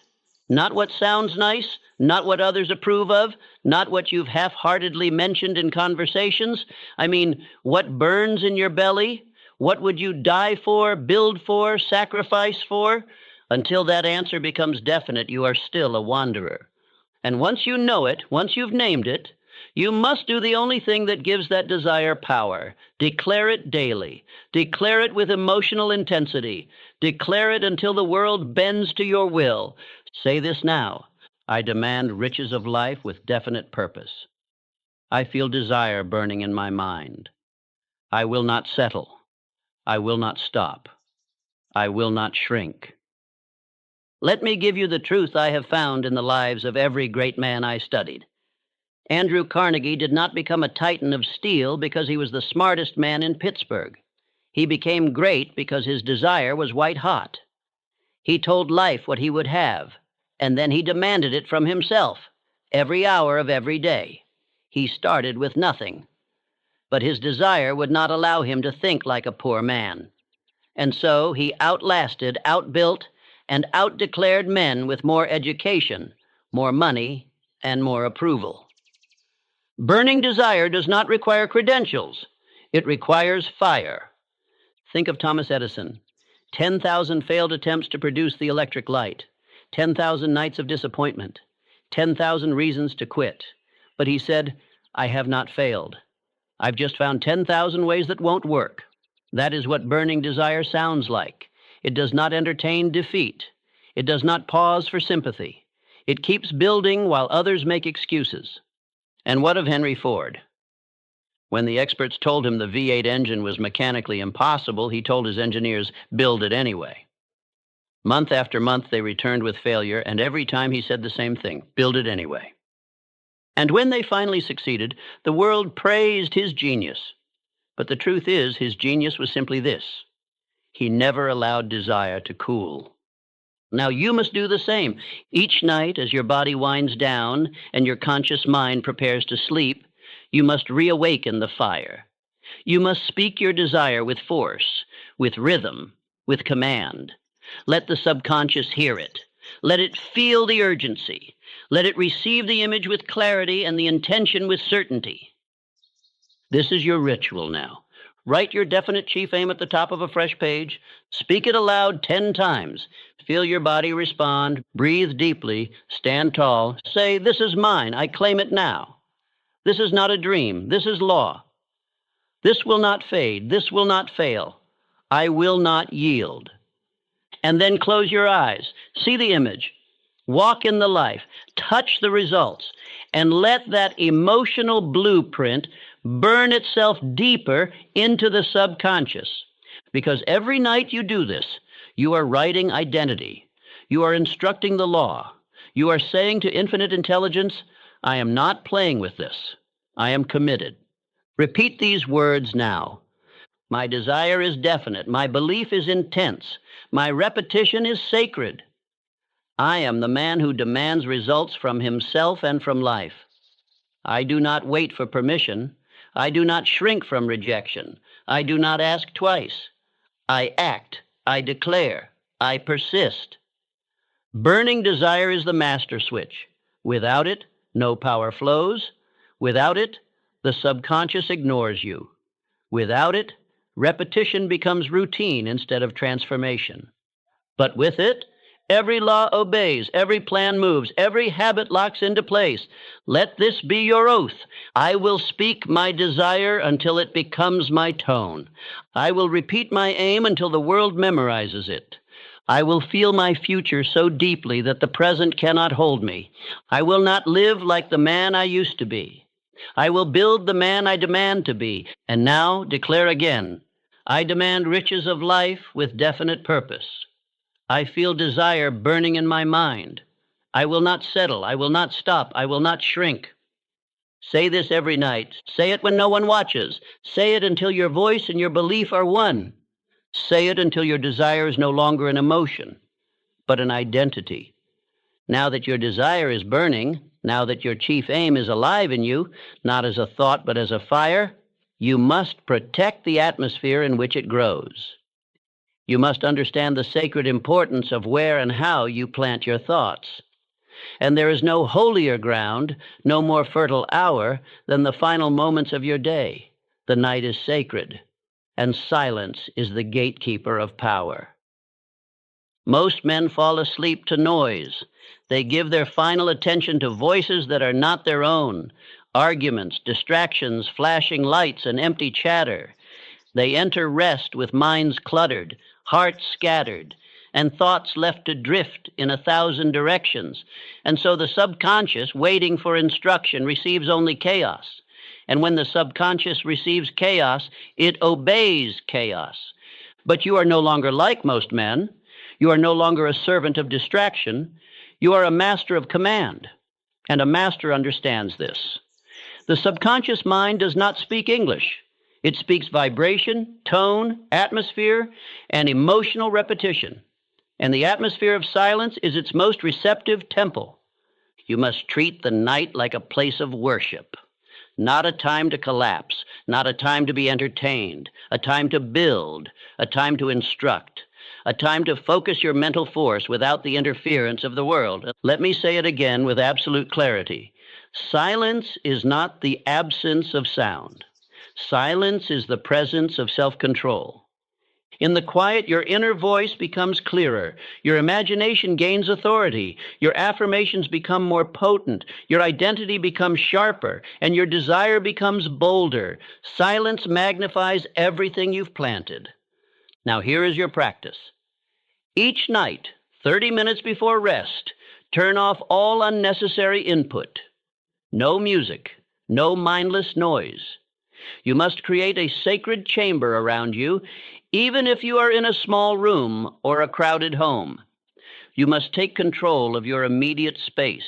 Not what sounds nice, not what others approve of, not what you've half-heartedly mentioned in conversations. I mean, what burns in your belly? What would you die for, build for, sacrifice for? Until that answer becomes definite, you are still a wanderer. And once you know it, once you've named it, you must do the only thing that gives that desire power. Declare it daily. Declare it with emotional intensity. Declare it until the world bends to your will. Say this now. I demand riches of life with definite purpose. I feel desire burning in my mind. I will not settle. I will not stop. I will not shrink. Let me give you the truth I have found in the lives of every great man I studied. Andrew Carnegie did not become a titan of steel because he was the smartest man in Pittsburgh. He became great because his desire was white hot. He told life what he would have, and then he demanded it from himself, every hour of every day. He started with nothing. But his desire would not allow him to think like a poor man. And so he outlasted, outbuilt, and outdeclared men with more education, more money, and more approval. Burning desire does not require credentials. It requires fire. Think of Thomas Edison. 10,000 failed attempts to produce the electric light. 10,000 nights of disappointment. 10,000 reasons to quit. But he said, "I have not failed. I've just found 10,000 ways that won't work." That is what burning desire sounds like. It does not entertain defeat. It does not pause for sympathy. It keeps building while others make excuses. And what of Henry Ford? When the experts told him the V8 engine was mechanically impossible, he told his engineers, "Build it anyway." Month after month, they returned with failure, and every time he said the same thing, "Build it anyway." And when they finally succeeded, the world praised his genius. But the truth is, his genius was simply this: he never allowed desire to cool. Now you must do the same. Each night, as your body winds down and your conscious mind prepares to sleep, you must reawaken the fire. You must speak your desire with force, with rhythm, with command. Let the subconscious hear it. Let it feel the urgency. Let it receive the image with clarity and the intention with certainty. This is your ritual now. Write your definite chief aim at the top of a fresh page. Speak it aloud 10 times. Feel your body respond. Breathe deeply. Stand tall. Say, "This is mine. I claim it now. This is not a dream. This is law. This will not fade. This will not fail. I will not yield." And then close your eyes. See the image. Walk in the life. Touch the results. And let that emotional blueprint burn itself deeper into the subconscious. Because every night you do this, you are writing identity. You are instructing the law. You are saying to infinite intelligence, "I am not playing with this. I am committed." Repeat these words now. My desire is definite. My belief is intense. My repetition is sacred. I am the man who demands results from himself and from life. I do not wait for permission. I do not shrink from rejection. I do not ask twice. I act. I declare. I persist. Burning desire is the master switch. Without it, no power flows. Without it, the subconscious ignores you. Without it, repetition becomes routine instead of transformation. But with it, every law obeys, every plan moves, every habit locks into place. Let this be your oath. I will speak my desire until it becomes my tone. I will repeat my aim until the world memorizes it. I will feel my future so deeply that the present cannot hold me. I will not live like the man I used to be. I will build the man I demand to be. And now declare again, I demand riches of life with definite purpose. I feel desire burning in my mind. I will not settle. I will not stop. I will not shrink. Say this every night. Say it when no one watches. Say it until your voice and your belief are one. Say it until your desire is no longer an emotion, but an identity. Now that your desire is burning, now that your chief aim is alive in you, not as a thought but as a fire, you must protect the atmosphere in which it grows. You must understand the sacred importance of where and how you plant your thoughts. And there is no holier ground, no more fertile hour than the final moments of your day. The night is sacred, and silence is the gatekeeper of power. Most men fall asleep to noise. They give their final attention to voices that are not their own, arguments, distractions, flashing lights, and empty chatter. They enter rest with minds cluttered, hearts scattered, and thoughts left to drift in 1,000 directions. And so the subconscious, waiting for instruction, receives only chaos. And when the subconscious receives chaos, it obeys chaos. But you are no longer like most men. You are no longer a servant of distraction. You are a master of command. And a master understands this. The subconscious mind does not speak English. It speaks vibration, tone, atmosphere, and emotional repetition. And the atmosphere of silence is its most receptive temple. You must treat the night like a place of worship, not a time to collapse, not a time to be entertained, a time to build, a time to instruct, a time to focus your mental force without the interference of the world. Let me say it again with absolute clarity. Silence is not the absence of sound. Silence is the presence of self-control. In the quiet, your inner voice becomes clearer. Your imagination gains authority. Your affirmations become more potent. Your identity becomes sharper, and your desire becomes bolder. Silence magnifies everything you've planted. Now here is your practice. Each night, 30 minutes before rest, turn off all unnecessary input. No music, no mindless noise. You must create a sacred chamber around you, even if you are in a small room or a crowded home. You must take control of your immediate space.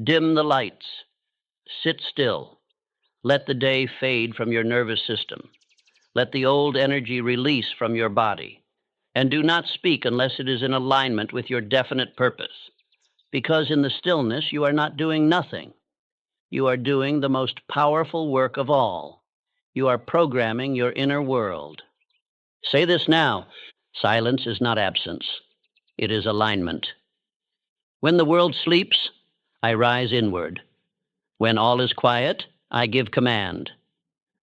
Dim the lights. Sit still. Let the day fade from your nervous system. Let the old energy release from your body. and do not speak unless it is in alignment with your definite purpose. Because in the stillness, you are not doing nothing. You are doing the most powerful work of all. You are programming your inner world. Say this now. Silence is not absence. It is alignment. When the world sleeps, I rise inward. When all is quiet, I give command.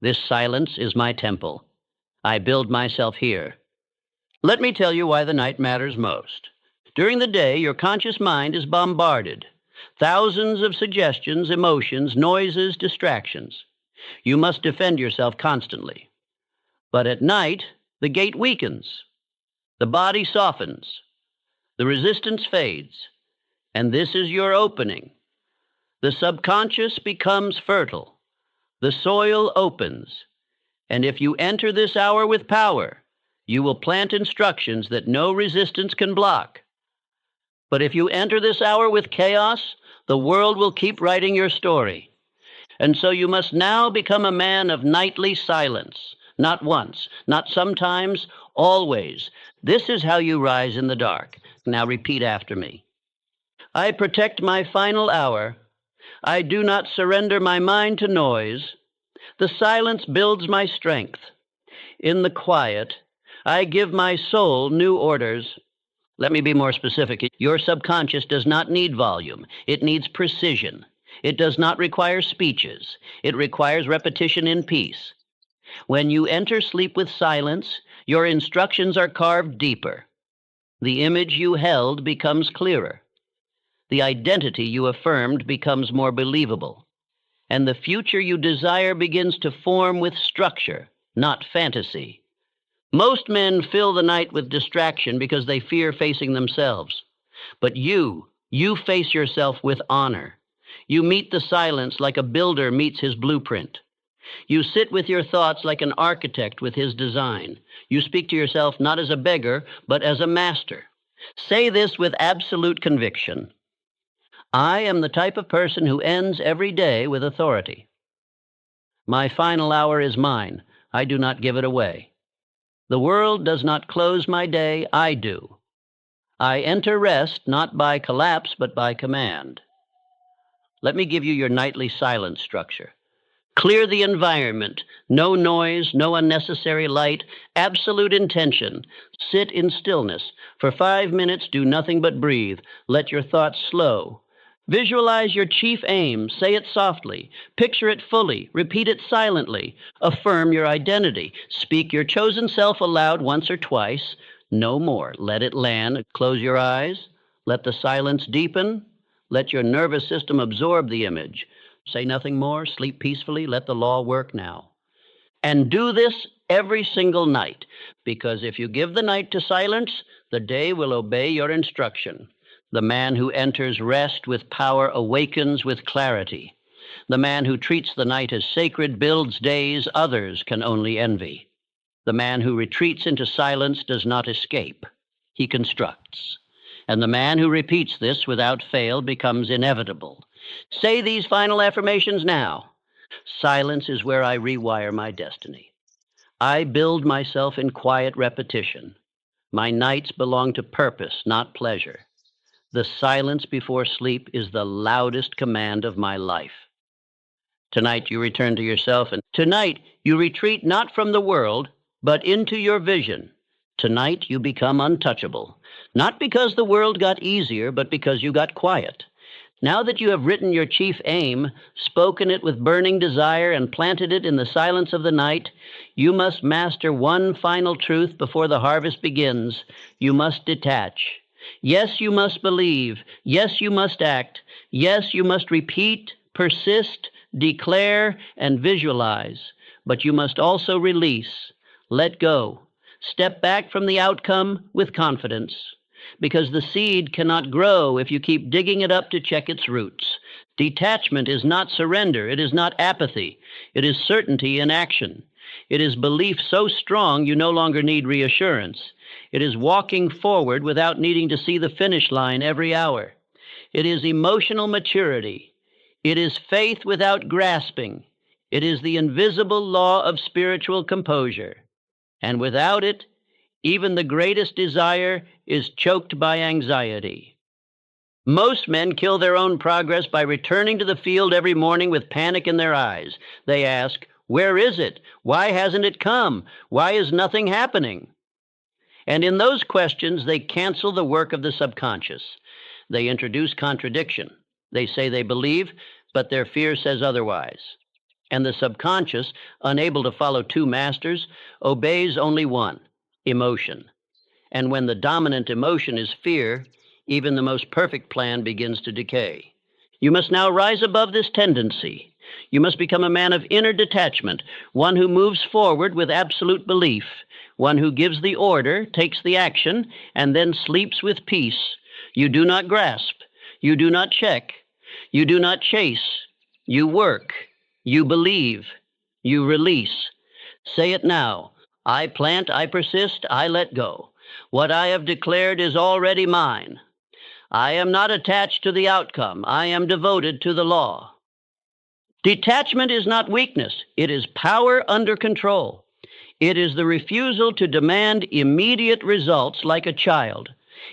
This silence is my temple. I build myself here. Let me tell you why the night matters most. During the day, your conscious mind is bombarded. Thousands of suggestions, emotions, noises, distractions. You must defend yourself constantly. But at night, the gate weakens. The body softens. The resistance fades. And this is your opening. The subconscious becomes fertile. The soil opens. And if you enter this hour with power, you will plant instructions that no resistance can block. But if you enter this hour with chaos, the world will keep writing your story. And so you must now become a man of nightly silence. Not once, not sometimes, always. This is how you rise in the dark. Now repeat after me. I protect my final hour. I do not surrender my mind to noise. The silence builds my strength. In the quiet, I give my soul new orders. Let me be more specific. Your subconscious does not need volume. It needs precision. It does not require speeches. It requires repetition in peace. When you enter sleep with silence, your instructions are carved deeper. The image you held becomes clearer. The identity you affirmed becomes more believable. And the future you desire begins to form with structure, not fantasy. Most men fill the night with distraction because they fear facing themselves. But you face yourself with honor. You meet the silence like a builder meets his blueprint. You sit with your thoughts like an architect with his design. You speak to yourself not as a beggar, but as a master. Say this with absolute conviction. I am the type of person who ends every day with authority. My final hour is mine. I do not give it away. The world does not close my day. I do. I enter rest not by collapse, but by command. Let me give you your nightly silence structure. Clear the environment. No noise, no unnecessary light, absolute intention. Sit in stillness. For 5 minutes, do nothing but breathe. Let your thoughts slow. Visualize your chief aim. Say it softly. Picture it fully. Repeat it silently. Affirm your identity. Speak your chosen self aloud once or twice. No more. Let it land. Close your eyes. Let the silence deepen. Let your nervous system absorb the image. Say nothing more. Sleep peacefully. Let the law work now. And do this every single night, because if you give the night to silence, the day will obey your instruction. The man who enters rest with power awakens with clarity. The man who treats the night as sacred builds days others can only envy. The man who retreats into silence does not escape. He constructs. And the man who repeats this without fail becomes inevitable. Say these final affirmations now. Silence is where I rewire my destiny. I build myself in quiet repetition. My nights belong to purpose, not pleasure. The silence before sleep is the loudest command of my life. Tonight you return to yourself, and tonight you retreat not from the world, but into your vision. Tonight you become untouchable, not because the world got easier, but because you got quiet. Now that you have written your chief aim, spoken it with burning desire, and planted it in the silence of the night, you must master one final truth before the harvest begins. You must detach. Yes, you must believe. Yes, you must act. Yes, you must repeat, persist, declare, and visualize. But you must also release, let go, step back from the outcome with confidence. Because the seed cannot grow if you keep digging it up to check its roots. Detachment is not surrender. It is not apathy. It is certainty in action. It is belief so strong you no longer need reassurance. It is walking forward without needing to see the finish line every hour. It is emotional maturity. It is faith without grasping. It is the invisible law of spiritual composure. And without it, Even the greatest desire is choked by anxiety. Most men kill their own progress by returning to the field every morning with panic in their eyes. They ask, "Where is it? Why hasn't it come? Why is nothing happening?" And in those questions, they cancel the work of the subconscious. They introduce contradiction. They say they believe, but their fear says otherwise. And the subconscious, unable to follow two masters, obeys only one, emotion. And when the dominant emotion is fear, even the most perfect plan begins to decay. You must now rise above this tendency. You must become a man of inner detachment, one who moves forward with absolute belief, one who gives the order, takes the action, and then sleeps with peace. You do not grasp. You do not check. You do not chase. You work. You believe. You release. Say it now. I plant, I persist, I let go. What I have declared is already mine. I am not attached to the outcome. I am devoted to the law. Detachment is not weakness. It is power under control. It is the refusal to demand immediate results like a child.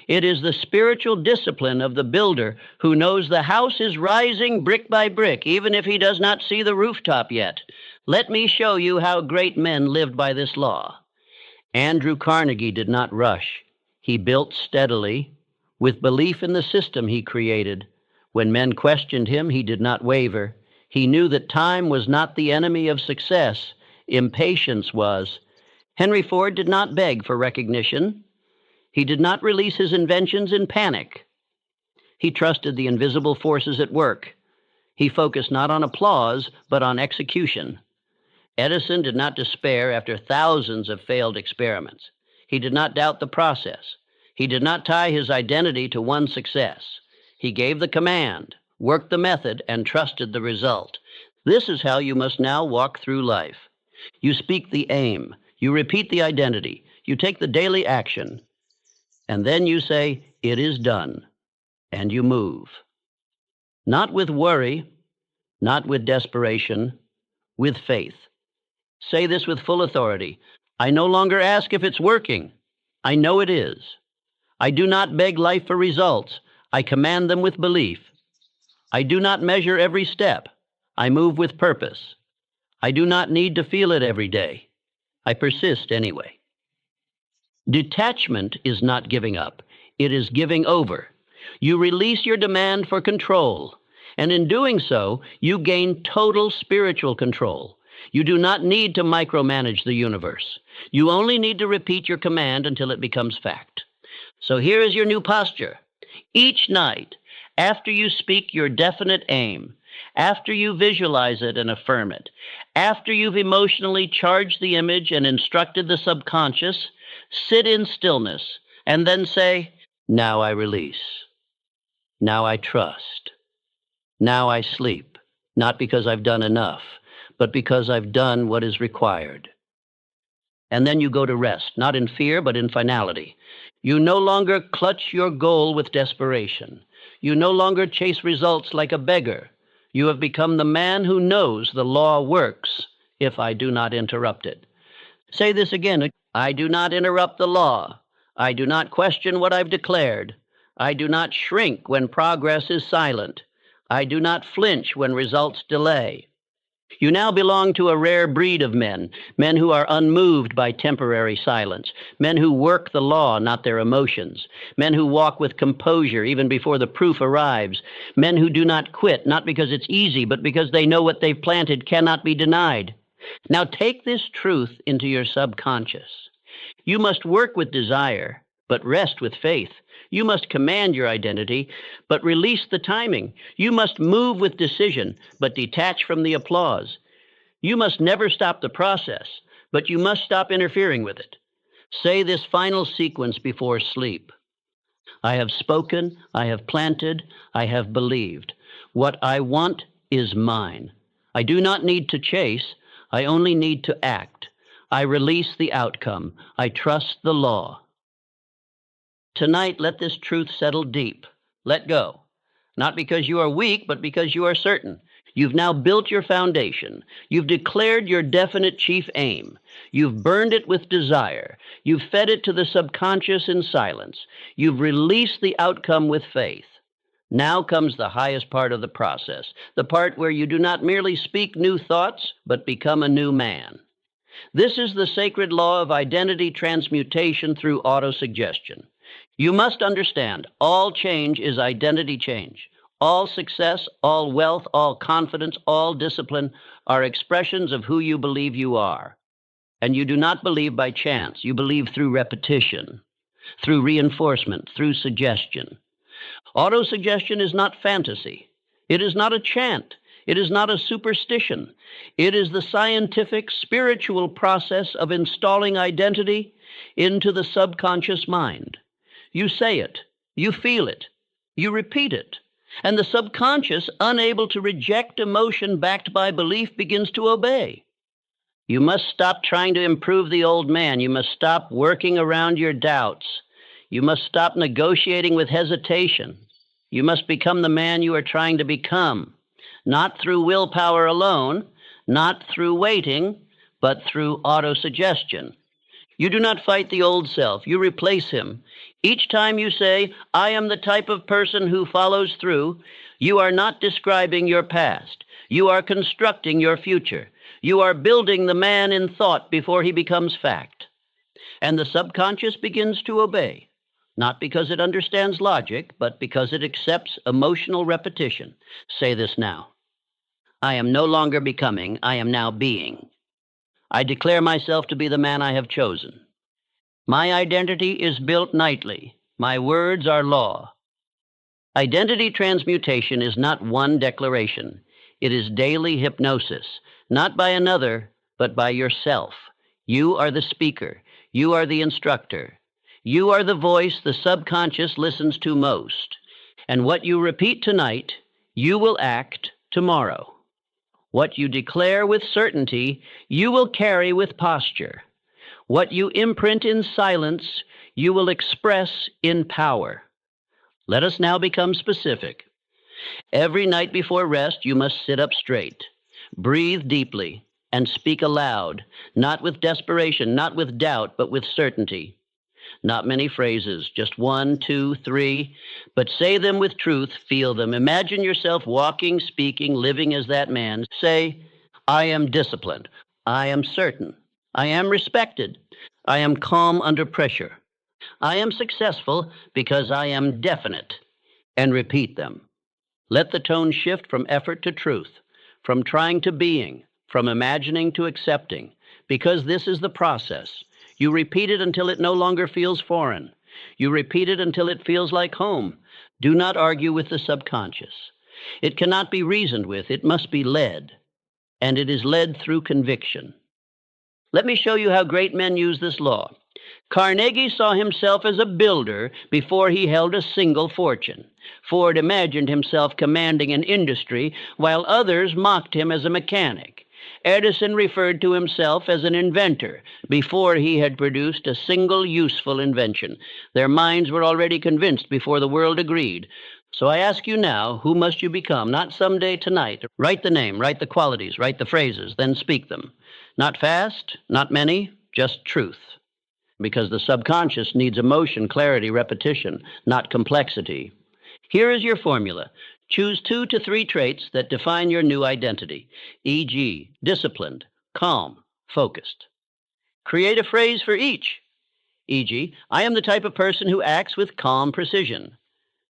It is the spiritual discipline of the builder who knows the house is rising brick by brick, even if he does not see the rooftop yet. Let me show you how great men lived by this law. Andrew Carnegie did not rush. He built steadily, with belief in the system he created. When men questioned him, he did not waver. He knew that time was not the enemy of success. Impatience was. Henry Ford did not beg for recognition. He did not release his inventions in panic. He trusted the invisible forces at work. He focused not on applause, but on execution. Edison did not despair after thousands of failed experiments. He did not doubt the process. He did not tie his identity to one success. He gave the command, worked the method, and trusted the result. This is how you must now walk through life. You speak the aim. You repeat the identity. You take the daily action. And then you say, "It is done." And you move. Not with worry, not with desperation, with faith. Say this with full authority. I no longer ask if it's working. I know it is. I do not beg life for results. I command them with belief. I do not measure every step. I move with purpose. I do not need to feel it every day. I persist anyway. Detachment is not giving up. It is giving over. You release your demand for control, and in doing so, you gain total spiritual control. You do not need to micromanage the universe. You only need to repeat your command until it becomes fact. So here is your new posture. Each night, after you speak your definite aim, after you visualize it and affirm it, after you've emotionally charged the image and instructed the subconscious, sit in stillness and then say, "Now I release. Now I trust. Now I sleep, not because I've done enough, but because I've done what is required." And then you go to rest, not in fear, but in finality. You no longer clutch your goal with desperation. You no longer chase results like a beggar. You have become the man who knows the law works if I do not interrupt it. Say this again. I do not interrupt the law. I do not question what I've declared. I do not shrink when progress is silent. I do not flinch when results delay. You now belong to a rare breed of men, men who are unmoved by temporary silence, men who work the law, not their emotions, men who walk with composure even before the proof arrives, men who do not quit, not because it's easy, but because they know what they've planted cannot be denied. Now take this truth into your subconscious. You must work with desire, but rest with faith. You must command your identity, but release the timing. You must move with decision, but detach from the applause. You must never stop the process, but you must stop interfering with it. Say this final sequence before sleep. I have spoken, I have planted, I have believed. What I want is mine. I do not need to chase, I only need to act. I release the outcome. I trust the law. Tonight, let this truth settle deep. Let go. Not because you are weak, but because you are certain. You've now built your foundation. You've declared your definite chief aim. You've burned it with desire. You've fed it to the subconscious in silence. You've released the outcome with faith. Now comes the highest part of the process, the part where you do not merely speak new thoughts, but become a new man. This is the sacred law of identity transmutation through autosuggestion. You must understand, all change is identity change. All success, all wealth, all confidence, all discipline are expressions of who you believe you are. And you do not believe by chance. You believe through repetition, through reinforcement, through suggestion. Autosuggestion is not fantasy. It is not a chant. It is not a superstition. It is the scientific, spiritual process of installing identity into the subconscious mind. You say it, you feel it, you repeat it, and the subconscious, unable to reject emotion backed by belief, begins to obey. You must stop trying to improve the old man. You must stop working around your doubts. You must stop negotiating with hesitation. You must become the man you are trying to become, not through willpower alone, not through waiting, but through autosuggestion. You do not fight the old self. You replace him. Each time you say, I am the type of person who follows through, you are not describing your past. You are constructing your future. You are building the man in thought before he becomes fact. And the subconscious begins to obey, not because it understands logic, but because it accepts emotional repetition. Say this now. I am no longer becoming, I am now being. I declare myself to be the man I have chosen. My identity is built nightly. My words are law. Identity transmutation is not one declaration. It is daily hypnosis, not by another, but by yourself. You are the speaker. You are the instructor. You are the voice the subconscious listens to most. And what you repeat tonight, you will act tomorrow. What you declare with certainty, you will carry with posture. What you imprint in silence, you will express in power. Let us now become specific. Every night before rest, you must sit up straight, breathe deeply, and speak aloud, not with desperation, not with doubt, but with certainty. Not many phrases, just 1, 2, 3, but say them with truth, feel them. Imagine yourself walking, speaking, living as that man. Say, I am disciplined. I am certain. I am respected. I am calm under pressure. I am successful because I am definite. And repeat them. Let the tone shift from effort to truth, from trying to being, from imagining to accepting, because this is the process. You repeat it until it no longer feels foreign. You repeat it until it feels like home. Do not argue with the subconscious. It cannot be reasoned with. It must be led. And it is led through conviction. Let me show you how great men use this law. Carnegie saw himself as a builder before he held a single fortune. Ford imagined himself commanding an industry while others mocked him as a mechanic. Edison referred to himself as an inventor before he had produced a single useful invention. Their minds were already convinced before the world agreed. So I ask you now, who must you become? Not someday, tonight. Write the name, write the qualities, write the phrases, then speak them. Not fast, not many, just truth. Because the subconscious needs emotion, clarity, repetition, not complexity. Here is your formula. Choose 2 to 3 traits that define your new identity, e.g., disciplined, calm, focused. Create a phrase for each, e.g., I am the type of person who acts with calm precision.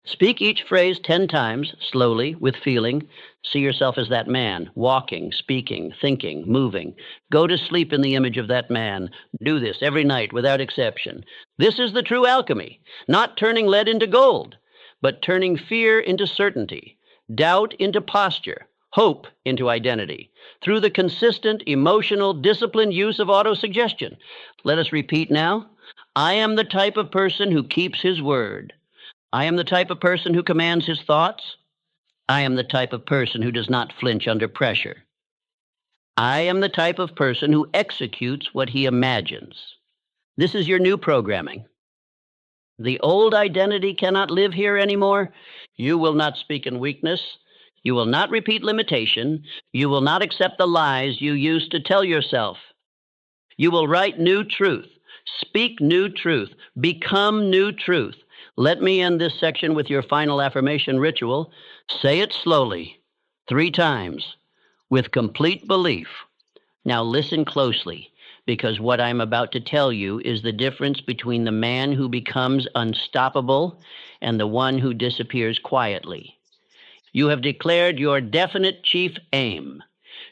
Speak each phrase 10 times, slowly, with feeling. See yourself as that man, walking, speaking, thinking, moving. Go to sleep in the image of that man. Do this every night without exception. This is the true alchemy, not turning lead into gold, but turning fear into certainty, doubt into posture, hope into identity, through the consistent, emotional, disciplined use of autosuggestion. Let us repeat now. I am the type of person who keeps his word. I am the type of person who commands his thoughts. I am the type of person who does not flinch under pressure. I am the type of person who executes what he imagines. This is your new programming. The old identity cannot live here anymore. You will not speak in weakness. You will not repeat limitation. You will not accept the lies you used to tell yourself. You will write new truth, speak new truth, become new truth. Let me end this section with your final affirmation ritual. Say it slowly, 3 times, with complete belief. Now listen closely, because what I'm about to tell you is the difference between the man who becomes unstoppable and the one who disappears quietly. You have declared your definite chief aim.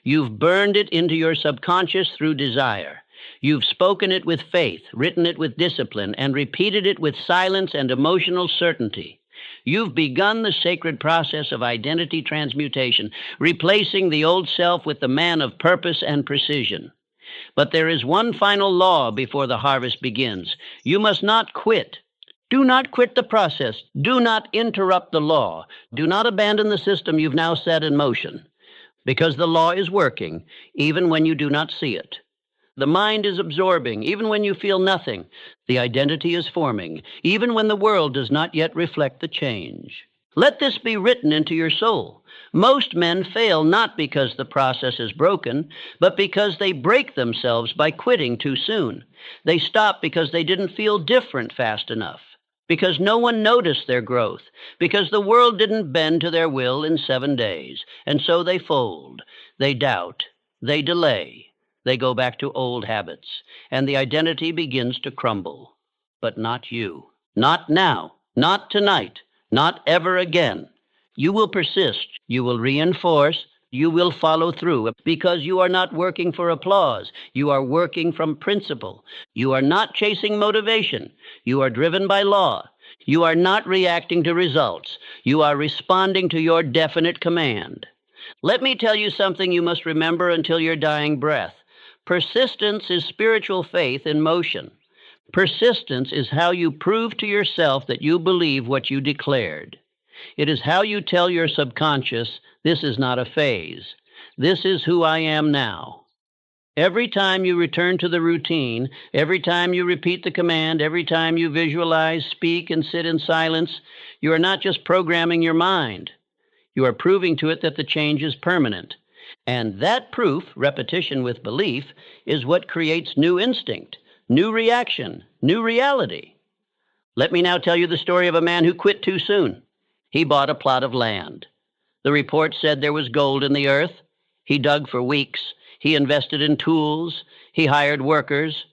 You've burned it into your subconscious through desire. You've spoken it with faith, written it with discipline, and repeated it with silence and emotional certainty. You've begun the sacred process of identity transmutation, replacing the old self with the man of purpose and precision. But there is one final law before the harvest begins. You must not quit. Do not quit the process. Do not interrupt the law. Do not abandon the system you've now set in motion, because the law is working, even when you do not see it. The mind is absorbing, even when you feel nothing. The identity is forming, even when the world does not yet reflect the change. Let this be written into your soul. Most men fail not because the process is broken, but because they break themselves by quitting too soon. They stop because they didn't feel different fast enough, because no one noticed their growth, because the world didn't bend to their will in 7 days, and so they fold, they doubt, they delay. They go back to old habits, and the identity begins to crumble. But not you. Not now. Not tonight. Not ever again. You will persist. You will reinforce. You will follow through, because you are not working for applause. You are working from principle. You are not chasing motivation. You are driven by law. You are not reacting to results. You are responding to your definite command. Let me tell you something you must remember until your dying breath. Persistence is spiritual faith in motion. Persistence is how you prove to yourself that you believe what you declared. It is how you tell your subconscious, this is not a phase. This is who I am now. Every time you return to the routine, every time you repeat the command, every time you visualize, speak, and sit in silence, you are not just programming your mind. You are proving to it that the change is permanent. And that proof, repetition with belief, is what creates new instinct, new reaction, new reality. Let me now tell you the story of a man who quit too soon. He bought a plot of land. The report said there was gold in the earth. He dug for weeks. He invested in tools. He hired workers.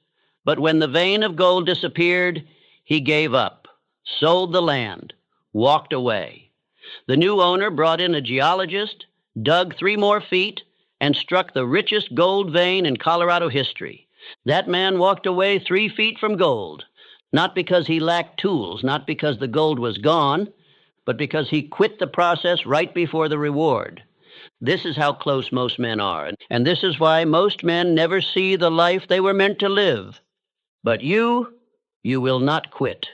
But when the vein of gold disappeared, he gave up, sold the land, walked away. The new owner brought in a geologist, dug 3 more feet, and struck the richest gold vein in Colorado history. That man walked away 3 feet from gold, not because he lacked tools, not because the gold was gone, but because he quit the process right before the reward. This is how close most men are, and this is why most men never see the life they were meant to live. But you will not quit.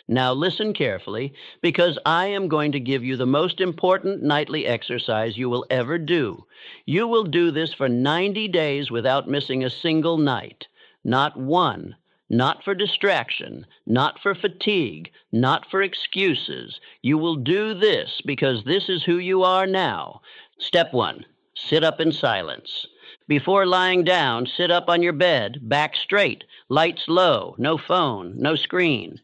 Now listen carefully, because I am going to give you the most important nightly exercise you will ever do. You will do this for 90 days without missing a single night. Not one. Not for distraction. Not for fatigue. Not for excuses. You will do this because this is who you are now. Step 1. Sit up in silence. Before lying down, sit up on your bed, back straight, lights low, no phone, no screen.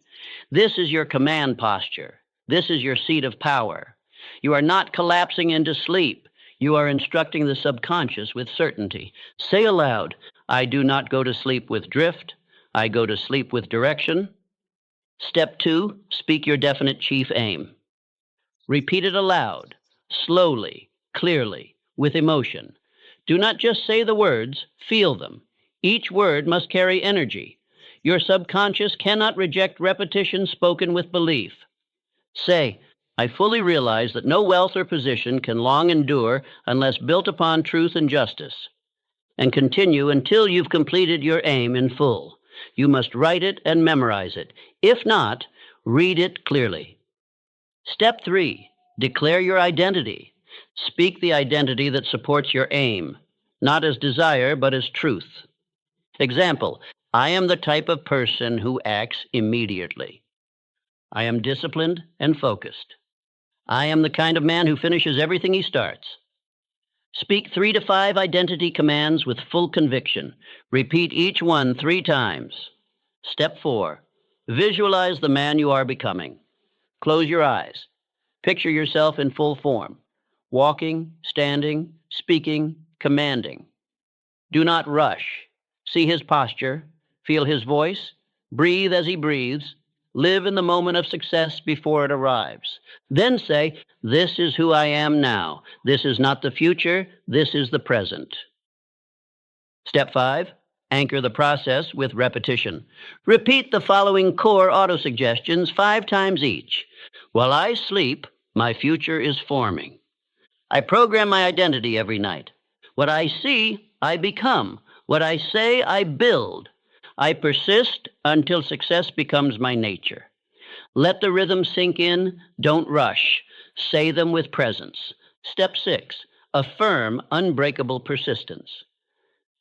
This is your command posture. This is your seat of power. You are not collapsing into sleep. You are instructing the subconscious with certainty. Say aloud, I do not go to sleep with drift. I go to sleep with direction. Step 2, speak your definite chief aim. Repeat it aloud, slowly, clearly, with emotion. Do not just say the words, feel them. Each word must carry energy. Your subconscious cannot reject repetition spoken with belief. Say, I fully realize that no wealth or position can long endure unless built upon truth and justice. And continue until you've completed your aim in full. You must write it and memorize it. If not, read it clearly. Step 3, declare your identity. Speak the identity that supports your aim, not as desire, but as truth. Example, I am the type of person who acts immediately. I am disciplined and focused. I am the kind of man who finishes everything he starts. Speak 3 to 5 identity commands with full conviction. Repeat each one 3 times. Step 4. Visualize the man you are becoming. Close your eyes. Picture yourself in full form, walking, standing, speaking, commanding. Do not rush. See his posture, feel his voice, breathe as he breathes, live in the moment of success before it arrives. Then say, "This is who I am now. This is not the future, this is the present." Step 5, anchor the process with repetition. Repeat the following core autosuggestions 5 times each. While I sleep, my future is forming. I program my identity every night. What I see, I become. What I say, I build. I persist until success becomes my nature. Let the rhythm sink in. Don't rush. Say them with presence. Step 6, affirm unbreakable persistence.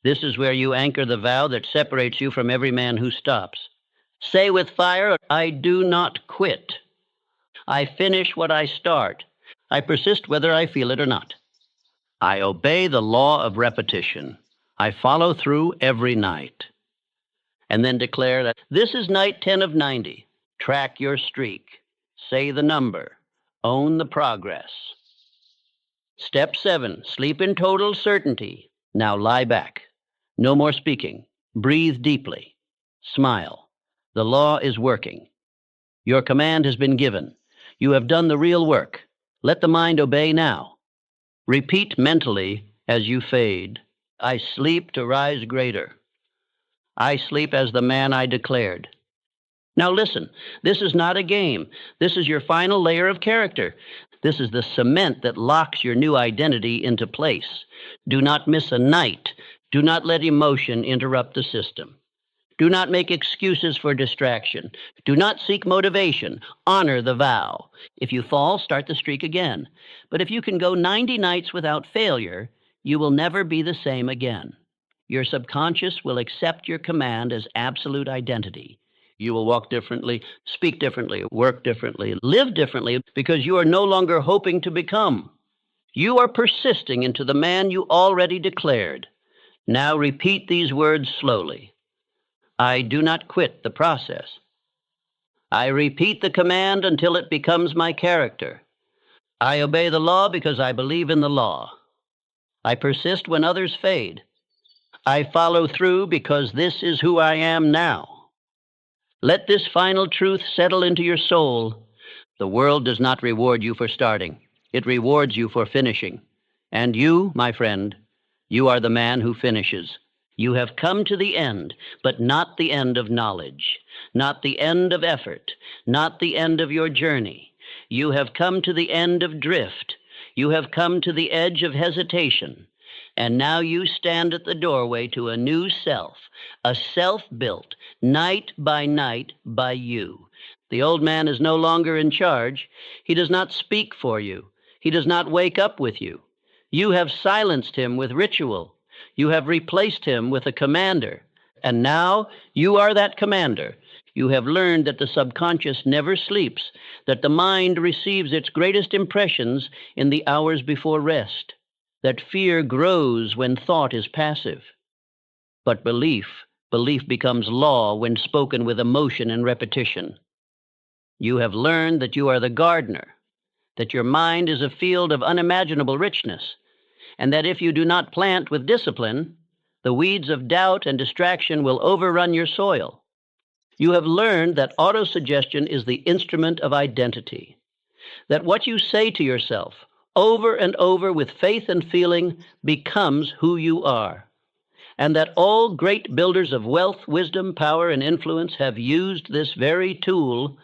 This is where you anchor the vow that separates you from every man who stops. Say with fire, I do not quit. I finish what I start. I persist whether I feel it or not. I obey the law of repetition. I follow through every night. And then declare that this is night 10 of 90. Track your streak. Say the number. Own the progress. Step 7, sleep in total certainty. Now lie back. No more speaking. Breathe deeply. Smile. The law is working. Your command has been given. You have done the real work. Let the mind obey now. Repeat mentally as you fade. I sleep to rise greater. I sleep as the man I declared. Now listen, this is not a game. This is your final layer of character. This is the cement that locks your new identity into place. Do not miss a night. Do not let emotion interrupt the system. Do not make excuses for distraction. Do not seek motivation. Honor the vow. If you fall, start the streak again. But if you can go 90 nights without failure, you will never be the same again. Your subconscious will accept your command as absolute identity. You will walk differently, speak differently, work differently, live differently because you are no longer hoping to become. You are persisting into the man you already declared. Now repeat these words slowly. I do not quit the process. I repeat the command until it becomes my character. I obey the law because I believe in the law. I persist when others fade. I follow through because this is who I am now. Let this final truth settle into your soul. The world does not reward you for starting. It rewards you for finishing. And you, my friend, you are the man who finishes. You have come to the end, but not the end of knowledge, not the end of effort, not the end of your journey. You have come to the end of drift. You have come to the edge of hesitation. And now you stand at the doorway to a new self, a self built night by you. The old man is no longer in charge. He does not speak for you. He does not wake up with you. You have silenced him with ritual. You have replaced him with a commander. And now you are that commander. You have learned that the subconscious never sleeps, that the mind receives its greatest impressions in the hours before rest, that fear grows when thought is passive. But belief becomes law when spoken with emotion and repetition. You have learned that you are the gardener, that your mind is a field of unimaginable richness, and that if you do not plant with discipline, the weeds of doubt and distraction will overrun your soil. You have learned that autosuggestion is the instrument of identity, that what you say to yourself over and over with faith and feeling becomes who you are, and that all great builders of wealth, wisdom, power, and influence have used this very tool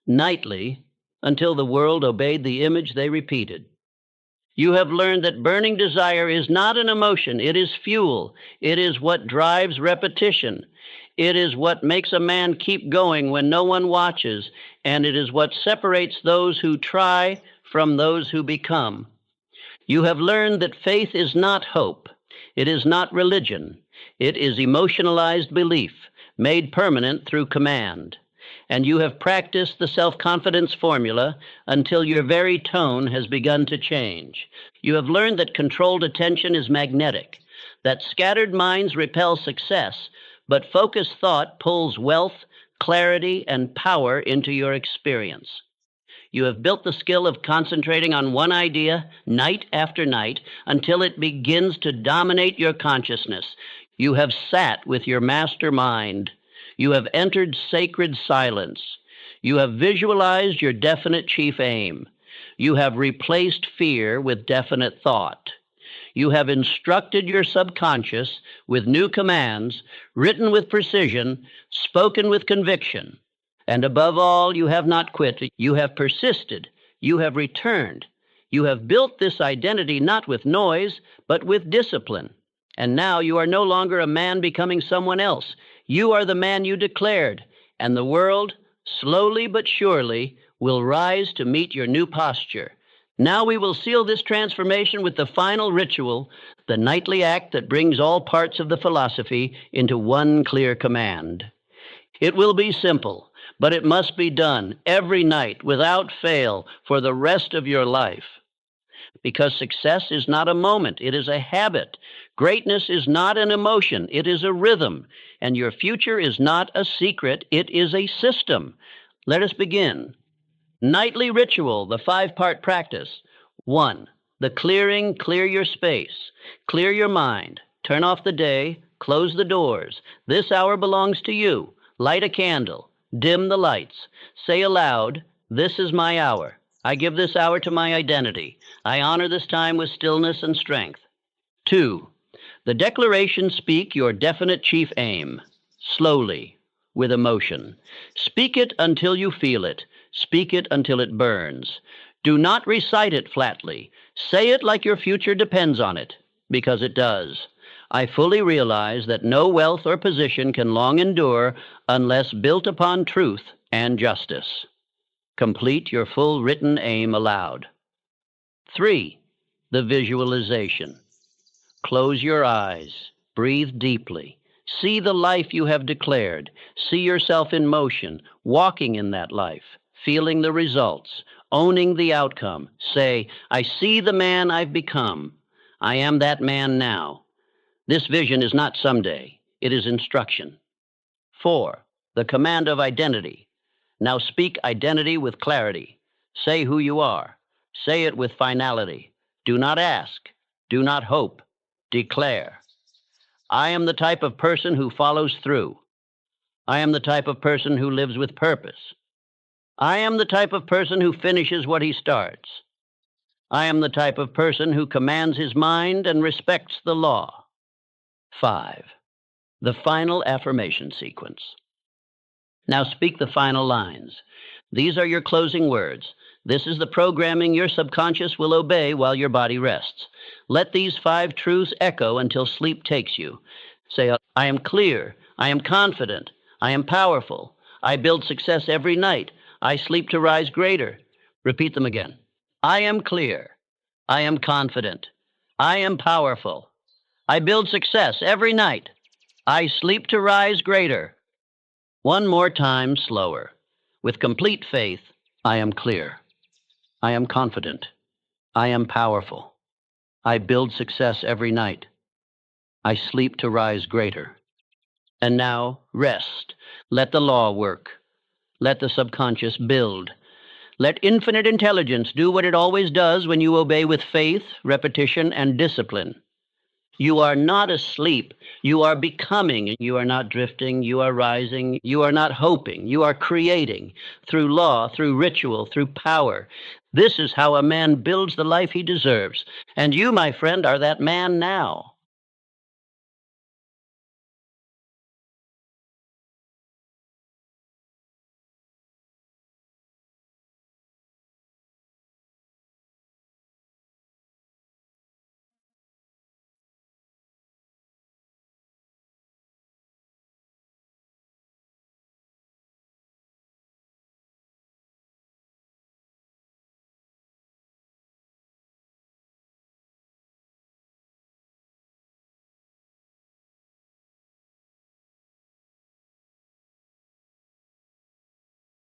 nightly until the world obeyed the image they repeated. You have learned that burning desire is not an emotion, it is fuel. It is what drives repetition. It is what makes a man keep going when no one watches, and it is what separates those who try from those who become. You have learned that faith is not hope. It is not religion. It is emotionalized belief, made permanent through command. And you have practiced the self-confidence formula until your very tone has begun to change. You have learned that controlled attention is magnetic, that scattered minds repel success, but focused thought pulls wealth, clarity, and power into your experience. You have built the skill of concentrating on one idea night after night until it begins to dominate your consciousness. You have sat with your master mind. You have entered sacred silence. You have visualized your definite chief aim. You have replaced fear with definite thought. You have instructed your subconscious with new commands, written with precision, spoken with conviction. And above all, you have not quit. You have persisted. You have returned. You have built this identity not with noise, but with discipline. And now you are no longer a man becoming someone else. You are the man you declared, and the world, slowly but surely, will rise to meet your new posture. Now we will seal this transformation with the final ritual, the nightly act that brings all parts of the philosophy into one clear command. It will be simple, but it must be done every night without fail for the rest of your life. Because success is not a moment, it is a habit. Greatness is not an emotion, it is a rhythm. And your future is not a secret, it is a system. Let us begin. Nightly ritual, the 5-part practice. 1. The clearing, clear your space. Clear your mind. Turn off the day. Close the doors. This hour belongs to you. Light a candle. Dim the lights. Say aloud, this is my hour. I give this hour to my identity. I honor this time with stillness and strength. 2. The declaration, speak your definite chief aim. Slowly, with emotion. Speak it until you feel it. Speak it until it burns. Do not recite it flatly. Say it like your future depends on it, because it does. I fully realize that no wealth or position can long endure unless built upon truth and justice. Complete your full written aim aloud. 3. The visualization. Close your eyes. Breathe deeply. See the life you have declared. See yourself in motion, walking in that life, feeling the results, owning the outcome. Say, I see the man I've become. I am that man now. This vision is not someday. It is instruction. 4. The command of identity. Now speak identity with clarity. Say who you are. Say it with finality. Do not ask. Do not hope. Declare. I am the type of person who follows through. I am the type of person who lives with purpose. I am the type of person who finishes what he starts. I am the type of person who commands his mind and respects the law. 5. The final affirmation sequence. Now speak the final lines. These are your closing words. This is the programming your subconscious will obey while your body rests. Let these 5 truths echo until sleep takes you. Say, I am clear. I am confident. I am powerful. I build success every night. I sleep to rise greater. Repeat them again. I am clear. I am confident. I am powerful. I build success every night. I sleep to rise greater. One more time, slower. With complete faith, I am clear. I am confident. I am powerful. I build success every night. I sleep to rise greater. And now, rest. Let the law work. Let the subconscious build. Let infinite intelligence do what it always does when you obey with faith, repetition, and discipline. You are not asleep. You are becoming. You are not drifting. You are rising. You are not hoping. You are creating through law, through ritual, through power. This is how a man builds the life he deserves. And you, my friend, are that man now.